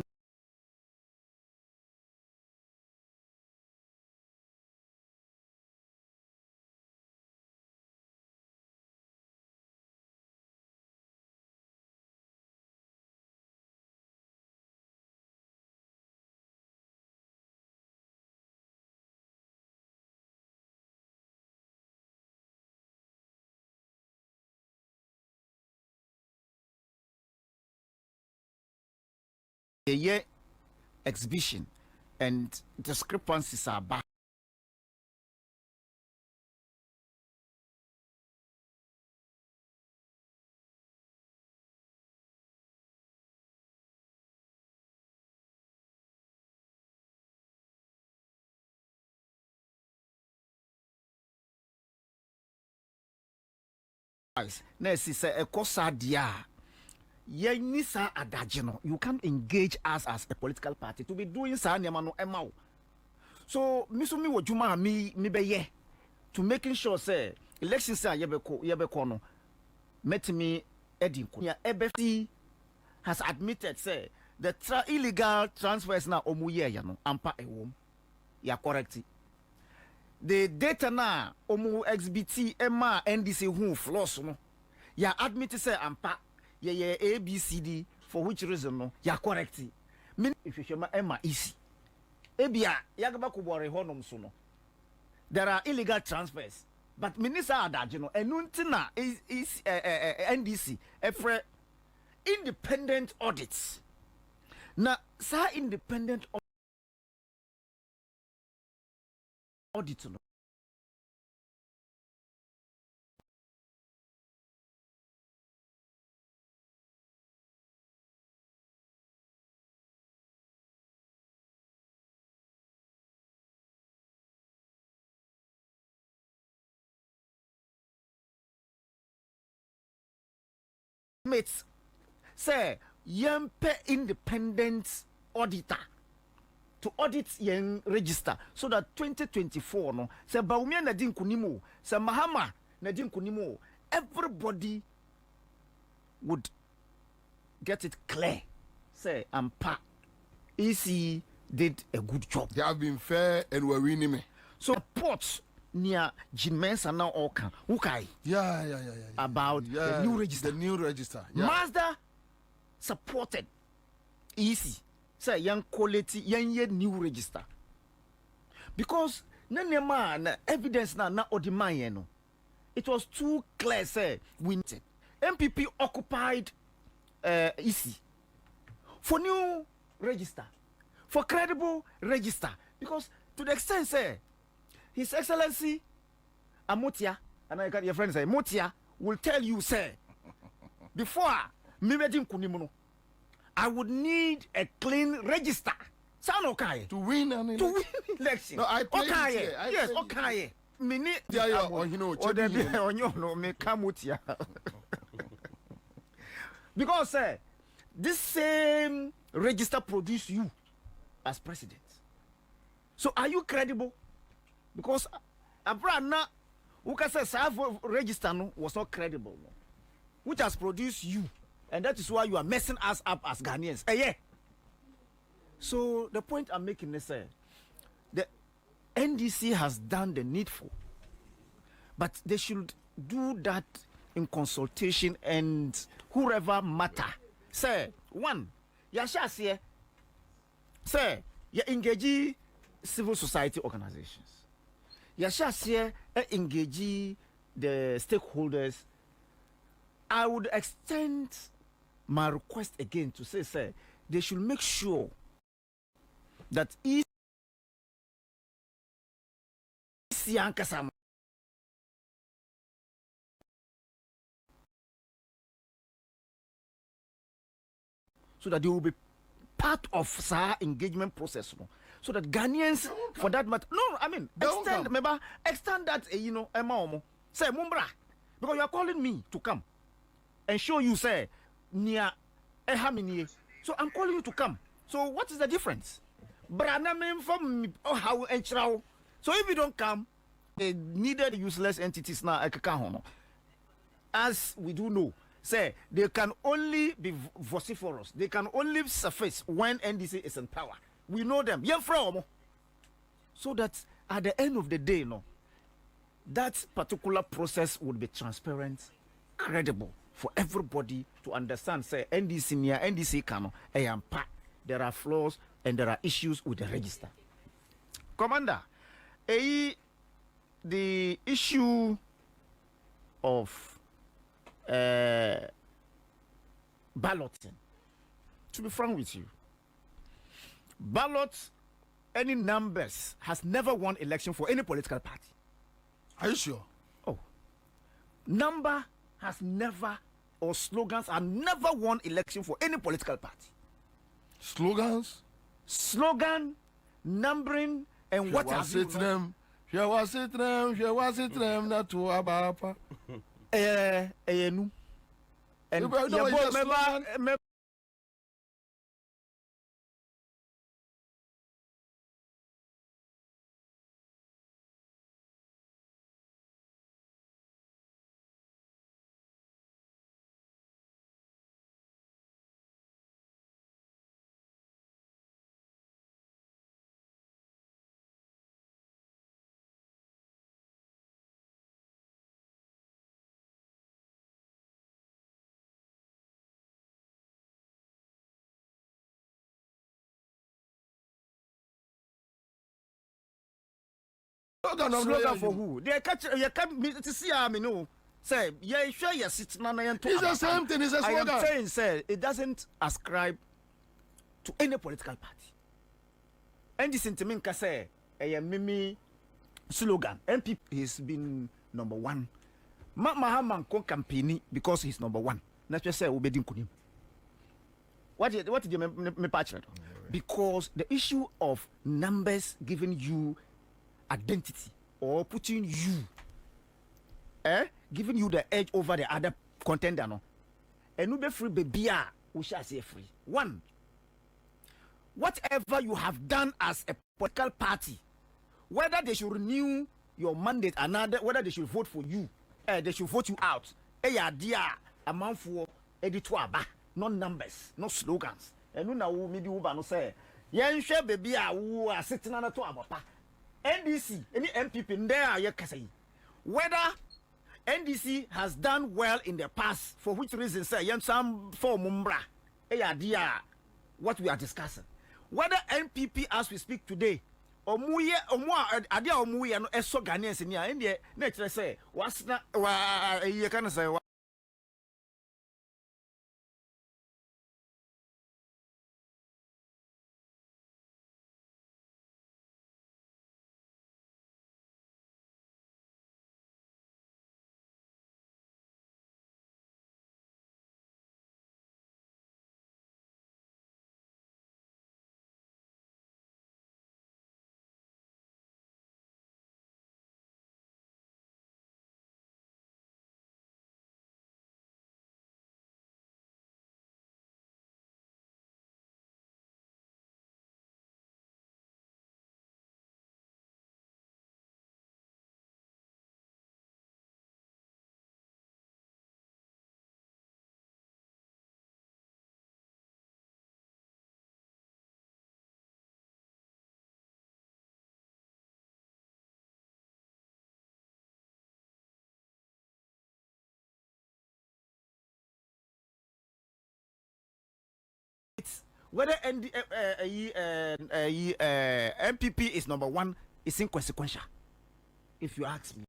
a year exhibition and discrepancies are back. Next is a cosadia. Yenisa adagino. You can't engage us as a political party to be doing sa no emao. So misumi wojuma mi be ye to making sure say elections are yebeko no met me edinku. Ya EBC has admitted say the illegal transfers na omuye ya no ampa ewom. Ya correct. The data na omu XBT Emma NDC who floss no. Ya admit say ampa ye ABCD for which reason no ya correct. Min if you shema Emma easy. Ebia yagaba kubore honum so no. There are illegal transfers. But minister adagino enuntina is NDC efre independent audits. Na sa independent audit no. Mates say yempe independent auditor to audit yen register so that 2024 no say Baumia na din kunimo say Mahama na din kunimo everybody would get it clear say ampa EC did a good job. They have been fair and were winning me. So reports near Jimensa now Oka Ukai. Yeah. About the new register. The new register. Yeah. Mazda supported easy. Say young quality young new register. Because na evidence na odimanye no. It was too clear say we needed. MPP occupied easy for new register, for credible register. Because to the extent say His Excellency Amutia, and I got your friend say Mutia will tell you, say, before me wedding kunimuno, I would need a clean register. Sound okay? To win an election. To win election. No, I play okay. it here. Yes, okay. Mini me kamutia. Because this same register produced you as president. So are you credible? Because Abrana who can say register no was not credible, no, which has produced you, and that is why you are messing us up as Ghanaians. Yeah. So the point I'm making is the NDC has done the needful, but they should do that in consultation and whoever matter. Say one, Yasha say you engage civil society organizations. Yasha engage the stakeholders, I would extend my request again to say, they should make sure that so that they will be part of SAR engagement process, so that Ghanaians, for that matter, extend that, say Mumbra, because you are calling me to come and show you, say, near Ehamini. So I'm calling you to come. So what is the difference? From how and so if you don't come, they needed useless entities now. As we do know, say they can only be vociferous. They can only surface when NDC is in power. We know them. So that at the end of the day, that particular process would be transparent, credible for everybody to understand. Say NDC near NDC cano, there are flaws and there are issues with the register. Commander, the issue of balloting, to be frank with you, ballots, any numbers has never won election for any political party. Are you sure? Oh, number has never, or slogans have never won election for any political party. Slogans? Slogan, numbering, and what have you them? She was it them, not to Abapa. And slogan for who? They catch you can't see me no. Say, yeah, sure, yes, it's not it's the same thing, it's a slogan. I am saying, say, it doesn't ascribe to any political party. And this sentiment can say, a mimi slogan. MPP has been number one. Mahaman kon campaign because he's number one. Let's just say, Ubedin Kunim. What did you me patch? Because the issue of numbers giving you identity or putting you, giving you the edge over the other contender, no, and you be free, baby, we shall say free. One, whatever you have done as a political party, whether they should renew your mandate, another, whether they should vote for you, they should vote you out. Dear amount for editor, no numbers, no slogans. And you know, maybe we no say, yeah, share baby, who are sitting on a tour. NDC, any MPP in there, you can say whether NDC has done well in the past, for which reason, say, some for Mumbra, dear, what we are discussing. Whether MPP, as we speak today, or Muye, or more, Adia or Muye, and so Ghanaians in here, and the nature say, what's not, you can say, whether MPP is number one is inconsequential, if you ask me.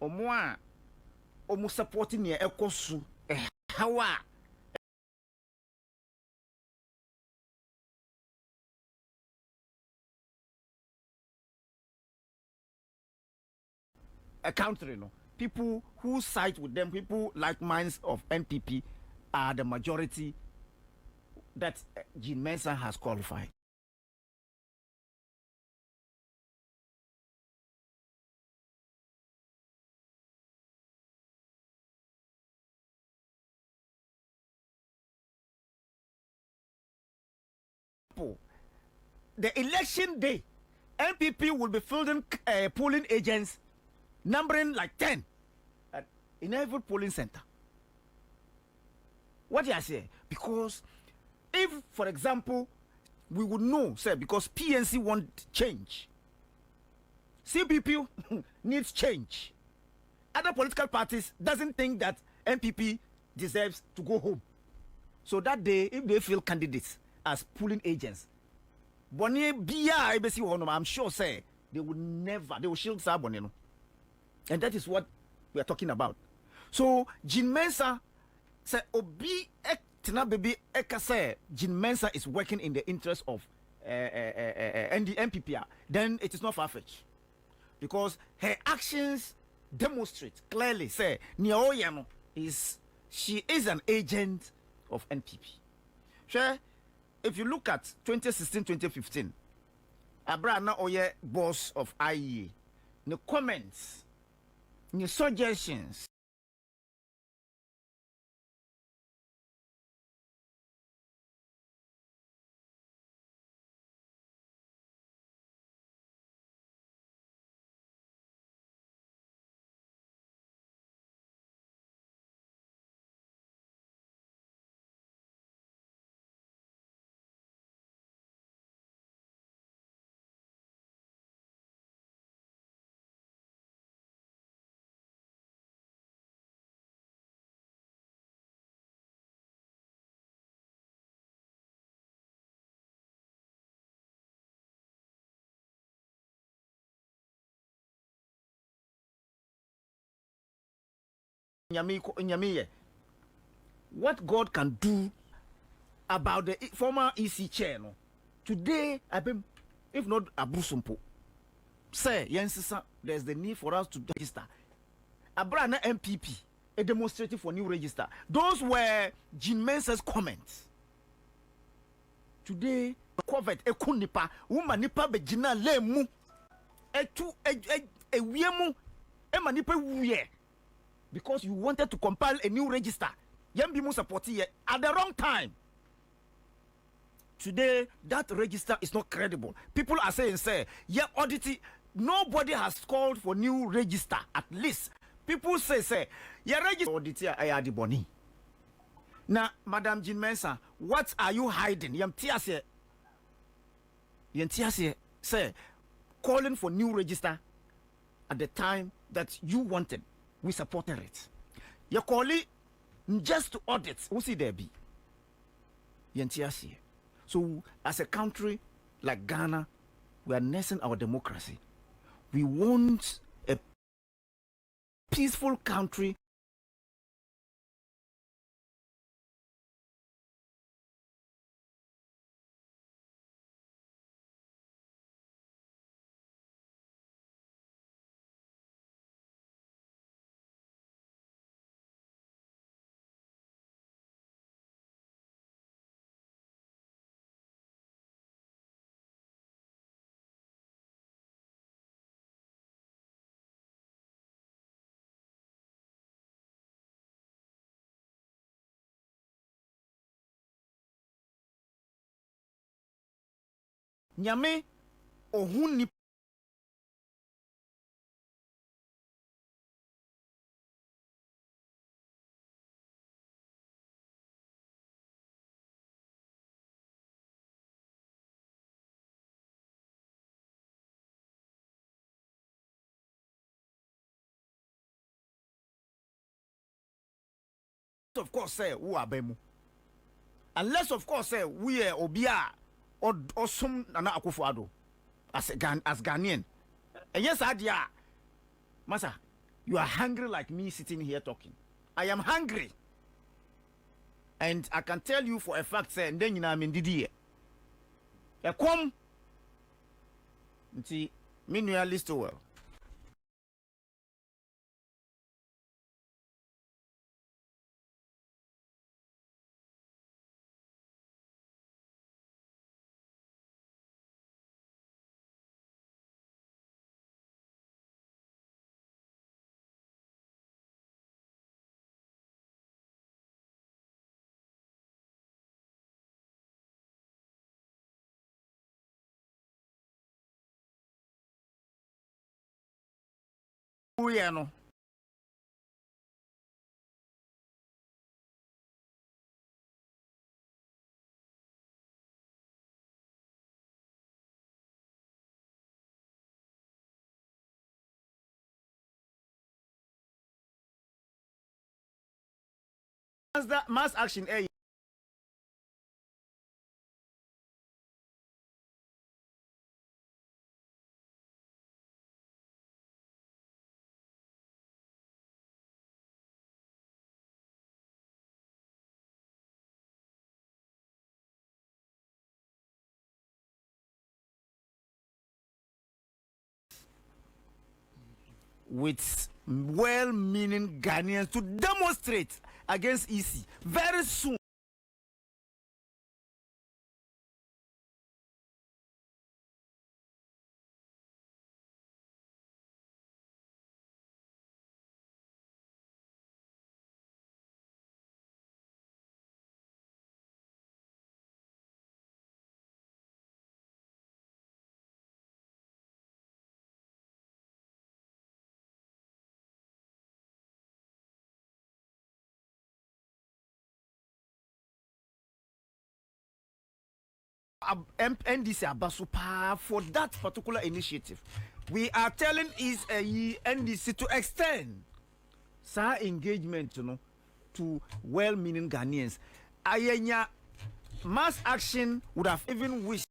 omo supporting near ekosu how a country, no people who side with them, people like minds of NPP are the majority that Jean Mensa has qualified. The election day, NPP will be fielding polling agents numbering like 10 in every polling center. What do I say? Because if, for example, we would know, say, because PNC want change, CPP needs change. Other political parties doesn't think that NPP deserves to go home. So that day, if they feel candidates as polling agents, I'm sure say they will shield Sabonino. And that is what we are talking about. So Jean Mensa say Obi Tina baby Eka say Jean Mensa is working in the interest of and the MPP. Then it is not far-fetched. Because her actions demonstrate clearly say Nyaoyano she is an agent of NPP. Sure. If you look at 2016-2015, Abrana Oye, boss of IEA, the comments, the suggestions, what God can do about the former EC chair. No? Today, if not Abusumpo, say, Yensisa, there's the need for us to register. Abrana MPP, a demonstrative for new register. Those were Jean Mensa's comments. Today, covered a kunipa, woman nipa bejina lemu, a wiemu, a manipa wuye. Because you wanted to compile a new register. Yambimu supporti at the wrong time. Today, that register is not credible. People are saying, yeah, audit. Nobody has called for new register, at least. People say, yeah, register audit I the boni. Now, Madam Jean Mensa, what are you hiding? Yamtiase, say, calling for new register at the time that you wanted. We supported it. You call it just to audit. Who see there be? Yentiasi. So, as a country like Ghana, we are nursing our democracy. We want a peaceful country. Nyame ohun of course say who abemu. Unless of course say we are obia or some Nana Akufo-Addo as Ghanaian. And yes, Adia, Masa, You are hungry like me sitting here talking. I am hungry. And I can tell you for a fact, say, and then you know I'm in Didier. A come. See, me no list well. We are no. Mass action. With well-meaning Ghanaians to demonstrate against EC very soon. NDC Abasupa for that particular initiative. We are telling NDC to extend sa engagement, to well-meaning Ghanaians. Ayenya mass action would have even wished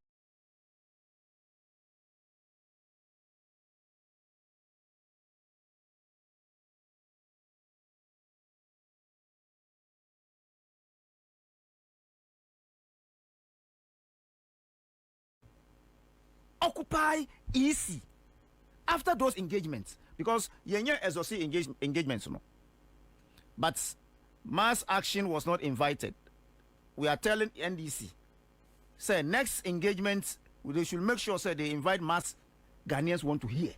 occupy EC after those engagements, because yenye SOC engagements, but mass action was not invited. We are telling NDC, say next engagement they should make sure say they invite mass Ghanaians want to hear.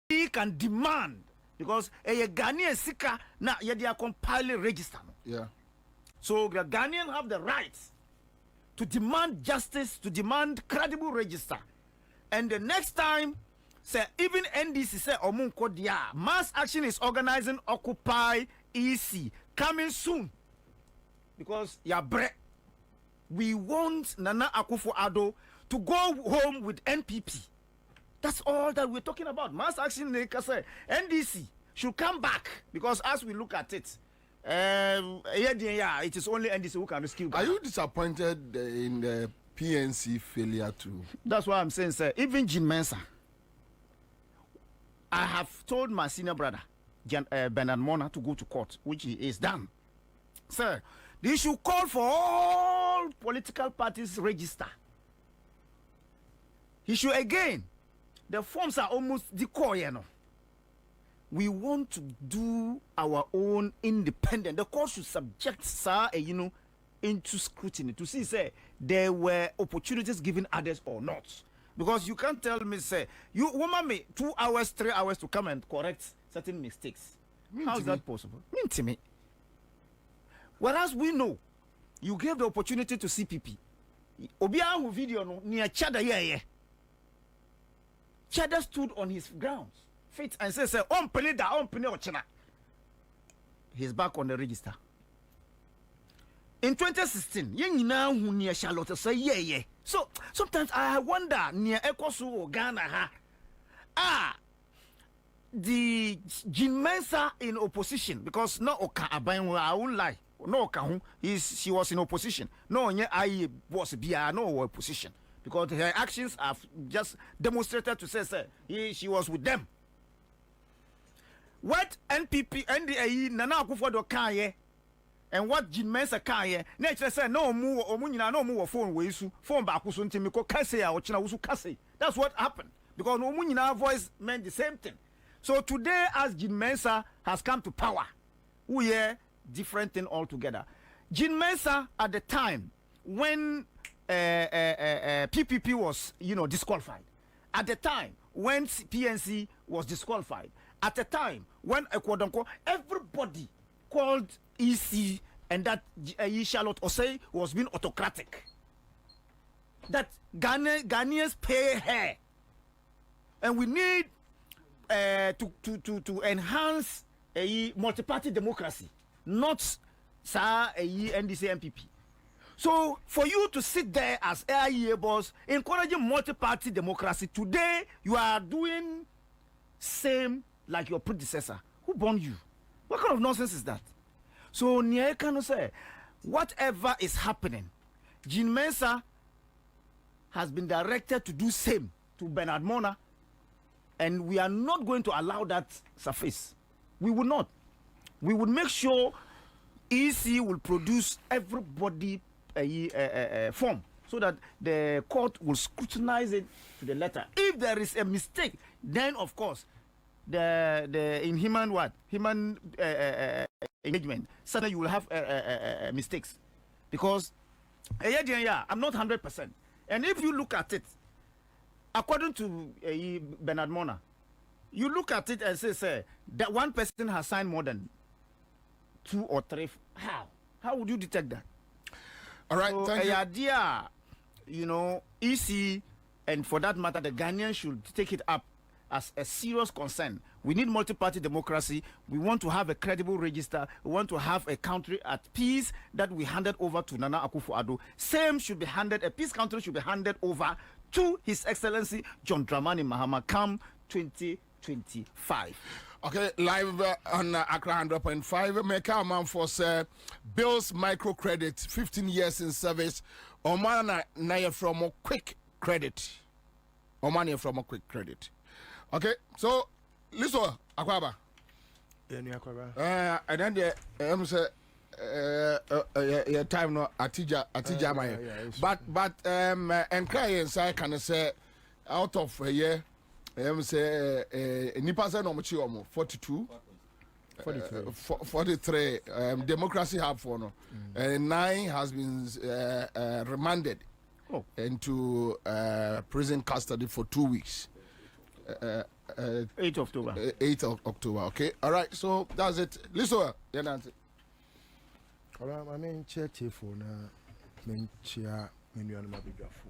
He can demand, because a Ghanaian seeker now they are compiling register. Yeah. So the Ghanaians have the right to demand justice, to demand credible register. And the next time, say even NDC say Omunko dia mass action is organizing Occupy EC coming soon. Because we want Nana Akufo-Addo to go home with NPP. That's all that we're talking about. Mass action, NDC should come back, because as we look at it, it is only NDC who can rescue. Are you disappointed in the PNC failure too? That's why I'm saying, sir. Even Jean Mensa, I have told my senior brother, Bernard Mona, to go to court, which he is done. Sir, they should call for all political parties register. He should again. The forms are almost decoy, We want to do our own independent. The court should subject into scrutiny to see, say, there were opportunities given others or not. Because you can't tell me, say, you want me 2 hours, 3 hours to come and correct certain mistakes. How is that possible? Mean to me. Whereas we know, you gave the opportunity to CPP. Obiahu video near Chada Chada stood on his grounds, feet, and says, he's back on the register. In 2016, Charlotte say, So sometimes I wonder near Ekosu or Ghana, the Jean Mensah in opposition because no oka aban I won't lie. No oka she was in opposition. No I was bia no opposition because her actions have just demonstrated to say she was with them. What NPP NDA Nana Akufo-Addo can and what Jean Mensah can nature say no mu omunyina no mu phone we su phone back so ntimi ko kase a ochina wusu kase. That's what happened because omunyina voice meant the same thing. So today as Jean Mensah has come to power, we hear different thing altogether. Jean Mensah at the time when PPP was disqualified, at the time when PNC was disqualified, at the time when everybody called EC and that Charlotte Osei was being autocratic. That Ghanaians pay her, and we need to enhance a multi-party democracy, not NDC MPP. So for you to sit there as AIA boss encouraging multi-party democracy today, you are doing same like your predecessor. Who born you? What kind of nonsense is that? So Nia can say, whatever is happening, Jean Mensah has been directed to do same to Bernard Mona, and we are not going to allow that surface. We will not. We will make sure EC will produce everybody a form so that the court will scrutinize it to the letter. If there is a mistake, then of course the in human engagement, suddenly you will have mistakes because I'm not 100%. And if you look at it, according to Bernard Mona, you look at it and say that one person has signed more than 2 or 3. How would you detect that? All right, so thank you. Idea, EC, and for that matter, the Ghanaians should take it up as a serious concern. We need multi-party democracy. We want to have a credible register. We want to have a country at peace that we handed over to Nana Akufo-Addo. Same should be handed, a peace country should be handed over to His Excellency John Dramani Mahama come 2025. Okay, live on Accra 100.5. Make a man for Bill's microcredit, 15 years in service. Omana na from a quick credit. Omana from a quick credit. Okay, so listen, Akwaba. And then the say time no atija my. But and crying say can say out of a year. Say nipa say no muchi omo 42 43 democracy have for no 9 has been remanded into prison custody for 2 weeks. 8th October. 8th of October. Okay, all right, so that's it. Listen, then answer. All right, I mean church for na menchia menu na mabigafo.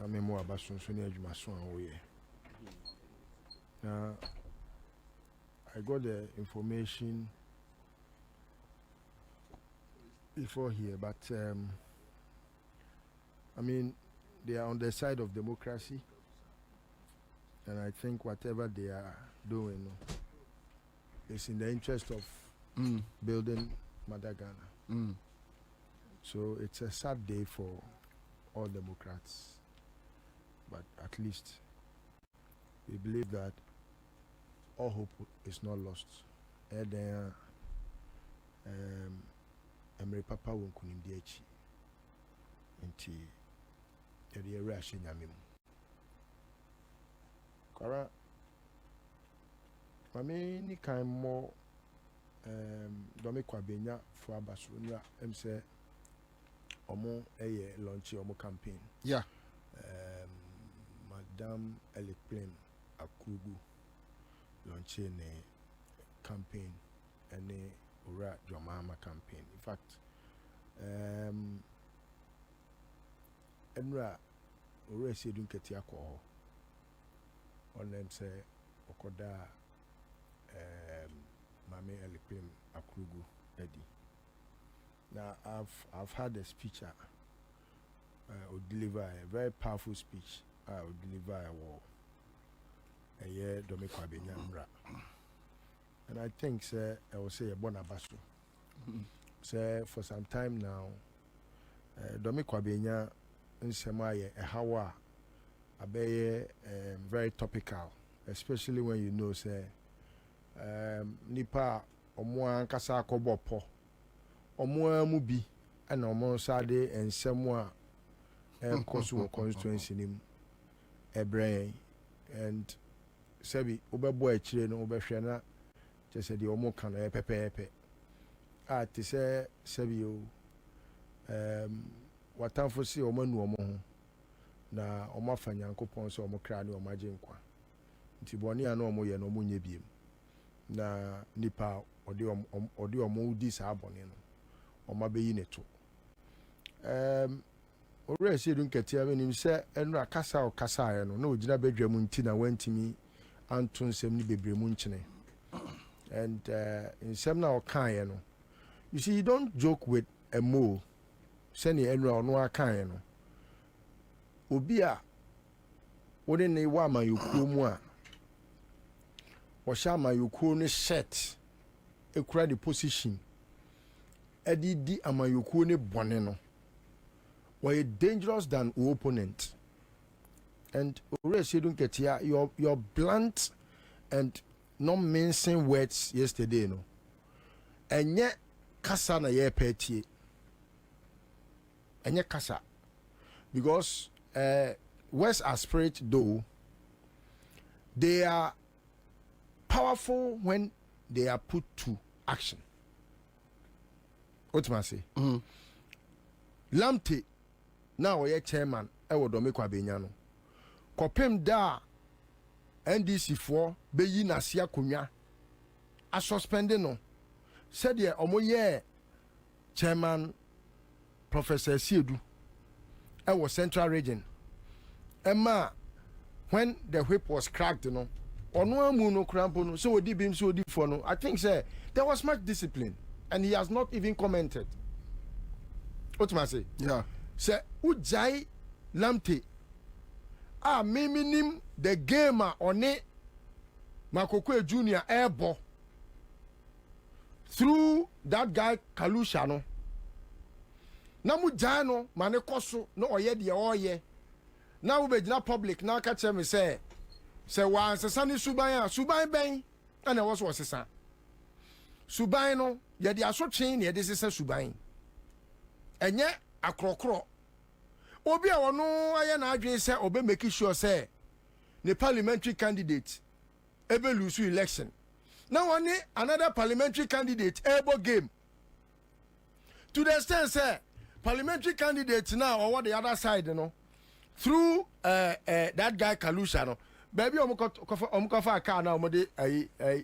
I mean more about soon now I got the information before here, but I mean they are on the side of democracy, and I think whatever they are doing is in the interest of building Mother Ghana. So it's a sad day for all Democrats. But at least we believe that all hope is not lost. Emre Papa won kunimdi echi. Nti yeri ere ahye nyame mu. Kwara mami ni kan mo Dome KWABENA for abasuru say omo launch omo campaign. Yeah. Madam Electoral Commission launching a campaign and a Ura Jomama campaign. In fact, Enra Ura Sedun Ketiako on them say Okoda Mame Electoral Akrugu Eddie. Now I've had a speech I will deliver a very powerful speech. I will deliver a war. Domi Kwabenya Mra. And I think I will say a bonabasu. Say for some time now, Domi Kwabenya in Semaye a hawa abe very topical, especially when you know say nipa omwa kasa kobopo omwa mubi ana omon sade ensemwa koso constituency nim ebrey and sebi obebo akire no obehwe na chese de omo kan e pepepe ti se sebi o watamfo si omo nu omo ho na omo afanya nkopon se omo kra ne omo agye nkwa nti boni ana omo ye no omo nye biem na nipa odi omo di sa abone no omo abeyi neto ore se dun ketia benim se enu akasa o kasa ye no na ogina bedwa mu nti na wantimi anto nsem ni bebre mu nkyene and nsem na o kan ye no you see you don't joke with a mole send enu ono akan ye no obi a wode ne wa ma yokuo mu a Washama yuko ne shirt ekura the position edidi amayuko ne bone no were dangerous than opponent and already shedun ketia your blunt and not mincing words yesterday no enye kasa na ye petie enye kasa because words are spirit though they are powerful when they are put to action. What must I say? Lamte now we chairman ewo Domi Kwabenya no. Kopem da NDC for beyi na sia konwa a suspended no. Said ye omo ye chairman Professor Siedu ewo Central Region. Emma when the whip was cracked no so we did him so deep for no. I think say there was much discipline and he has not even commented. What must I say? Yeah. Say Ujai Lamte minim the gamer on it Makokwe Junior airball through that guy Kalusha no. Namu Jano Manekoso no oye de oye. Now we be public now catch me say once a sunny Subai Ben, and I was a son. Subai no, yet the aso chain, yet this is a Subai. And yet a crocro. Obi or no, I and I say, Obe making sure say the parliamentary candidate ever lose election. Now only another parliamentary candidate able game. To the extent say parliamentary candidates now or what the other side, you know, through that guy Kalusha no. Baby, omukofa car now, mode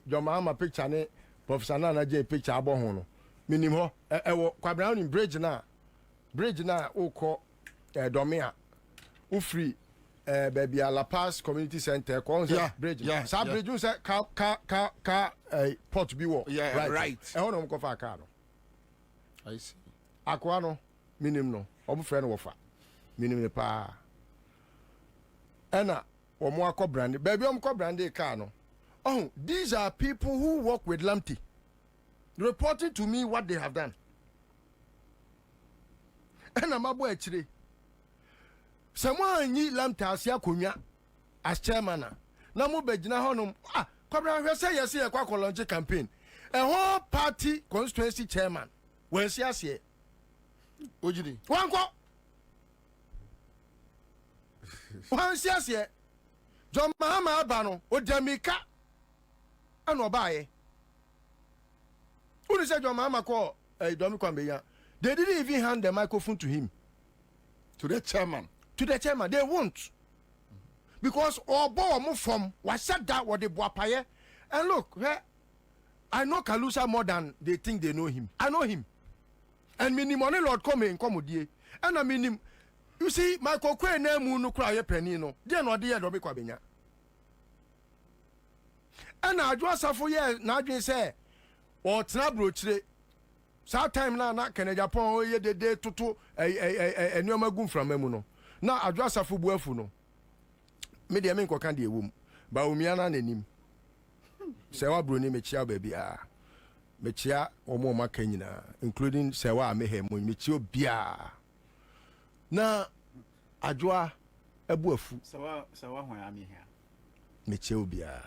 your mama picture ne Professor Nana J picture abohono. Minimo, Quabrowne in bridge na oko Domia, Ufree, baby, La Paz Community Center, bridge. Yeah, Sab bridge, you say, Port Biwo. Yeah, right. I want omukofa car. I see. Aquano, minimum, friend wofa. Minimum pa. Anna. Or brandy, baby, brandy cano. Oh, these are people who work with Lamte, reporting to me what they have done. And I'm a boy actually. Someone need Lamte as Yakunya as chairman. Namu Bejina Honum. Cobra say yes, a quack campaign. A whole party constituency chairman. Where's yes, ye? Ujidi. One go. Once yes, ye. John Mahama Abano, or Jamaica, and Obaye. Who said John Mahama call Domi Kwabenya? They didn't even hand the microphone to him. To the chairman. To the chairman. They won't. Because Obo move from was said that what they Boapaye. And look, I know Kalusa more than they think they know him. I know him. And minimum Lord come with you. And I mean him. You see, my Kokwe name no cry a penino. Dear no dear Domi Kwabenya. And I just for years, now you say, or Trabroche, some time now, not can a Japan, ye the day to a new magoon from Memuno. Now I just for Buefuno. Media Minko candy womb. ba umiana nenim sewa broni mechia baby mechia omo maka nyina including sewa amehe mo mechia bia na adwoa ebuafu sewa hwan amehe mechia bia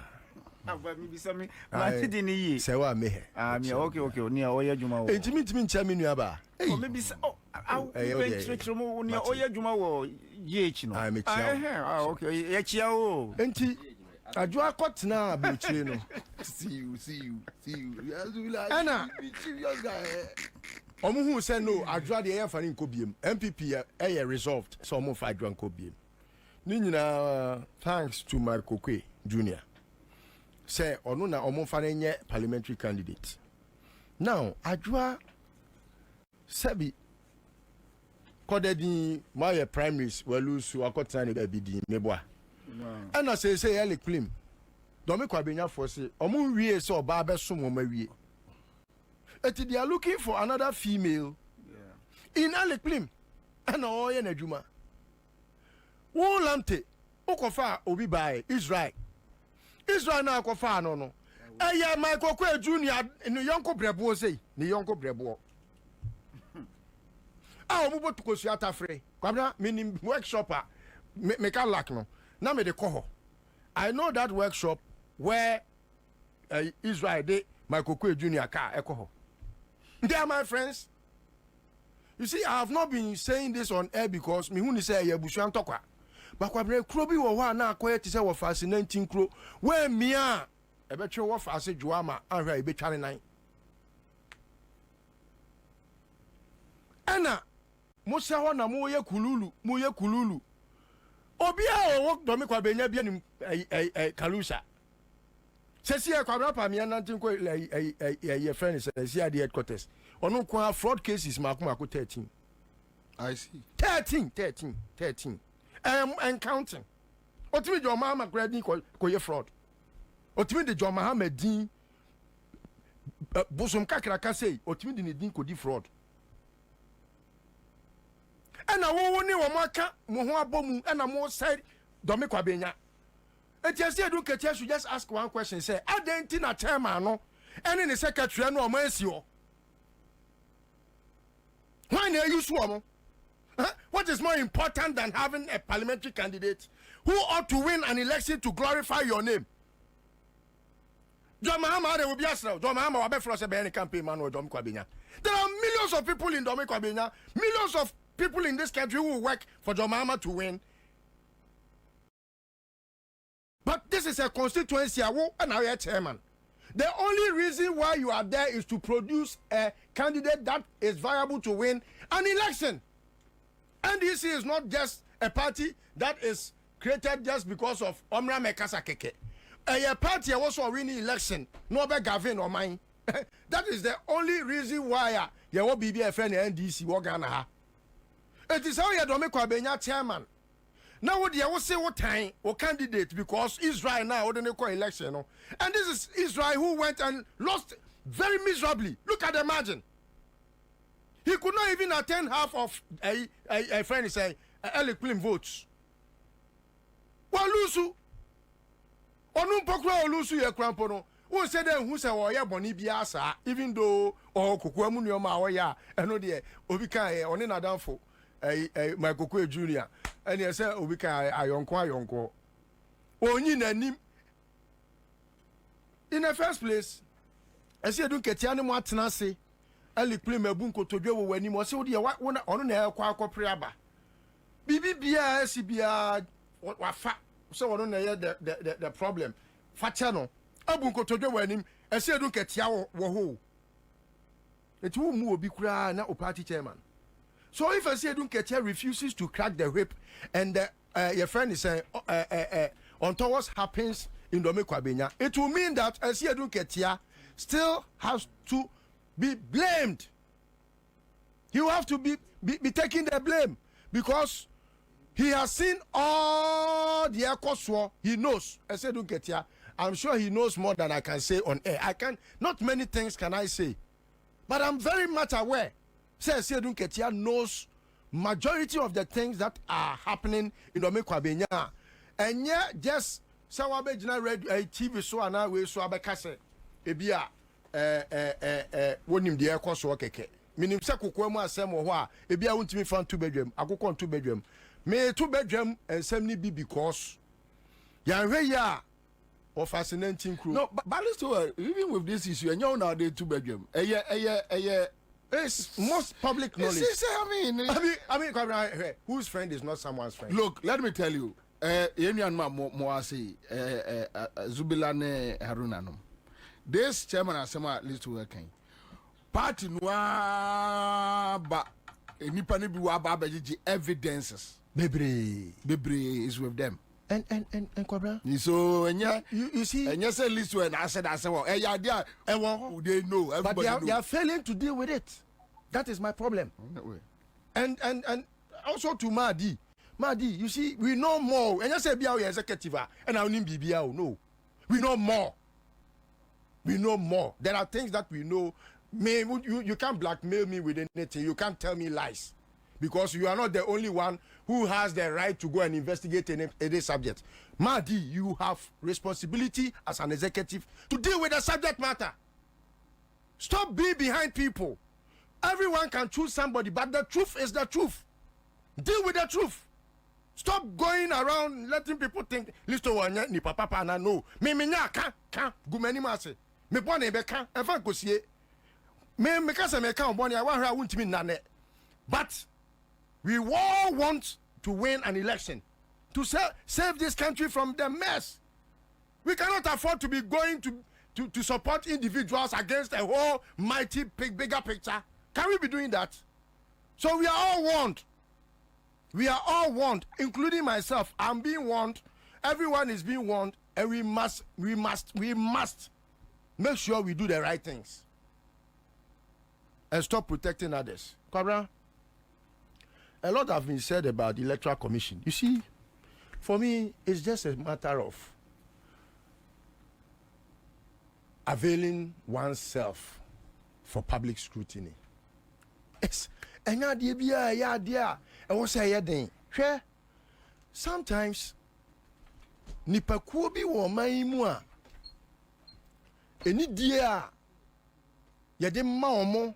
aba mi bisa mi ma ti di ni yi sewa amehe mi okay ni oye juma wo entimi ncha mi nua ba o me bisa mo ni oye juma wo ye echi no okay ye chia o enti adwoa kotena abuchire no see you ana serious guy omuhu say no adwoa de ye fani nkobiem MPP resolved so omu fa adwoa nkobiem ni nyina thanks to Marco Kwe Junior say onu na omu fa nye parliamentary candidate now adwoa sabi kodedi my primaries welusu akotena ne ba bidi meboa and I say Ellie Klim. Don't KWABENA for say, Omu wie so ba besom wo mawie. They are looking for another female in Ellie Klim. And oye na juma. Wo lamte, okofa obi bai Israel. Israel na akofa no. Eya Michael Kwe Junior ni yonko brebo say, ni yonko brebo. Omu botu kosu atafre. Kwabna minim workshopper. Make a lack no. Now me de koho. I know that workshop where Israel de Michael Kwe Junior car ekoho. They are my friends. You see, I have not been saying this on air because me huni say ye busuan tokwa. But KWABENA krobi wo wa na akoye ti say wo fascinating kro. Where mia e be twe wo fase juama anhwa e be tware nan. Ana mo se ho na mo ye kululu. Obia o domi KWABENA bia ni Kalusa. Sesi e KWABENA pa mi nantin ko ye friend say at the headquarters. Onu kwa fraud cases makuma ko 13. I see. 13. And counting. Otimi jo mama grade ko ye fraud. Otimi de jo mama din bosom kakra ka say otimi de ne din ko di fraud. And I won't know Maka, Moho Bomu, and I'm more said, Domi KWABENA. And just say, don't should just ask one question. Say, I didn't think a chairman, no, and in the secretary, no, Monsieur. Why are you swum? What is more important than having a parliamentary candidate who ought to win an election to glorify your name? John Mahama will be asked now. John Mahama will be for us a campaign man or Domi KWABENA. There are millions of people in Domi KWABENA, millions of people in this country who will work for John Mahama to win. But this is a constituency, and now you're chairman. The only reason why you are there is to produce a candidate that is viable to win an election. NDC is not just a party that is created just because of Omra Mekasa Keke. A party also winning election, no be Gavin or mine. That is the only reason why you will be a friend NDC Wagana. It is how you don't make KWABENA chairman. Now what you will say what time or candidate because Israel now wouldn't call election. No? And this is Israel who went and lost very miserably. Look at the margin. He could not even attend half of a friend say Electoral votes. Well, Lusu. Onum pokra Lusu ye krampono. Who said that who say oya boni biasa even though or kokuamu nyoma oya eno de obika oni na danfo Michael Kwe Junior and he said obika ayonko onyi nanim. In the first place I said don't get any more tenase Electoral mebun kotodwe wo wani mo se wo de ono na ekwa akopre aba bibi bia sibia wafa so ono na the problem facha no abun kotodwe wani I said don't get ya wo ho it will mu obi kura na o party chairman. So if I say Dunketia refuses to crack the whip and your friend is saying untoward happens in Domi KWABENA, it will mean that Asia Dunketia still has to be blamed. He will have to be taking the blame because he has seen all the Ekoswo. He knows. Asia Dunketia, I'm sure he knows more than I can say on air. Not many things can I say, but I'm very much aware. Says Ketia knows majority of the things that are happening in Domi KWABENA, and yet just Sa wa be gina TV so ana we so abeka se ebi a wonim de ekoso keke minim se kokwa mu asem ho a ebi a wontimi fa 2 bedroom akokọ 2 bedroom me 2 bedroom ensem ni bi because yan hwe ya or fascinating crew. No, but so even with this issue, and you know they 2 bedroom. It's most public knowledge. I mean, whose friend is not someone's friend? Look, let me tell you. Moasi, Zubilane Harunanum. This chairman has some at least working. Party noir, but Nipani Biwa evidences. Bebre is with them. And Cobra. So and you see, and yes, at least when I said, well, they know, but they are failing to deal with it. That is my problem. And also to Madi, you see, we know more. And you say, be our executive, and I need BBL. No, we know more. We know more. There are things that we know. You can't blackmail me with anything. You can't tell me lies. Because you are not the only one who has the right to go and investigate any subject. Madi, you have responsibility as an executive to deal with the subject matter. Stop being behind people. Everyone can choose somebody, but the truth is the truth. Deal with the truth. Stop going around letting people think, listo wanya ni papa na no. Me nya kan gumeni mase. Me bone be kan efa kosie. Me kasa me kan bone wa hra wuntimi nane. But we all want to win an election to save this country from the mess. We cannot afford to be going to support individuals against a whole mighty bigger picture. Can we be doing that? So we are all warned. We are all warned, including myself. I'm being warned. Everyone is being warned, and we must make sure we do the right things and stop protecting others. Kwabra, a lot have been said about the Electoral Commission. You see, for me, it's just a matter of availing oneself for public scrutiny. Yes, sometimes nipakuo bi wo man mu a eni die a yede ma omo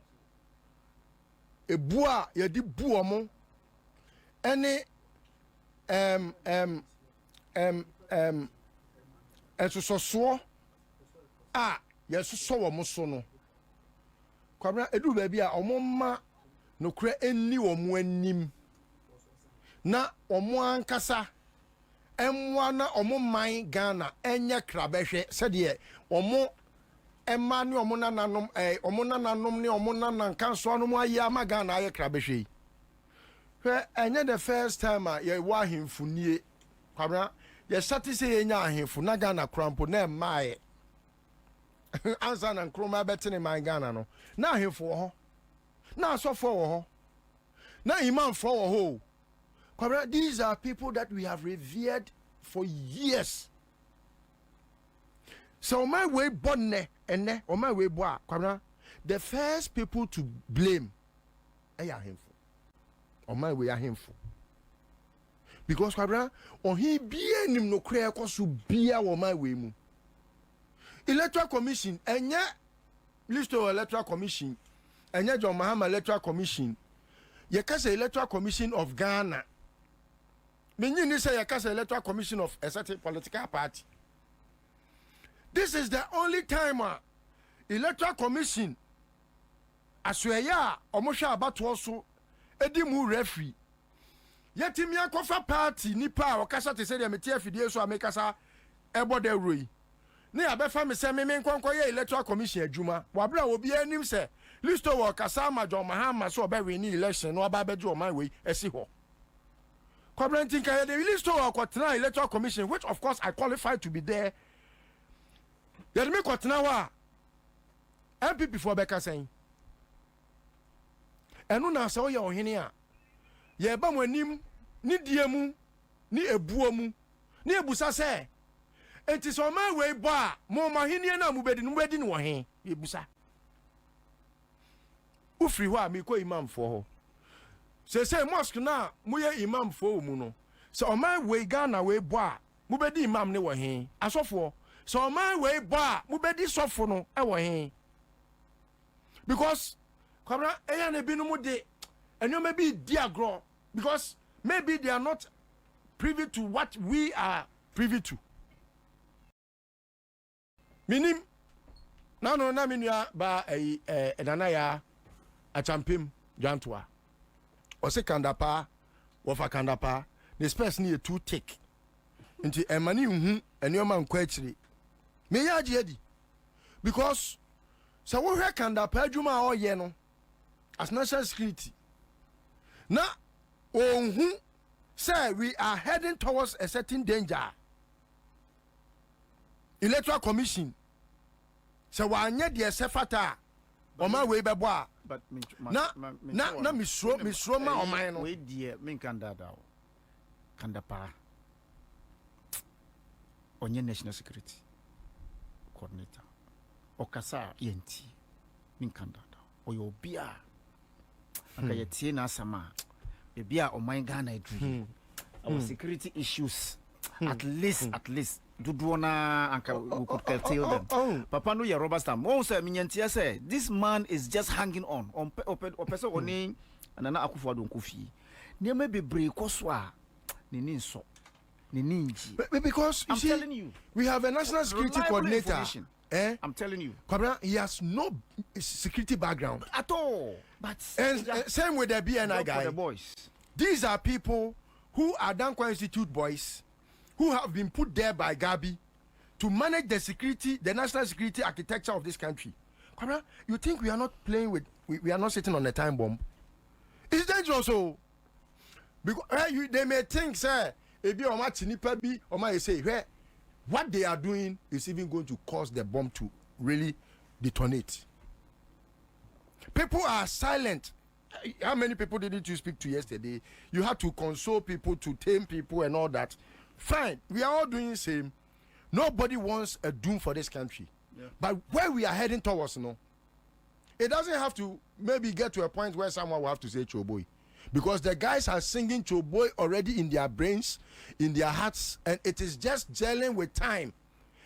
ebu a yede bu omo ene esososo a yesoso wo mo so no kwabra edu ba bi a omo ma no kra eni wo mo anim na omo ankasa emwa na omo man Ghana enye krabehwe sede omo emma ne omo nananom ne omo nananka so no ayi ama Ghana aye krabehwe enye the first time ye wa hemfunie kwabra ye sati se ye nya ahemfu na Ghana krampo na emaaye ansa na nkroma betene man Ghana no na ahemfu ho na asofo ho na imam fo ho. These are people that we have revered for years. So my way bonne and on my way boy, the first people to blame are him. On my way are him for. Because on he be him no clear cause to be on my way. Electoral Commission and yet list of Electoral Commission and yet John Mahama Electoral Commission. You can say Electoral Commission of Ghana. Meaning say a Electoral Commission of a certain political party. This is the only time Electoral Commission asweya omosha abatoso edimu referee yetimi akofa party nipa okasa te say dem tie afidie so amekasa ebo de roi ne abefa me se me nkonko ye Electoral Commission adwuma wabra obi anim se listo wo kasa ma John Mahama so oba win election no oba beju o man we esi ho. Covenanting the release to our Quatna Electoral Commission, which of course I qualified to be there. Let me Quatna MPP for Becca saying. And no saw your hinia. Ye bamwenim, ni diemu, ni ebuomu, ni ebusa say. It is on my way bar, more mahinia na mubedin wedding wahin, ebusa. Ufri wa mi ko imam for her. Say mosque na muye imam for muno. So on my way Ghana way boy mubedi imam ne wo he asofo so man we ba mubedi sofo no e wo he because kwabra eya na binu mu de enyo maybe diagro because maybe they are not privy to what we are privy to minim na minua ba nana ya achampim jantoa o se kandapa wo fa kandapa the space ni too thick nti emani hu enioma nkwa akiri me ya agi adi because so wo hwe kandapa adwuma a oye no as national security na ohun say we are heading towards a certain danger. Electoral Commission so wanye de sefata o ma we bebo a but na misro ma o man no we die min kandada kandapa onye national security coordinator okasa yenti min kandada oyo bia aka yetie na asama bia o man Ghana edu our security issues at least Dudwana anka we could curtail them. Papa no ya Robert Stam. Won say minyantia say this man is just hanging on person oni anana akufo adon kofi. Niam be break so a ni nso. Ni ninji. Because I'm telling you, we have a national security coordinator. I'm telling you. Kwabra, he has no security background at all. But same with the BNI guy. The boys. These are people who are Dankwa Institute boys who have been put there by Gabi to manage the security, the national security architecture of this country. Kwabra, you think we are not playing with, we are not sitting on a time bomb? It's dangerous, so. Because they may think, sir, what they are doing is even going to cause the bomb to really detonate. People are silent. How many people didn't you speak to yesterday? You had to console people, to tame people and all that. Fine, we are all doing the same. Nobody wants a doom for this country. Yeah. But where we are heading towards, it doesn't have to maybe get to a point where someone will have to say Choboy. Because the guys are singing Choboy already in their brains, in their hearts, and it is just gelling with time.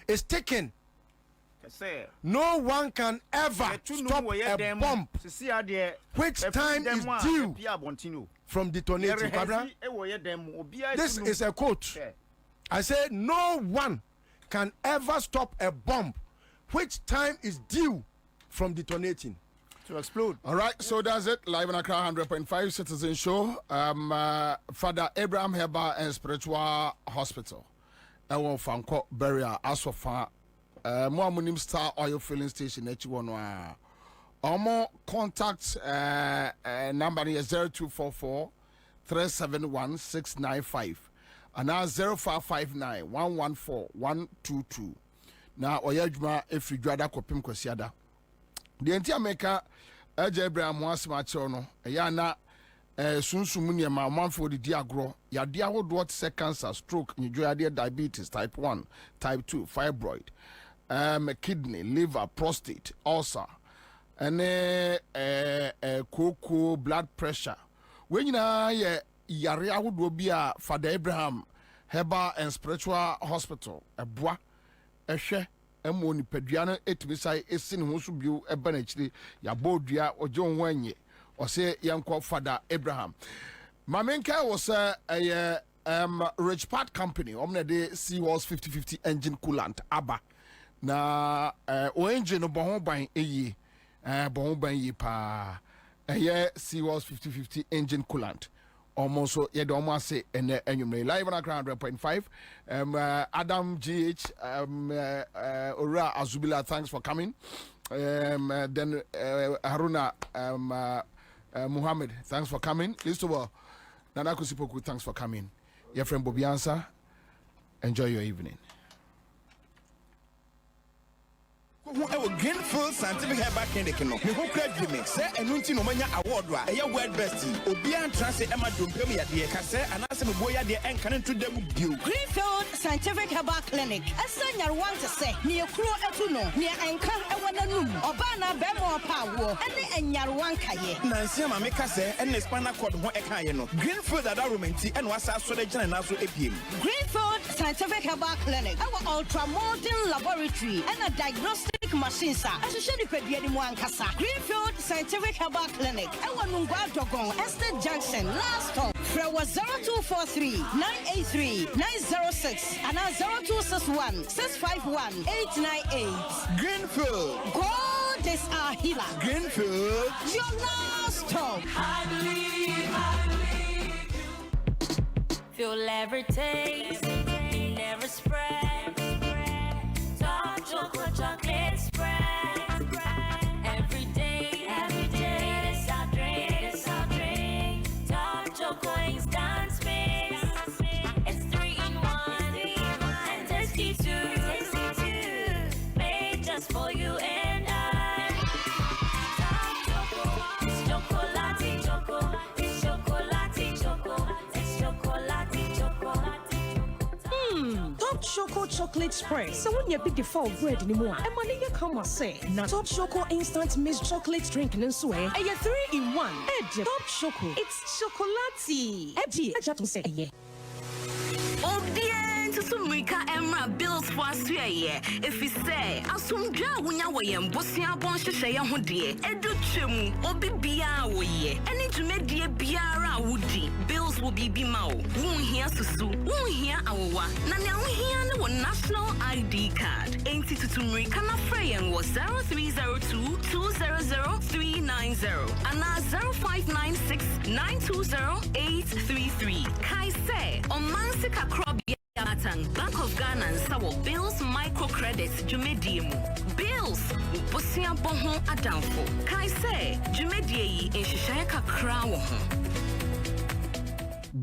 It's taken. No one can ever stop a bomb which time is due from detonating. This is a quote. I said no one can ever stop a bomb which time is due from detonating. To explode. All right, so that's it. Live on Accra 100.5 Citizen Show. Father Abraham Heba and Spiritual Hospital. Ewo Fanko Burial Asofa. Muamunim Star Oil Filling Station. Omo contact number is 0244 371 695 and now 0559 114 122. Now Oyajma if you drada kopim kwasiada. The entire maker Abraham was macho no yana sunsumunia ma manfo di agro ya dia what cancer, stroke, diabetes type 1, type 2, fibroid, kidney, liver, prostate, ulcer, and cocoa, blood pressure. When you know yare would be a Father Abraham Heba and Spiritual Hospital, a bois, a she. Emoni Pedriana etibisai esin hosu biu ebanachiri ya bodua ojo nwenye o se yanko Father Abraham mamenka was a rich part company omne de Seawalls 50/50 engine coolant aba na o engine no bon ban eyi bon ban yi pa Seawalls 50/50 engine coolant almost ye do almost say and live on Accra 100.5 Adam GH Ora Azubila, thanks for coming. Then Haruna Muhammad, thanks for coming. Listen to Nana Kusipoku, thanks for coming. Your friend BOBIE ANSAH, enjoy your evening. who ever Greenfield Scientific Herbal Clinic no. Me who credit me say enunti no manya award wa. Eya world best. Obian transe Emma Dumpemi ya de kase anase me boya de enkan to dem bio. Greenfield Scientific Herbal Clinic. Asa nyarwan te se ne ekuro etu no ne enkan ewana num. Oba na be mo pa wo. Ene enyarwan kaye. Nansi ma me kase ene spinal cord ho ekaye no. Greenfield adoromenti ene wasa so de gina na so epiem. Greenfield Scientific Herbal Clinic. Our ultramodern laboratory and a diagnostic machine sa. Asoshe ni pedie ni mo ankasa. Greenfield Scientific Herbal Clinic. Our Nungwa Dogon Estate Junction last stop. Frewa 0243 983 906 and 0261 651 898. Greenfield. God is our healer. Greenfield. Your last stop. I believe. Feel every taste, never spread. Top chocolate spread. Every day, it's our drink. Top chocolate instant mix. It's 3 in 1 and tasty too. Made just for you and I. Top choco, it's chocolatey choco. It's chocolatey choco. It's chocolatey choco. Top Choco chocolate spread. So when you big default bread anymore, and money you come and say, now Top Choco instant mixed chocolate drink and so and you 3 in 1. Edge Top Choco. It's chocolatey. Edge, I just say yeah. Obien to Sumrika Emra bills for Australia. If you say, Asumja Winya Bosia Bonshaya Hodie, Edu Chemu, Obi Bia Woye, any to make dear Biara Woody. Bills will be Bimao. Won't hear Susu, won't hear Awa. Nana here no national ID card. Ain't it to Sumrika Freyan was 0302 200390 and 0596 920 Kai say, on Mansika Bank of Ghana and Sawo Bills microcredits Jumediemu. Bills Bosia Bohon Adamfo. Kai say Jumedie in Shishaka Crown.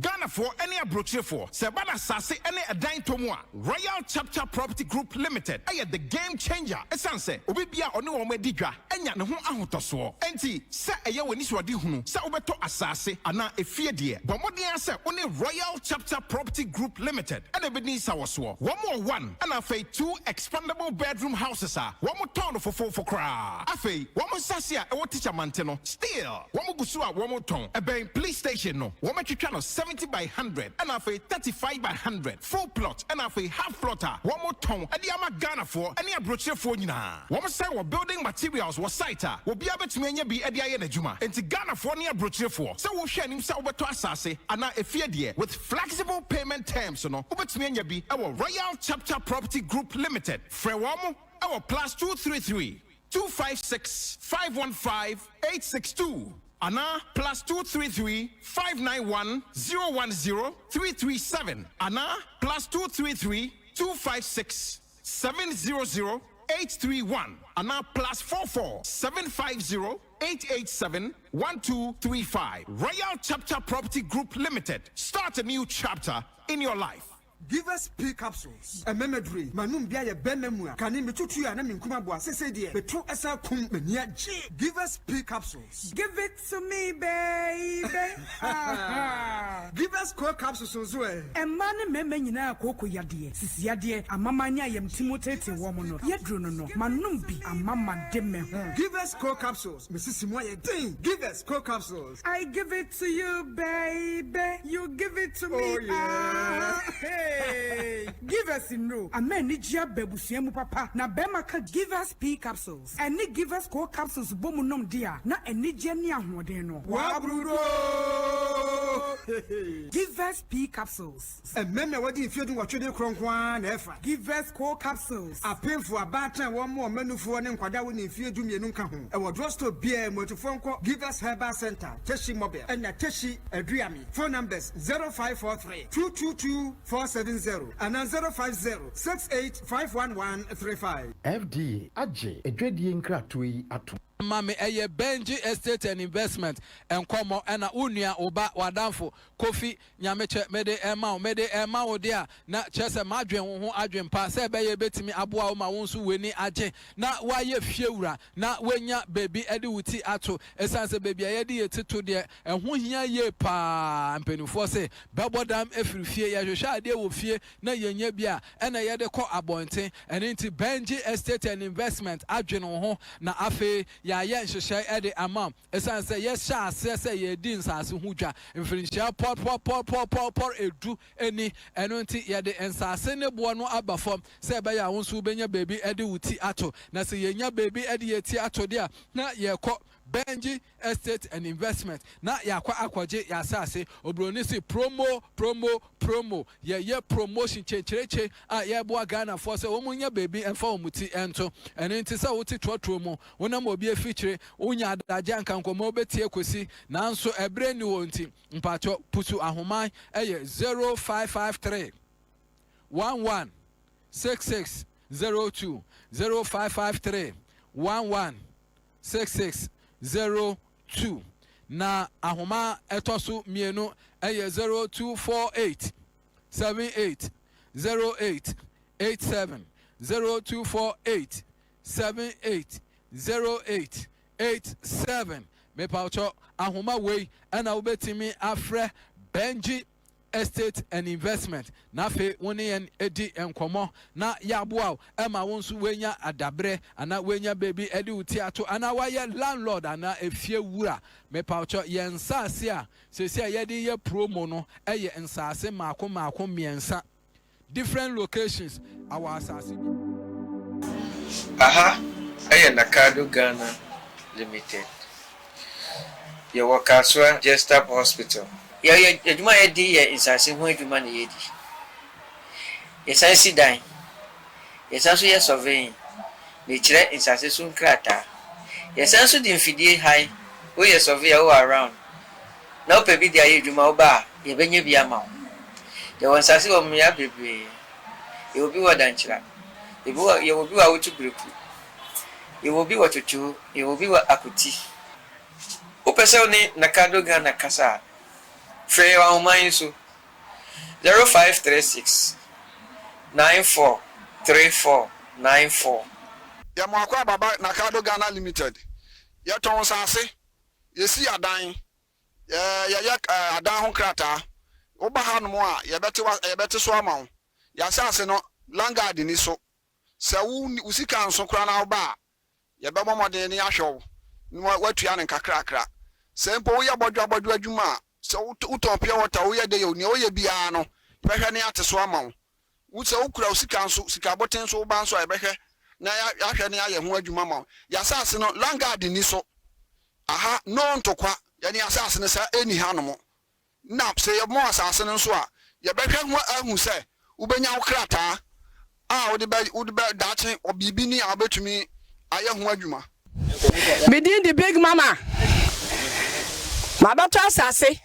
Ghana for any abroche for Sabana Sase any a dine tomwa Royal Chapter Property Group Limited. I the game changer. Esanse Obibia onu omediga enya ne ho ahotoso. Enti se eye woni so odi hunu se obeto asase ana efie de. Bomodin ase oni Royal Chapter Property Group Limited. And ebedi sawoso. One more one and afi 2 expandable bedroom houses are. One more town for kra. Afi one more sasia e wo teacher manteno. Still one more gusu a one more ton. Ebe police station no. One more twitwa no 70 by 100 and a 35 by 100 full plot and a half plotter one more ton and the ama Ghana for any abroche for nyina one say we building materials was site will be able to menya be edia na juma enti Ghana for any abroche for so we hwe nim say obeto asase and a efie de with flexible payment terms no obetumi enya bi our Royal Chapter Property Group Limited frewamo our +233 256 515 862 Anna +233 591 010 337. Anna +233 256 700 831. Anna +44 750 887 1235. Royal Chapter Property Group Limited. Start a new chapter in your life. Give us P capsules. A memory. Manum bia benemua. Kani mitutu ya na minkuma bua sese die. Betro esa kum menia G. Give us P capsules. Give it to me, baby. Give us core capsules ozwe. E mane meme nyina akoko yade. Sisi yade amama nya yam timotete wo mo no. Yedro no no. Manum bi amama de me ho. Give us core capsules. Mrs. Moye ding. Give us core capsules. I give it to you, baby. You give it to me. Oh yeah. Hey, give us in no. A man need ya bebusiemu papa. Na bema ka give us P capsules. And ni give us core capsules bomunum dia. Na eni jeni ahwodeno. Wabrudo. Give us P capsules. And men are waiting if you do what you do cronkwan efa. Give us core capsules. A pain for a batter one more menu for an inquadawin if you do me nunca home. I will draw to be a motophone. Give us Herbal Center, Teshi Mobile, and a Teshi Adriami. Phone numbers 0543 222 470 and 050 68 51135. FD Aje Edwedi Nkratui Atu. Mami eye Benji Estate and Investment and Komo and Unia Oba Wadanfo Kofi Nyameche Mede Emma Odia na Chesa Madrian who Adrian Pa Sebeye Betimi Abua Ma Wonsu Weni Aje na waye Fiura na wenya baby Edi Wuti Ato Esanse baby Edi Etito de and who here ye pa and Penufose Babodam Efrifie Yasha de Wofie na Yenye Bia and a Yede Ko Abonte and into Benji Estate and Investment Adrian ho na Afe ya share ede amam esan say yes sha say ye din sase hudwa mfirinchia pot edu eni eno nti ye de ensase ne bo no aba fam say be ya wonso benya baby ede wuti ato na say yenya baby ede yeti ato dia na ye ko Benji Estate and Investment na yakwa akwaje ya sase obroni si promo ye promotion chechereche a ye bo Ghana for say omunya baby emfa omuti ento eno nti say wuti trotro mu wona mo bi feature unya adaje anka nkomo obetie kosi nanso ebre ni wonti mpacho pusu ahoman eye 0553 116602 0553 116602 na ahoma etosu mienu eye 0248 78 08 87 0248 78 0887 me paucho ahoma wei ana ubetimi afre Benji Estate and Investment na fe woni en edi enkomo na yaboa ema wonsu wenya adabre ana wenya baby edi utiato ana waye landlord ana efie wura me paucho yensase a sese yedi ye promo no eye ensase mako miensa different locations our asase eye Nakado Ghana Limited ye wakaswa Jessup Hospital ya juma edi ye insase ho juma ne yedi ye sansi dan ye sanso ye surveying ne kire insase sun krata ye sanso di mfidie high wo ye survey all around na opebi dia ye juma oba ye benye bia ma ye wansase wo mya bebe ye obi wadanchira ye obi wa wutu breku ye obi wa chuchu ye obi wa akuti upese oni Nakado Ghana kasa free wa umanyisu 0536 943494 ya mwakwa baba Nakado Ghana Limited ya ton sase yesi adan ya adan ho krata oba ha no a ye bete so ama ya sase no langard ni so se usika nso kra na oba ye be momoden ni ahwew watua ne kakrakra se mpo wo ya bodwa adwuma se uton pia water wo ya de yo ne wo ya bia no behwe ne ate so ama wo se ukura usika nso sika boten so ba nso ebehwe na ya hwe ne aye ho adwuma ma ya sase no langard ni so aha no ntokwa ya ne asase ne sa eni hanom na se ye mo asase ne nso a ye behwe ho ahu se ubenya wo krata a wo de dache obibi ni abetumi aye ho adwuma Within the big mama. My daughter asase.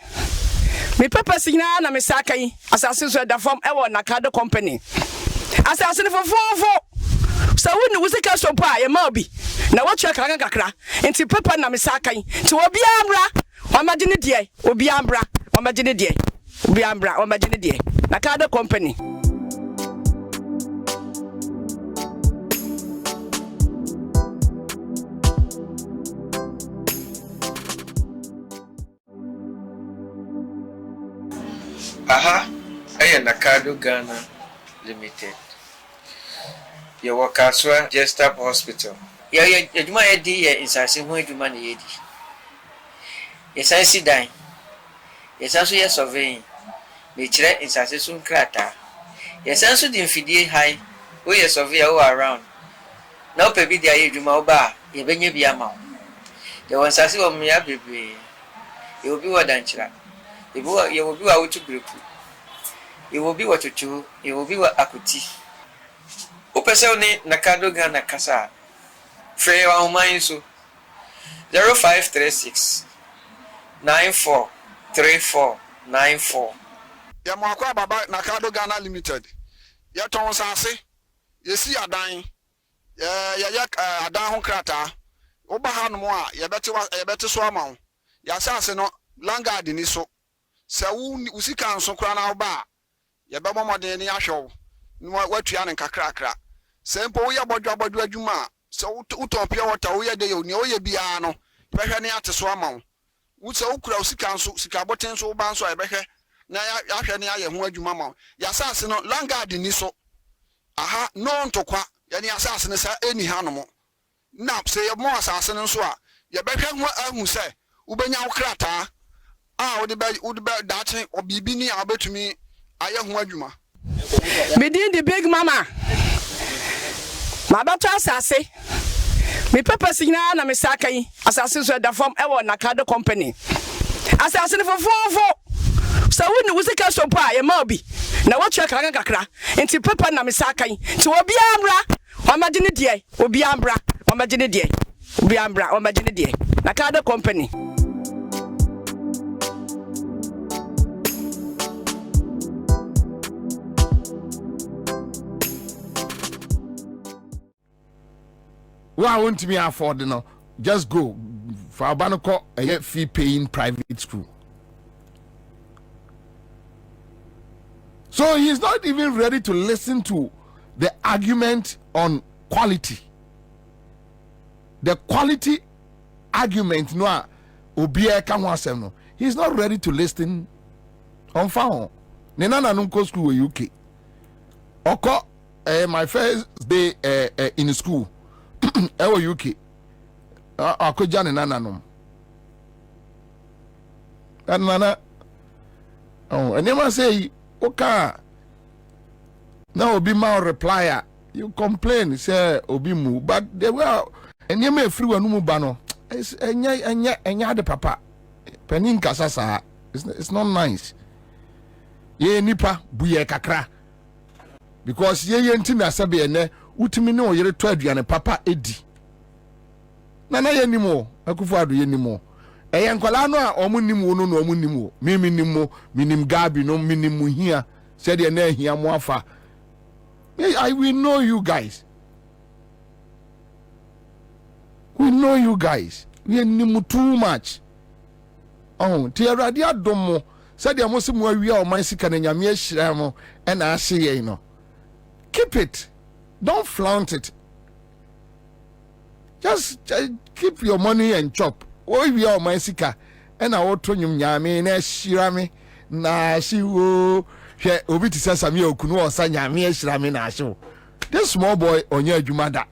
Me papa signa na me sakai. Asase so da form ewo Nakado company. Asase for 4. So wonu usika so pa ye ma obi. Na wo twa kakra. Enti papa na me sakai. Ti obi ambra. Wa magine die. Obi ambra. Wa magine die. Obi ambra. Wa magine die. Nakado company. eye Nakado Ghana Limited ye wakaswa Jessup Hospital ye juma edi ye insase ho juma ne yedi ye sansi dan ye sanso ye surveying ne kire insase sun krata ye sanso di mfidie high wo ye survey all around na opebi dia ye juma oba ye benye bia ma ye wansase wo mya bebe ye obi wadanchira ye obi wa wutu breku ye obi wa chuchu ye obi wa akuti upese oni Nakado Ghana kasa free wa umanyisu 0536 943494 ya mwakwa baba Nakado Ghana Limited ya ton sase yesi adan ya adan ho krata Oba ha no mo a yebete so ama ya sase no langard ni so se wo usika nso kra na oba yebe momoden ni ahwew no watua ne kakrakra se mpo wo ye bodwa adwuma se uton pia water wo ye de yo ni wo ye bia no behwe ne ate so ama wo se wo kura usika nso sika boten so ba nso ayebehwe na ya hwe ne aye ho adwuma ma ya sase no langard ni so aha no ntokwa ya ni asase ne sa eni ha no mo na se ye mo asase no so a ye behwe ho ahu se ubenya wo krata wo de dache obibi ni abetumi aye ho adwuma Within the big mama Mabato asase me purpose na me saka yi asase so da form e wo nakado company asase ne fofofo so woni wusika so pa ye ma obi na wo twa kakra enti papa na me saka yi ti obi amra o magine die obi amra o magine die obi amra o magine die nakado company Why won't me afford no? Just go for Abanoko a fee paying private school. So he's not even ready to listen to the argument on quality. The quality argument no obia kanwasem no. He's not ready to listen on phone. Nena nanunko school in UK. Oko my first day in school. Ewo UK akoja ne nananom nana enema say oka na obi ma reply you complain say obi mu but they were enema efiri wanu mu ba no enya de papa penin kasasa it's not nice ye nipa buye kakra because ye ntimi asabe ene utimi ne oyere to aduane papa edi nana ye nimo akufo ado ye nimo eye nkwala no a omunnim wo no no omunnim wo minim gabi no minim hia said ye na hia mo afa I will know you guys we nim too much ti erade adomo said ye mo se mo awia o man sika na nyame ahira mo e na ahye ye no keep it. Don't flaunt it. Just keep your money and chop. Oh, we are my sika. And I will turn you nyame na shirame na shiwo. She obiti sasa mi okunu osa nyame shirame na shiwo. This small boy onye adwuma da.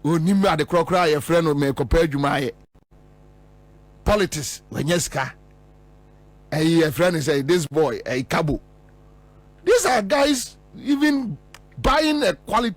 Onim ade krokra ye friend me kopa adwuma ye. Politics wenye sika. A friend say this boy a cabo. These are guys even buying a quality